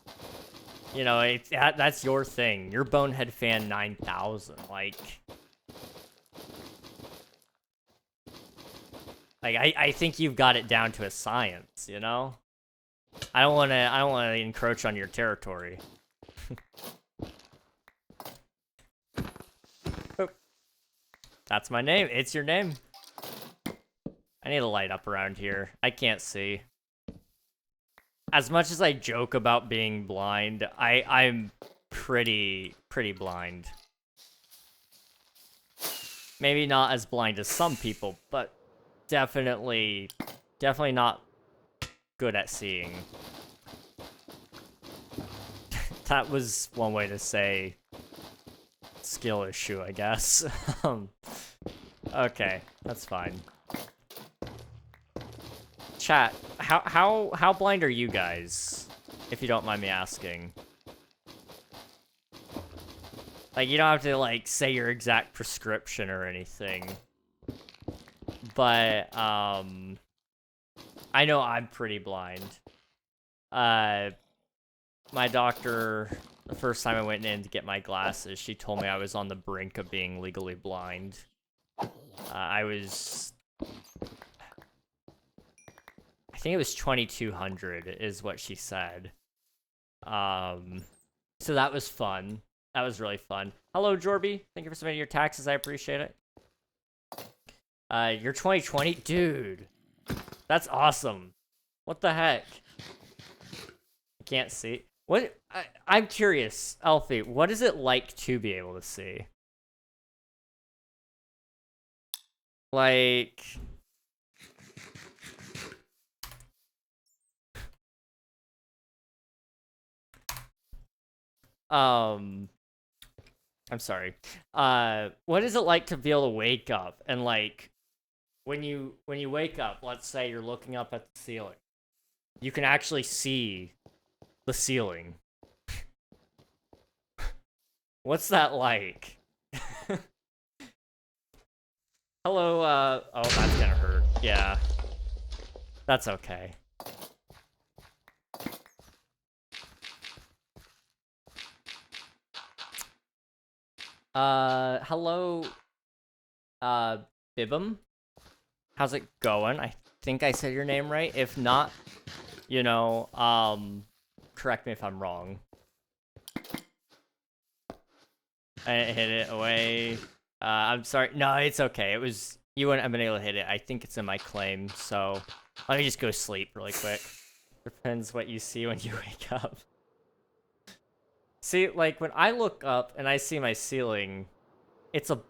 you know, that's your thing. You're Bonehead fan 9000. Like I think you've got it down to a science, you know? I don't want to encroach on your territory. That's my name. It's your name. I need a light up around here. I can't see. As much as I joke about being blind, I'm pretty blind. Maybe not as blind as some people, but definitely not good at seeing. That was one way to say skill issue, I guess. Okay, that's fine. Chat, how blind are you guys, if you don't mind me asking? Like, you don't have to, like, say your exact prescription or anything. But, I know I'm pretty blind. My doctor, the first time I went in to get my glasses, she told me I was on the brink of being legally blind. I think it was 2200 is what she said. So that was fun. That was really fun. Hello, Jorby. Thank you for submitting your taxes. I appreciate it. You're 2020? Dude. That's awesome. What the heck? I can't see. What? I'm curious, Alfie, what is it like to be able to see? Like... I'm sorry. What is it like to be able to wake up and, like, when you wake up, let's say you're looking up at the ceiling, you can actually see the ceiling. What's that like? Hello, oh, that's gonna hurt. Yeah. That's okay. Hello, Bibum? How's it going? I think I said your name right. If not, you know, correct me if I'm wrong. I hit it away. I'm sorry. No, it's okay. It was, you wouldn't have been able to hit it. I think it's in my claim, so let me just go sleep really quick. Depends what you see when you wake up. See, like, when I look up and I see my ceiling, it's a,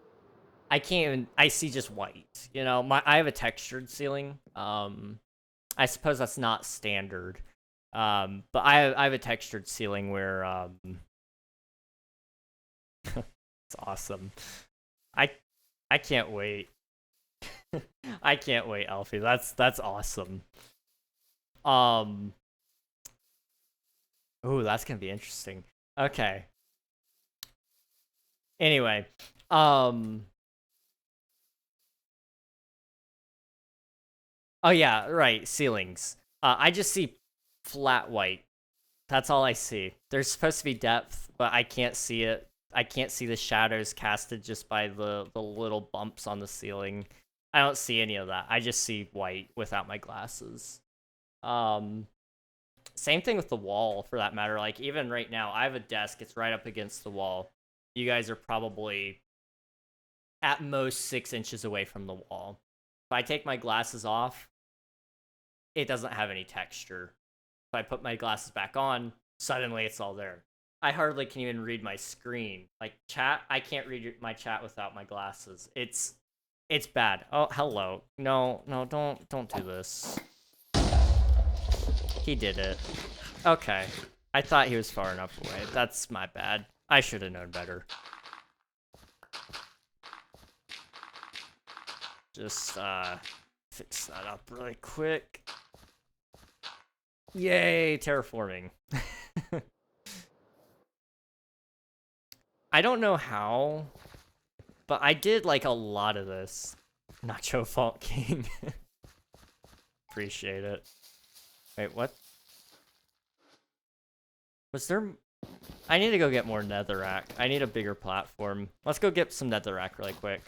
I can't even, I see just white, you know? I have a textured ceiling. I suppose that's not standard. But I have a textured ceiling where, it's awesome. I can't wait. I can't wait, Alfie. That's awesome. Ooh, that's gonna be interesting. Okay. Anyway, oh yeah, right, ceilings. I just see flat white. That's all I see. There's supposed to be depth, but I can't see it. I can't see the shadows casted just by the little bumps on the ceiling. I don't see any of that. I just see white without my glasses. Same thing with the wall, for that matter. Like, even right now, I have a desk. It's right up against the wall. You guys are probably at most 6 inches away from the wall. If I take my glasses off, it doesn't have any texture. If I put my glasses back on, suddenly it's all there. I hardly can even read my screen. Like, chat, I can't read my chat without my glasses. It's bad. Oh, hello. No, don't do this. He did it. Okay. I thought he was far enough away. That's my bad. I should have known better. Just, fix that up really quick. Yay, terraforming. I don't know how, but I did, like, a lot of this. Nacho Fault King. Appreciate it. Wait, what? Was there... I need to go get more netherrack. I need a bigger platform. Let's go get some netherrack really quick.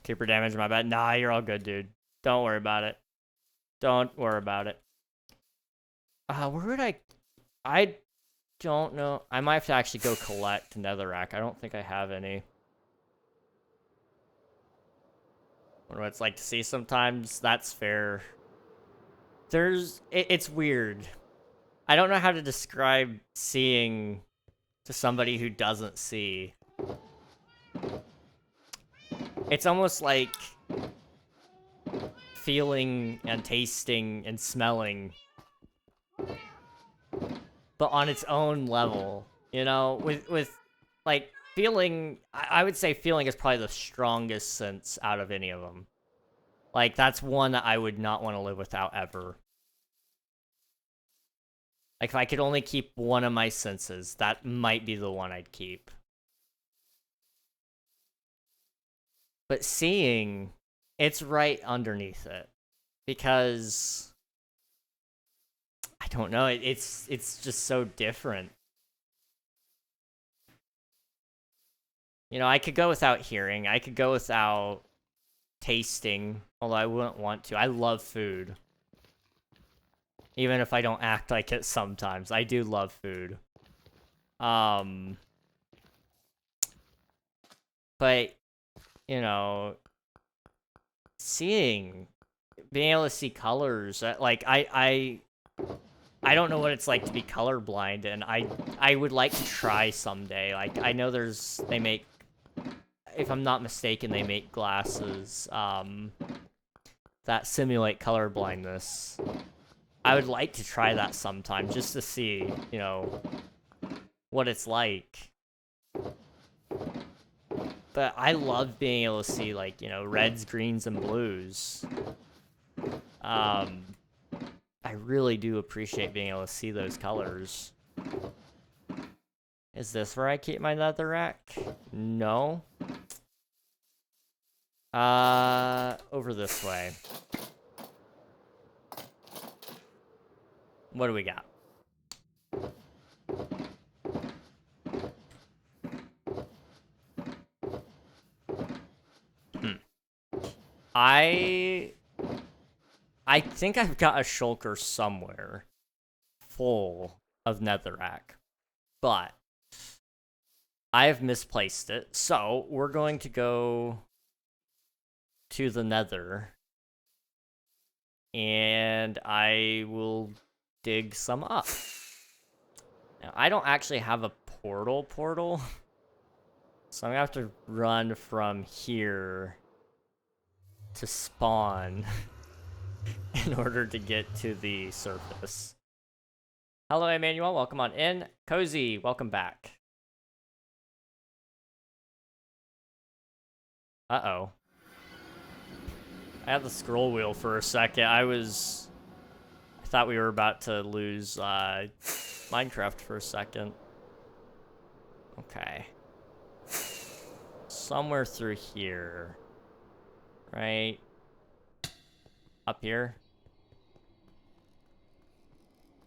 Keeper damage, my bad. Nah, you're all good, dude. Don't worry about it. Don't worry about it. Where would I don't know. I might have to actually go collect netherrack. I don't think I have any. Wonder what it's like to see sometimes. That's fair. It's weird. I don't know how to describe seeing to somebody who doesn't see. It's almost like feeling and tasting and smelling, but on its own level, you know, with like feeling, I would say feeling is probably the strongest sense out of any of them. Like, that's one that I would not want to live without ever. Like, if I could only keep one of my senses, that might be the one I'd keep. But seeing, it's right underneath it. Because I don't know, it's just so different. You know, I could go without hearing, I could go without tasting, although I wouldn't want to. I love food. Even if I don't act like it sometimes, I do love food. But, you know, seeing, being able to see colors, like, I don't know what it's like to be colorblind, and I would like to try someday. Like, I know they make, if I'm not mistaken, they make glasses, that simulate color blindness. I would like to try that sometime, just to see, you know, what it's like. But I love being able to see, like, you know, reds, greens, and blues. I I really do appreciate being able to see those colors. Is this where I keep my netherrack? No. Over this way. What do we got? I think I've got a shulker somewhere full of netherrack, but I have misplaced it. So we're going to go to the nether and I will dig some up. Now, I don't actually have a portal, so I'm gonna have to run from here to spawn in order to get to the surface. Hello, Emmanuel. Welcome on in. Cozy, welcome back. Uh-oh. I had the scroll wheel for a second. I thought we were about to lose Minecraft for a second. Okay. Somewhere through here. Right? Up here?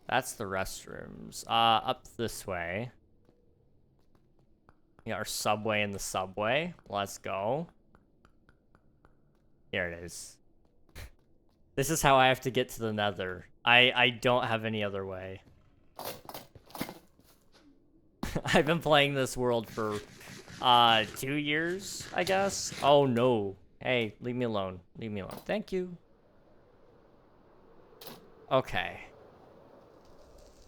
That's the restrooms. Up this way. We got our subway in the subway. Let's go. Here it is. This is how I have to get to the nether. I don't have any other way. I've been playing this world for 2 years, I guess. Oh no. Hey, leave me alone. Leave me alone. Thank you. Okay.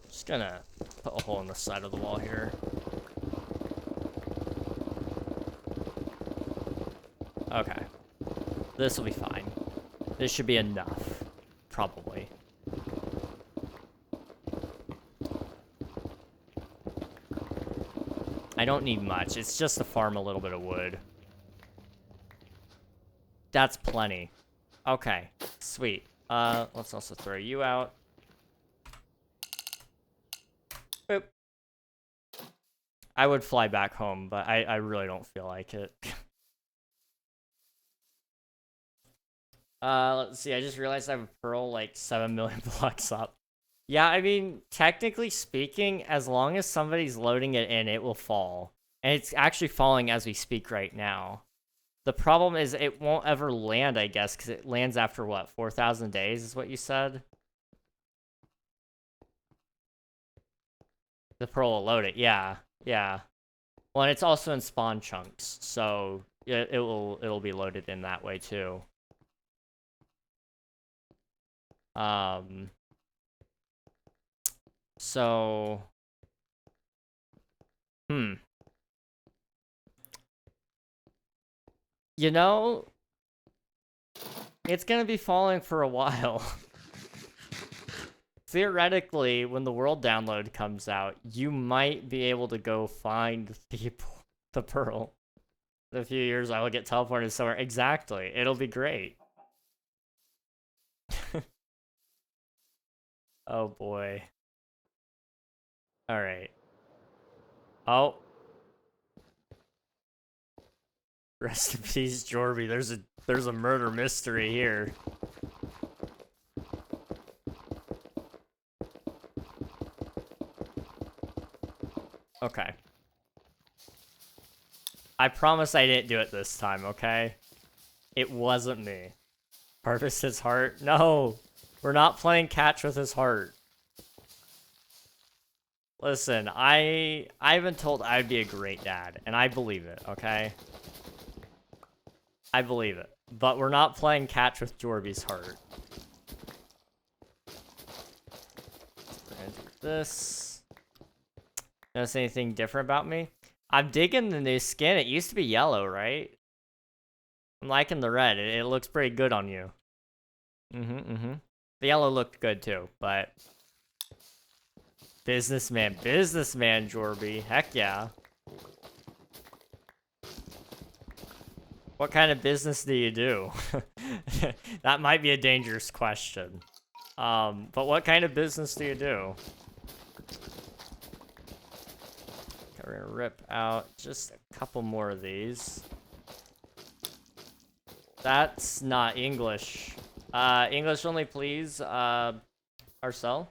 Just gonna put a hole in the side of the wall here. Okay. This will be fine. This should be enough. Probably. I don't need much. It's just to farm a little bit of wood. That's plenty. Okay. Sweet. Let's also throw you out. Boop. I would fly back home, but I really don't feel like it. Let's see. I just realized I have a pearl like 7 million blocks up. Yeah, I mean, technically speaking, as long as somebody's loading it in, it will fall. And it's actually falling as we speak right now. The problem is it won't ever land, I guess, because it lands after, what, 4,000 days is what you said? The pearl will load it, yeah. Yeah. Well, and it's also in spawn chunks, so it'll be loaded in that way, too. So... You know, it's gonna be falling for a while. Theoretically, when the world download comes out, you might be able to go find the pearl. In a few years, I will get teleported somewhere. Exactly. It'll be great. Oh, boy. Alright. Oh. Rest in peace, Jorby. There's a murder mystery here. Okay. I promise I didn't do it this time, okay? It wasn't me. Harvest his heart? No! We're not playing catch with his heart. Listen, I've been told I'd be a great dad, and I believe it, okay? I believe it. But we're not playing catch with Jorby's heart. We're gonna do this. Notice anything different about me? I'm digging the new skin. It used to be yellow, right? I'm liking the red. It looks pretty good on you. The yellow looked good too, but... Businessman, Jorby. Heck yeah. What kind of business do you do? That might be a dangerous question. But what kind of business do you do? Okay, we're gonna rip out just a couple more of these. That's not English. English only, please, Arcel.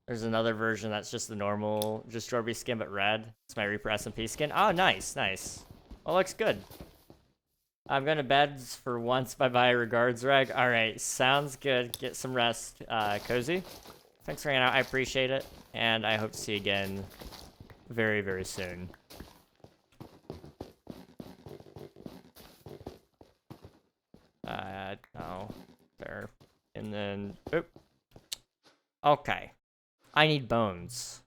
There's another version that's just the normal, just Jorby skin, but red. It's my Reaper SMP skin. Oh, nice, nice. Well, looks good. I'm going to bed for once. Bye-bye. Regards, Reg. All right, sounds good. Get some rest, Cozy. Thanks for hanging out. I appreciate it, and I hope to see you again very, very soon. No. There. And then, oop. Okay. I need bones.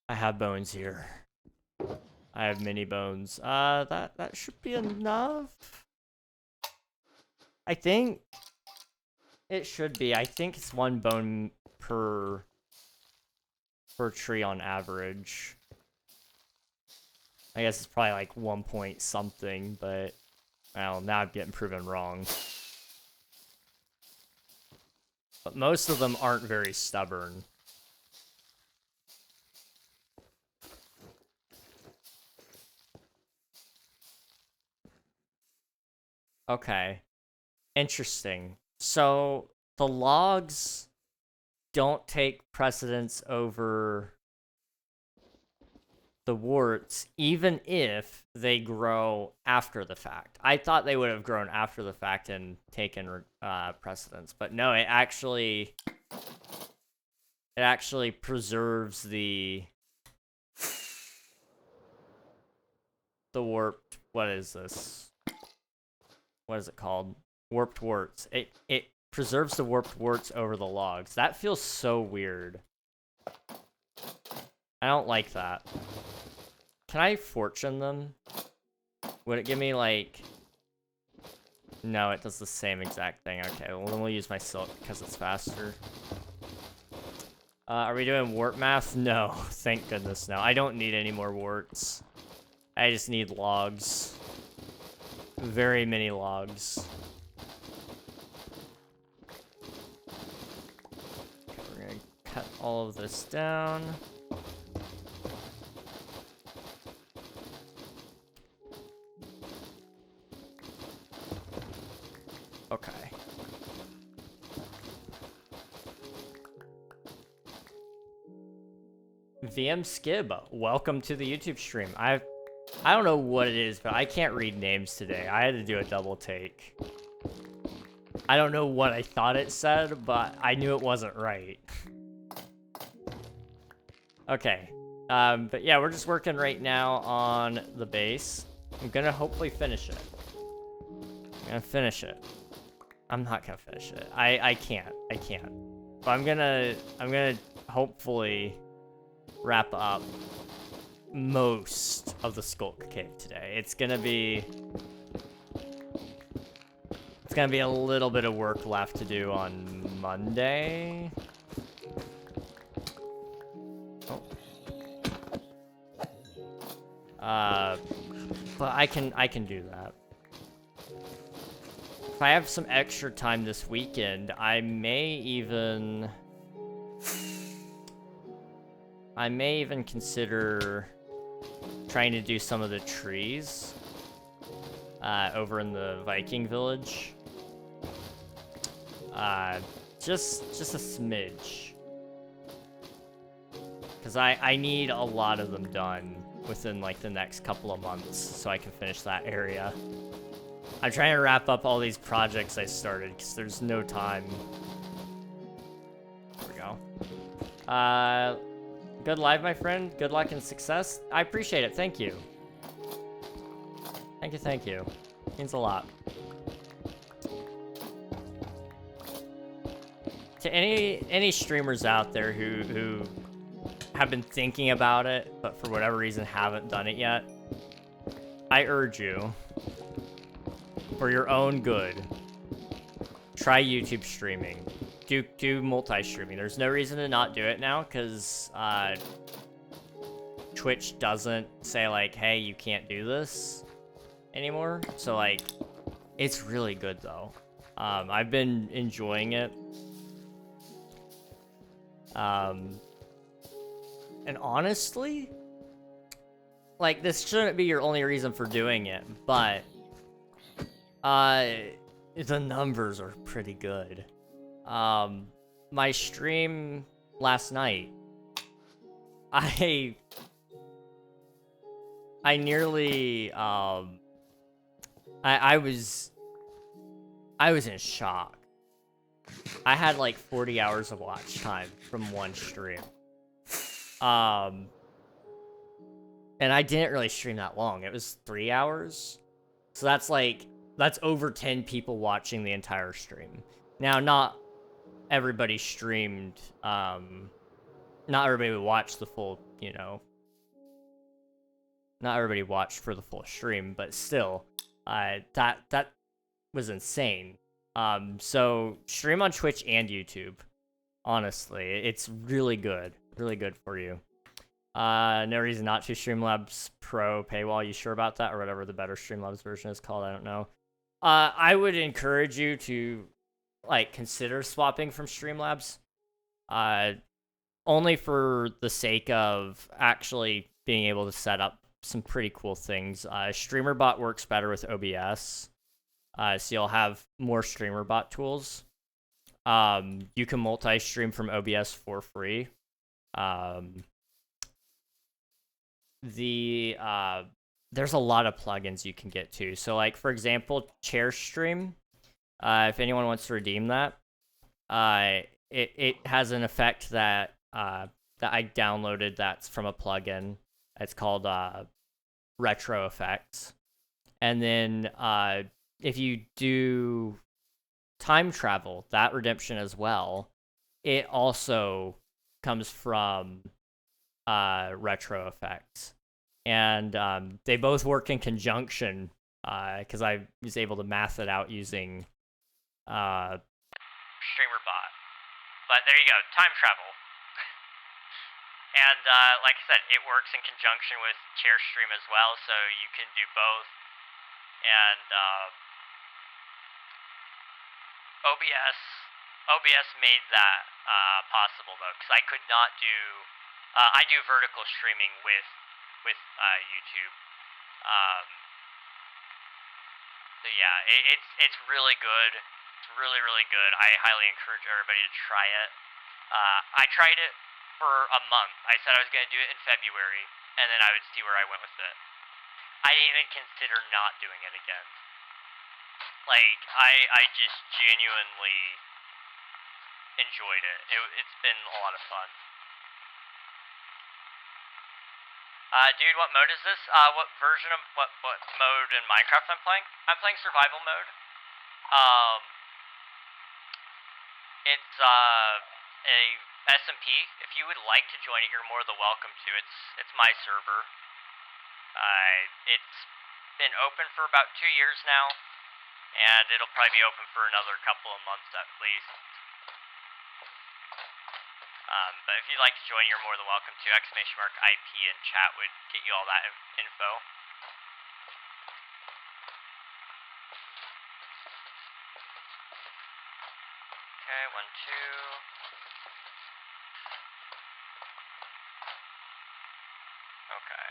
I have bones here. I have many bones. That should be enough. I think it should be. I think it's 1 bone per tree on average. I guess it's probably like 1 point something, but well, now I'm getting proven wrong. But most of them aren't very stubborn. Okay. Interesting. So the logs don't take precedence over the warts, even if they grow after the fact. I thought they would have grown after the fact and taken precedence, but no, it actually preserves the warped. What is this? What is it called? Warped warts. It preserves the warped warts over the logs. That feels so weird. I don't like that. Can I fortune them? Would it give me, like... No, it does the same exact thing. Okay, well, then we'll use my silk because it's faster. Are we doing wart math? No, thank goodness no. I don't need any more warts. I just need logs. Very many logs. Okay, we're gonna cut all of this down. Okay. VM Skib, welcome to the YouTube stream. I don't know what it is, but I can't read names today. I had to do a double take. I don't know what I thought it said, but I knew it wasn't right. Okay. But yeah, we're just working right now on the base. I'm gonna hopefully finish it. I'm gonna finish it. I'm not gonna finish it. I can't. But I'm gonna hopefully wrap up most of the Skulk Cave today. It's gonna be a little bit of work left to do on Monday. Oh. But I can do that. If I have some extra time this weekend, I may even consider trying to do some of the trees over in the Viking village. Just a smidge. Because I need a lot of them done within like the next couple of months so I can finish that area. I'm trying to wrap up all these projects I started because there's no time. There we go. Good live, my friend. Good luck and success. I appreciate it. Thank you. Thank you. Means a lot. To any streamers out there who have been thinking about it, but for whatever reason haven't done it yet, I urge you, for your own good, try YouTube streaming. Do multi-streaming. There's no reason to not do it now, because Twitch doesn't say like, hey, you can't do this. anymore. So like, it's really good though. I've been enjoying it. And honestly, like, this shouldn't be your only reason for doing it, but the numbers are pretty good. My stream last night, I nearly I was in shock. I had like 40 hours of watch time from one stream. And I didn't really stream that long. It was 3 hours. So that's over 10 people watching the entire stream. Now, not everybody streamed, not everybody would watch the full, you know, not everybody watched for the full stream, but still, that was insane. So stream on Twitch and YouTube. Honestly, it's really good for you. No reason not to. Streamlabs Pro paywall. You sure about that, or whatever the better Streamlabs version is called? I don't know. I would encourage you to like consider swapping from Streamlabs. Only for the sake of actually being able to set up some pretty cool things. StreamerBot works better with OBS, so you'll have more StreamerBot tools. You can multi-stream from OBS for free. There's a lot of plugins you can get too. So like, for example, Chair Stream, if anyone wants to redeem that, it has an effect that that I downloaded that's from a plugin. It's called Retro Effects. And then if you do time travel, that redemption as well, it also comes from Retro Effects. And they both work in conjunction because I was able to math it out using StreamerBot. But there you go, time travel. And like I said, it works in conjunction with ChairStream as well, so you can do both. And OBS made that possible though, because I could not do. I do vertical streaming with YouTube. So yeah, it's really good. It's really good. I highly encourage everybody to try it. I tried it for a month. I said I was gonna do it in February, and then I would see where I went with it. I didn't even consider not doing it again. Like, I just genuinely enjoyed it. It's been a lot of fun. Dude, what mode is this? What version of, what mode in Minecraft I'm playing? I'm playing survival mode. It's, a SMP. If you would like to join it, you're more than welcome to. It's my server. It's been open for about 2 years now, and it'll probably be open for another couple of months at least. But if you'd like to join, you're more than welcome to. !IP and chat would get you all that info. Okay, 1, 2. Okay.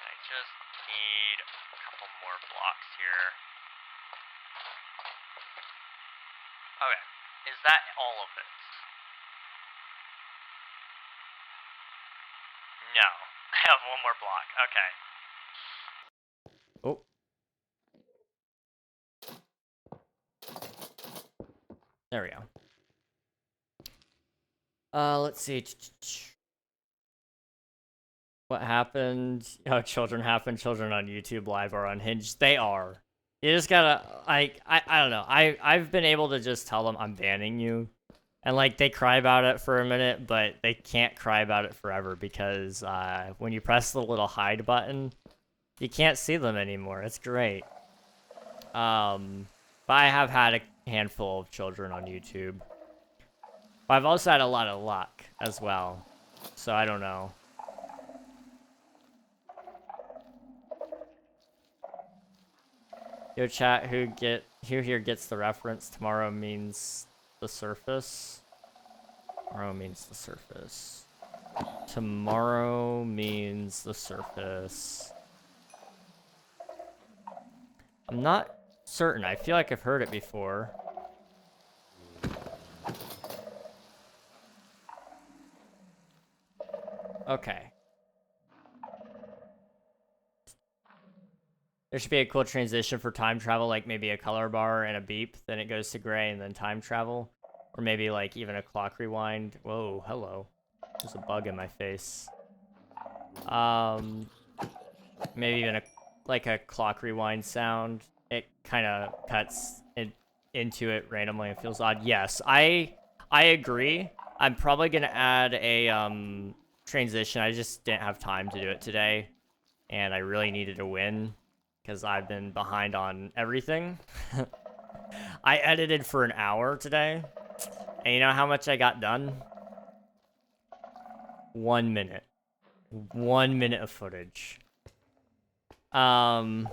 I just need a couple more blocks here. Okay, is that all of it? No, I have one more block. Okay. Oh. There we go. Let's see. What happened? Oh, children happen. Children on YouTube Live are unhinged. They are. You just gotta, like, I don't know. I've been able to just tell them I'm banning you. And, like, they cry about it for a minute, but they can't cry about it forever because when you press the little hide button, you can't see them anymore. It's great. But I have had a handful of children on YouTube. But I've also had a lot of luck as well. So I don't know. Yo, chat, who here gets the reference? Tomorrow means the surface. Tomorrow means the surface. Tomorrow means the surface. I'm not certain. I feel like I've heard it before. Okay. There should be a cool transition for time travel, like maybe a color bar and a beep, then it goes to gray and then time travel. Or maybe like even a clock rewind. Whoa, hello. There's a bug in my face. Maybe even like a clock rewind sound. It kind of cuts into it randomly and feels odd. Yes, I agree. I'm probably gonna add a transition. I just didn't have time to do it today, and I really needed to win because I've been behind on everything. I edited for an hour today, and you know how much I got done? 1 minute. 1 minute of footage. And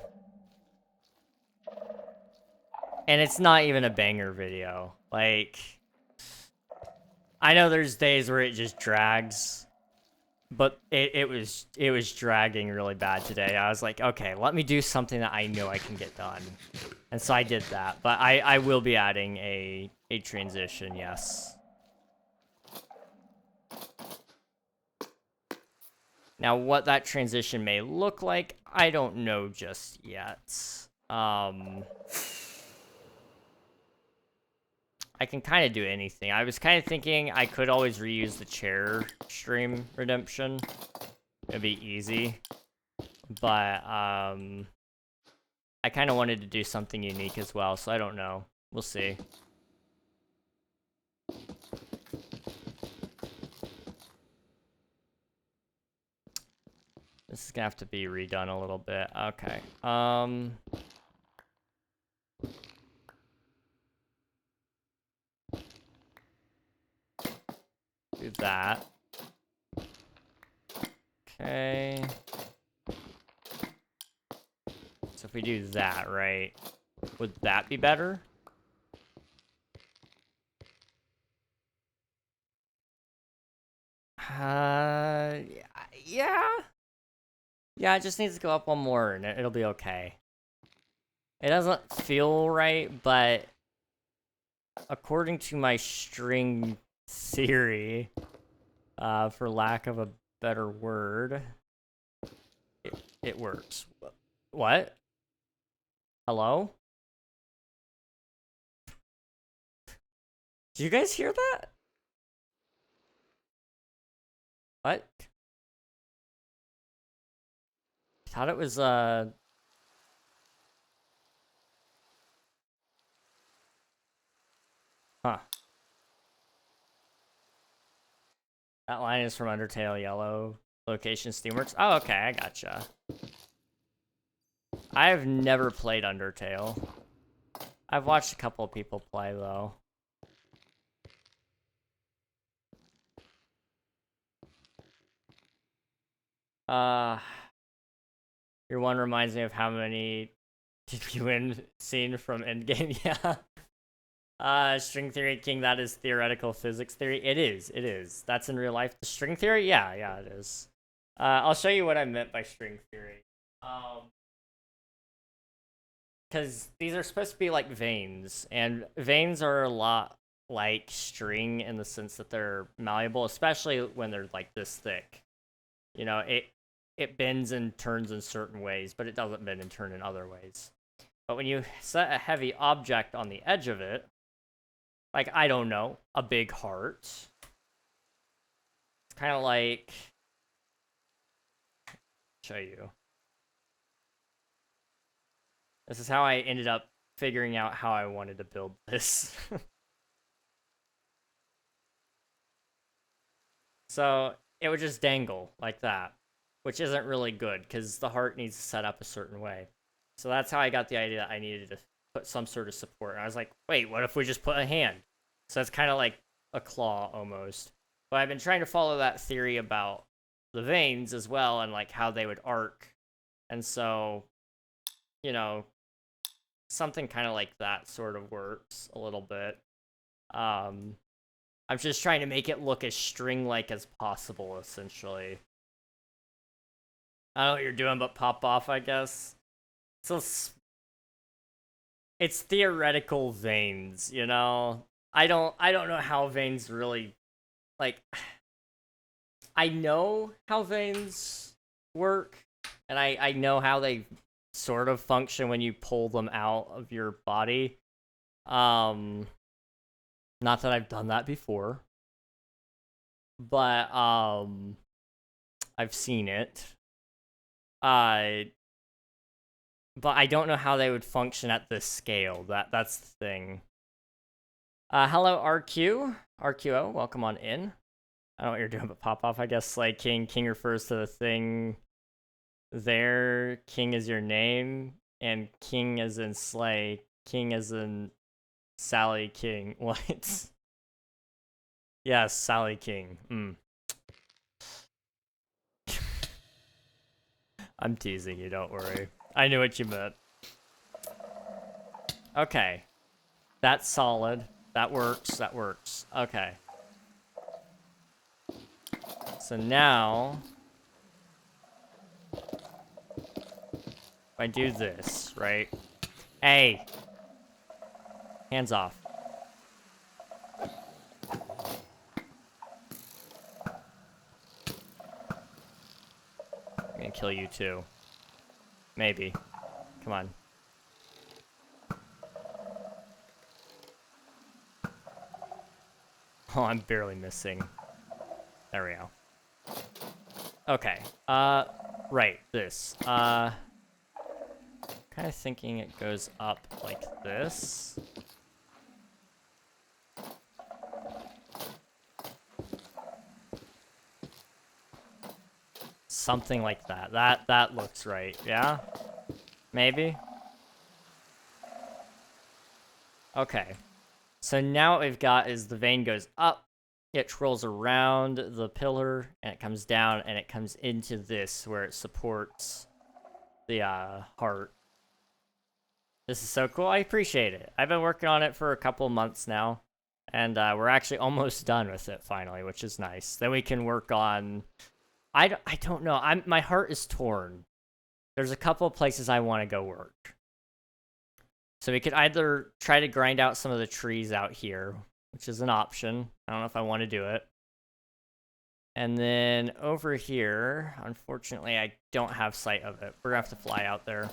it's not even a banger video. Like, I know there's days where it just drags, but it was dragging really bad today. I was like, okay, let me do something that I know I can get done. And so I did that, but I will be adding a transition, yes. Now, what that transition may look like, I don't know just yet. I can kind of do anything. I was kind of thinking I could always reuse the chair stream redemption. It'd be easy. But, I kind of wanted to do something unique as well, so I don't know. We'll see. This is gonna have to be redone a little bit. Okay. Do that. Okay. So if we do that, right, would that be better? Yeah. Yeah, it just needs to go up one more and it'll be okay. It doesn't feel right, but according to my string theory, for lack of a better word, it works. What? Hello? Did you guys hear that? What? I thought it was, Huh. That line is from Undertale Yellow. Location Steamworks. Oh, okay, I gotcha. I have never played Undertale. I've watched a couple of people play, though. Your one reminds me of how many did you win scene from Endgame? Yeah. String theory, King, that is theoretical physics theory. It is. That's in real life. The string theory? Yeah, it is. I'll show you what I meant by string theory. Because these are supposed to be like veins, and veins are a lot like string in the sense that they're malleable, especially when they're like this thick. You know, it bends and turns in certain ways, but it doesn't bend and turn in other ways. But when you set a heavy object on the edge of it, like, I don't know, a big heart, it's kind of like, show you. This is how I ended up figuring out how I wanted to build this. So it would just dangle like that, which isn't really good because the heart needs to set up a certain way. So that's how I got the idea that I needed to put some sort of support. And I was like, wait, what if we just put a hand? So it's kind of like a claw almost. But I've been trying to follow that theory about the veins as well, and like how they would arc. And so, you know, something kind of like that sort of works a little bit. I'm just trying to make it look as string-like as possible, essentially. I don't know what you're doing, but pop off, I guess. So it's theoretical veins, you know? I don't know how veins really, like, I know how veins work, and I know how they sort of function when you pull them out of your body. Not that I've done that before, but I've seen it. But I don't know how they would function at this scale. That's the thing. Hello, RQO, welcome on in. I don't know what you're doing, but pop off. I guess Slay King. King refers to the thing there. King is your name, and King as in Slay. King as in Sally King. What? Yes, Sally King. I'm teasing you, don't worry. I knew what you meant. Okay. That's solid. That works. Okay. So now, if I do this, right? Hey! Hands off. I'm gonna kill you too. Maybe. Come on. Oh, I'm barely missing. There we go. Okay. Right, this. Kind of thinking it goes up like this. Something like that. That looks right. Yeah? Maybe? Okay. So now what we've got is the vein goes up, it twirls around the pillar, and it comes down, and it comes into this where it supports the heart. This is so cool. I appreciate it. I've been working on it for a couple months now, and we're actually almost done with it finally, which is nice. Then we can work on... I don't know. My heart is torn. There's a couple places I want to go work. So we could either try to grind out some of the trees out here, which is an option. I don't know if I want to do it. And then over here, unfortunately, I don't have sight of it. We're going to have to fly out there.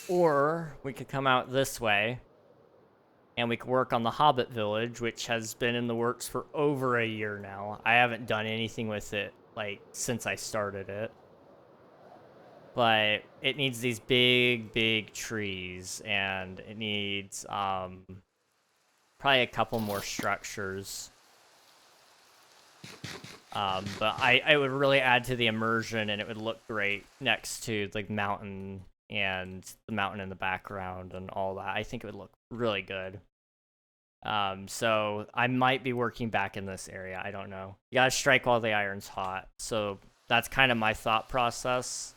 Or we could come out this way, and we could work on the Hobbit Village, which has been in the works for over a year now. I haven't done anything with it, like, since I started it. But it needs these big trees, and it needs, probably a couple more structures. But I would really add to the immersion, and it would look great next to, like, mountain and the mountain in the background and all that. I think it would look really good. So I might be working back in this area. I don't know. You gotta strike while the iron's hot. So that's kind of my thought process.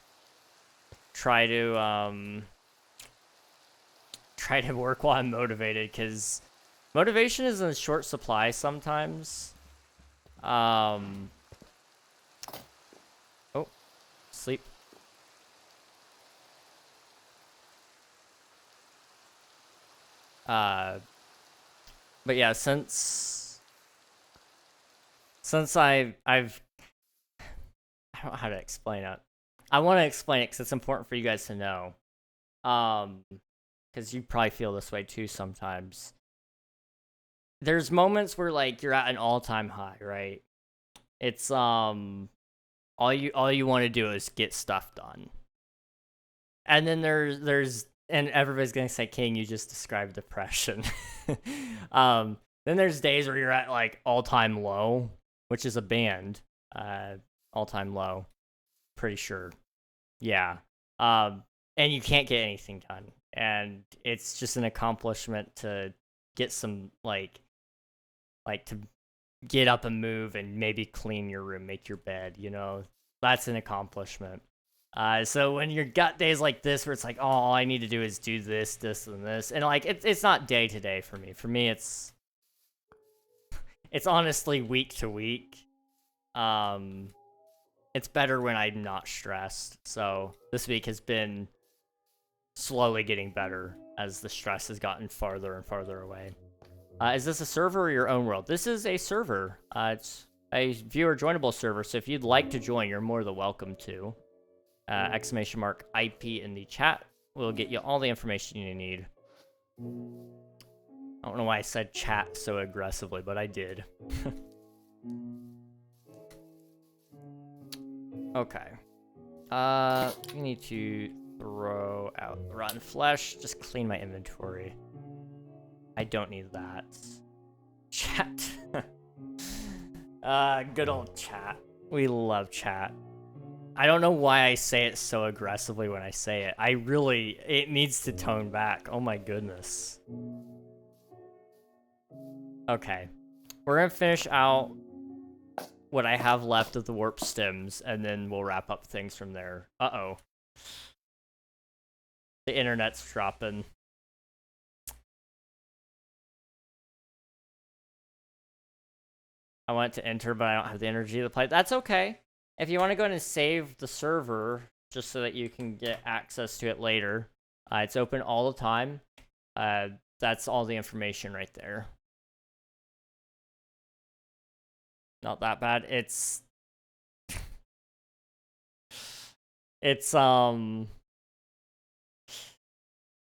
Try to work while I'm motivated, because motivation is in short supply sometimes. Oh, sleep. But yeah, since I've I don't know how to explain it. I want to explain it because it's important for you guys to know. Because you probably feel this way too sometimes. There's moments where, like, you're at an all-time high, right? It's all you want to do is get stuff done. And then and everybody's gonna say, King, you just described depression. Then there's days where you're at, like, all-time low, which is a band. All-time low. Pretty sure. Yeah. And you can't get anything done. and it's just an accomplishment to get some like to get up and move and maybe clean your room, make your bed, you know, that's an accomplishment. So when you got days like this where it's like, oh, all I need to do is do this, this, and this, and like it's not day to day for me. For me, it's honestly week to week. It's better when I'm not stressed. So this week has been slowly getting better as the stress has gotten farther and farther away. Is this a server or your own world? This is a server. It's a viewer joinable server, so if you'd like to join, you're more than welcome to. Exclamation mark IP in the chat will get you all the information you need. I don't know why I said chat so aggressively, but I did. Okay. We need to throw out rotten flesh. Just clean my inventory. I don't need that. Chat. Good old chat. We love chat. I don't know why I say it so aggressively when I say it. It needs to tone back. Oh my goodness. Okay. We're gonna finish out what I have left of the warp stems, and then we'll wrap up things from there. Uh-oh. The internet's dropping. I want to enter, but I don't have the energy to play. That's okay. If you want to go ahead and save the server, just so that you can get access to it later, it's open all the time. That's all the information right there. Not that bad. It's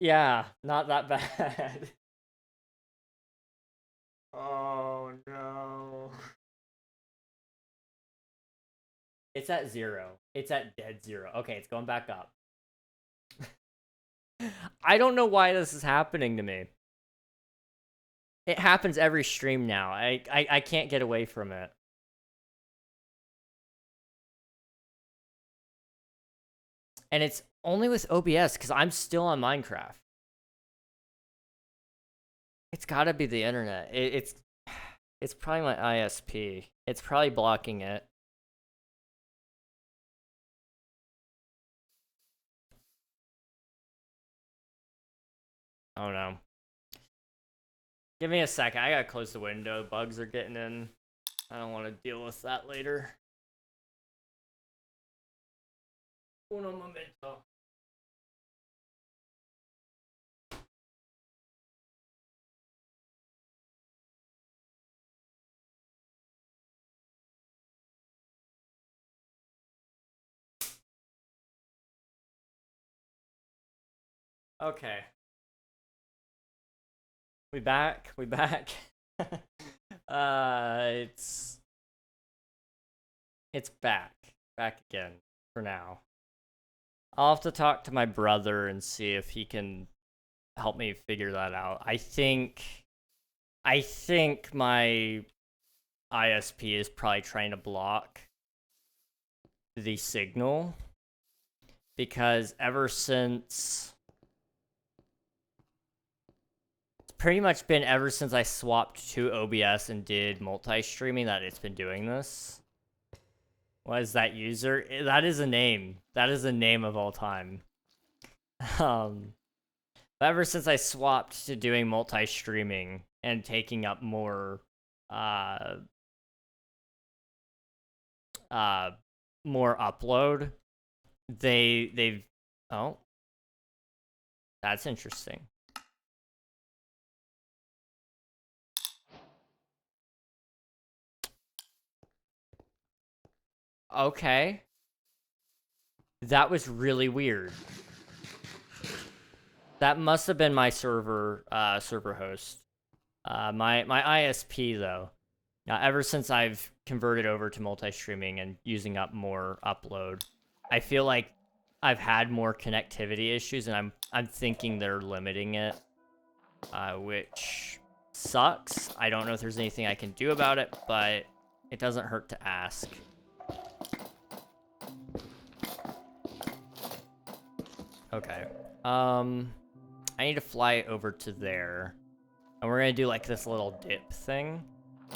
yeah, not that bad. Oh no. It's at 0. It's at dead 0. Okay, it's going back up. I don't know why this is happening to me. It happens every stream now. I can't get away from it. And it's only with OBS, because I'm still on Minecraft. It's gotta be the internet. It's probably my ISP. It's probably blocking it. Oh no. Give me a second. I gotta close the window. Bugs are getting in. I don't want to deal with that later. Uno momento. Okay. We back. It's back again for now. I'll have to talk to my brother and see if he can help me figure that out. I think my ISP is probably trying to block the signal, because ever since I swapped to OBS and did multi-streaming that it's been doing this. What is that user? That is a name. That is a name of all time. Ever since I swapped to doing multi-streaming and taking up more more upload, they've oh, that's interesting. Okay. That was really weird. That must have been my server host. My ISP though. Ever since I've converted over to multi-streaming and using up more upload, I feel like I've had more connectivity issues, and I'm thinking they're limiting it, which sucks. I don't know if there's anything I can do about it, but it doesn't hurt to ask. Okay. I need to fly over to there. And we're gonna do like this little dip thing.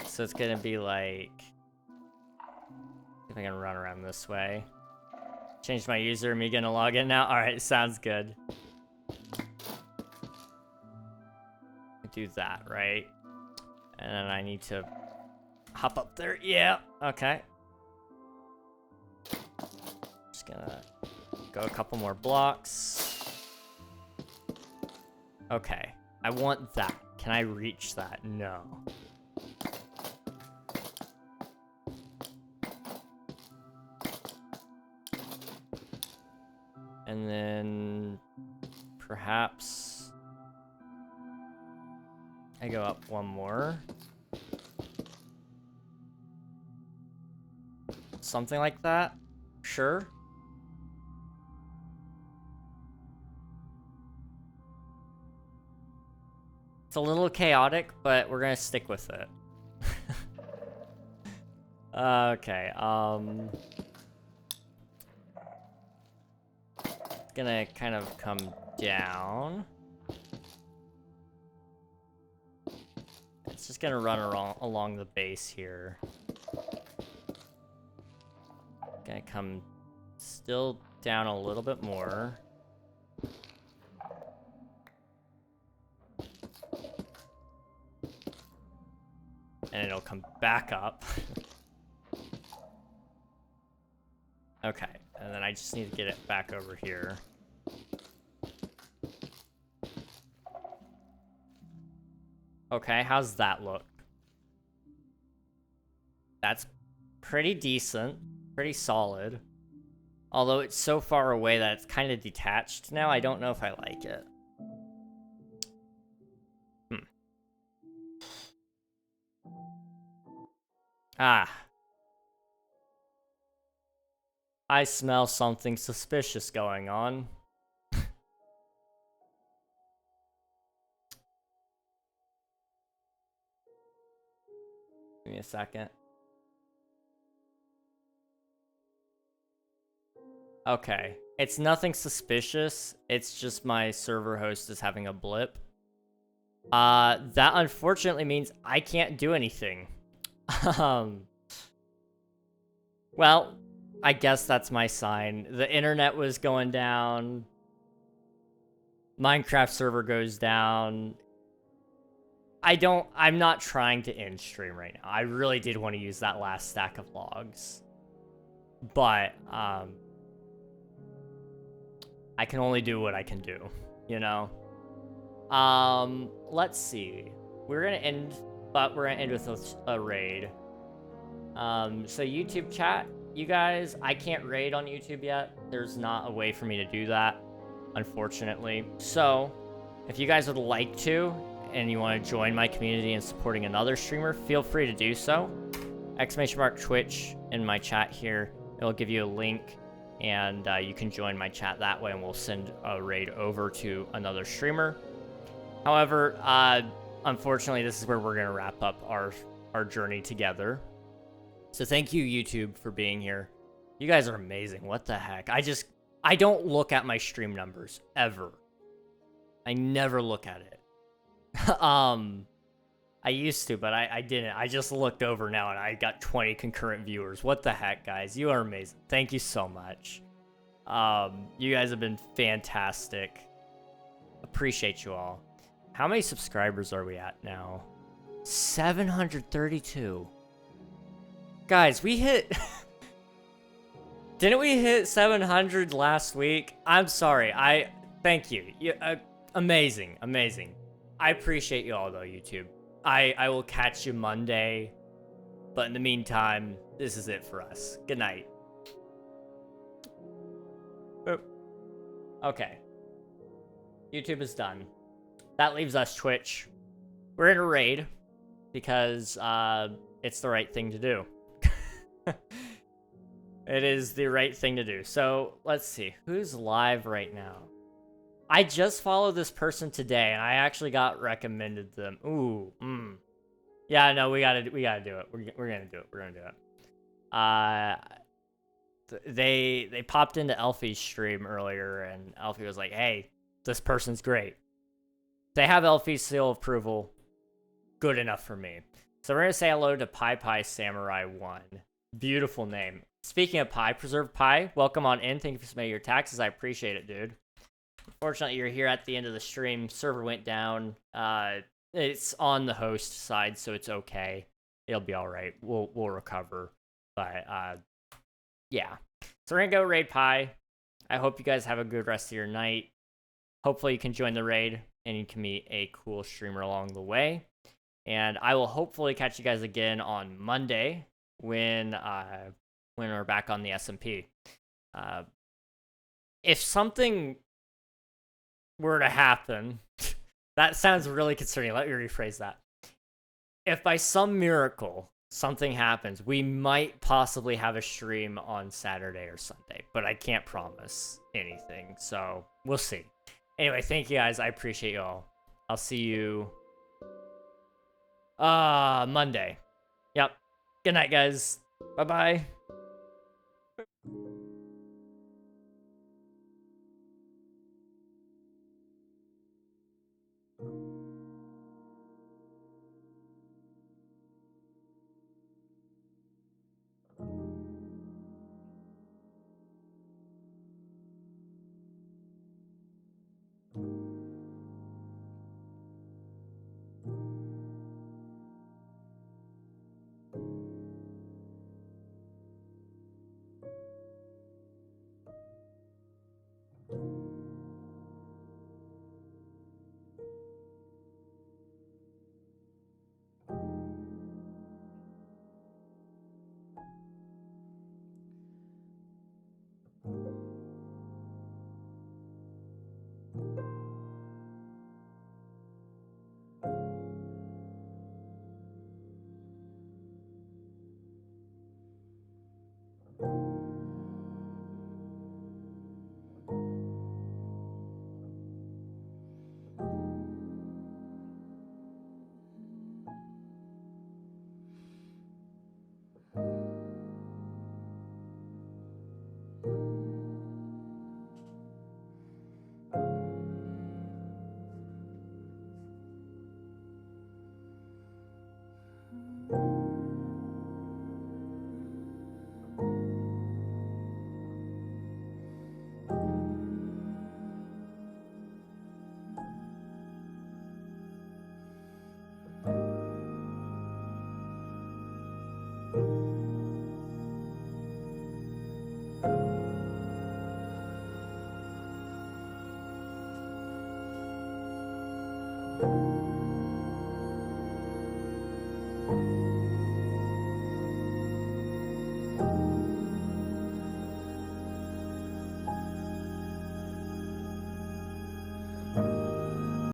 So it's gonna be like... See if I can run around this way. Change my user, me gonna log in now? Alright, sounds good. Do that, right? And then I need to hop up there. Yeah, okay. Just gonna go a couple more blocks. Okay, I want that. Can I reach that? No. And then perhaps I go up one more. Something like that. Sure. It's a little chaotic, but we're gonna stick with it. Okay, gonna kind of come down. It's just gonna run along the base here. Gonna come still down a little bit more. And it'll come back up. Okay, and then I just need to get it back over here. Okay, how's that look? That's pretty decent, pretty solid. Although it's so far away that it's kind of detached now, I don't know if I like it. Ah. I smell something suspicious going on. Give me a second. Okay. It's nothing suspicious. It's just my server host is having a blip. That unfortunately means I can't do anything. Well, I guess that's my sign. The internet was going down. Minecraft server goes down. I'm not trying to end stream right now. I really did want to use that last stack of logs. But, I can only do what I can do, you know? Let's see. We're gonna end with a raid. So YouTube chat, you guys, I can't raid on YouTube yet. There's not a way for me to do that, unfortunately. So, if you guys would like to, and you want to join my community in supporting another streamer, feel free to do so. !Twitch in my chat here. It'll give you a link, and you can join my chat that way, and we'll send a raid over to another streamer. However, unfortunately, this is where we're going to wrap up our journey together. So thank you, YouTube, for being here. You guys are amazing. What the heck? I don't look at my stream numbers, ever. I never look at it. I used to, but I didn't. I just looked over now, and I got 20 concurrent viewers. What the heck, guys? You are amazing. Thank you so much. You guys have been fantastic. Appreciate you all. How many subscribers are we at now? 732. Guys, we hit... Didn't we hit 700 last week? I'm sorry. Thank you. Amazing. Amazing. I appreciate you all, though, YouTube. I will catch you Monday. But in the meantime, this is it for us. Good night. Boop. Okay. YouTube is done. That leaves us Twitch. We're in a raid because it's the right thing to do. It is the right thing to do. So let's see who's live right now. I just followed this person today, and I actually got recommended them. Ooh, yeah, no, we gotta do it. We're gonna do it. We're gonna do it. They popped into Elfie's stream earlier, and Elfie was like, "Hey, this person's great." They have Elfie's seal of approval. Good enough for me. So we're going to say hello to Pie Samurai 1. Beautiful name. Speaking of Pie, Preserved Pie, welcome on in. Thank you for submitting your taxes. I appreciate it, dude. Unfortunately, you're here at the end of the stream. Server went down. It's on the host side, so it's okay. It'll be all right. We'll recover. But yeah. So we're gonna go raid Pie. I hope you guys have a good rest of your night. Hopefully you can join the raid and you can meet a cool streamer along the way. And I will hopefully catch you guys again on Monday when we're back on the SMP. If something were to happen, that sounds really concerning. Let me rephrase that. If by some miracle something happens, we might possibly have a stream on Saturday or Sunday, but I can't promise anything, so we'll see. Anyway, thank you guys. I appreciate you all. I'll see you Monday. Yep. Good night, guys. Bye-bye.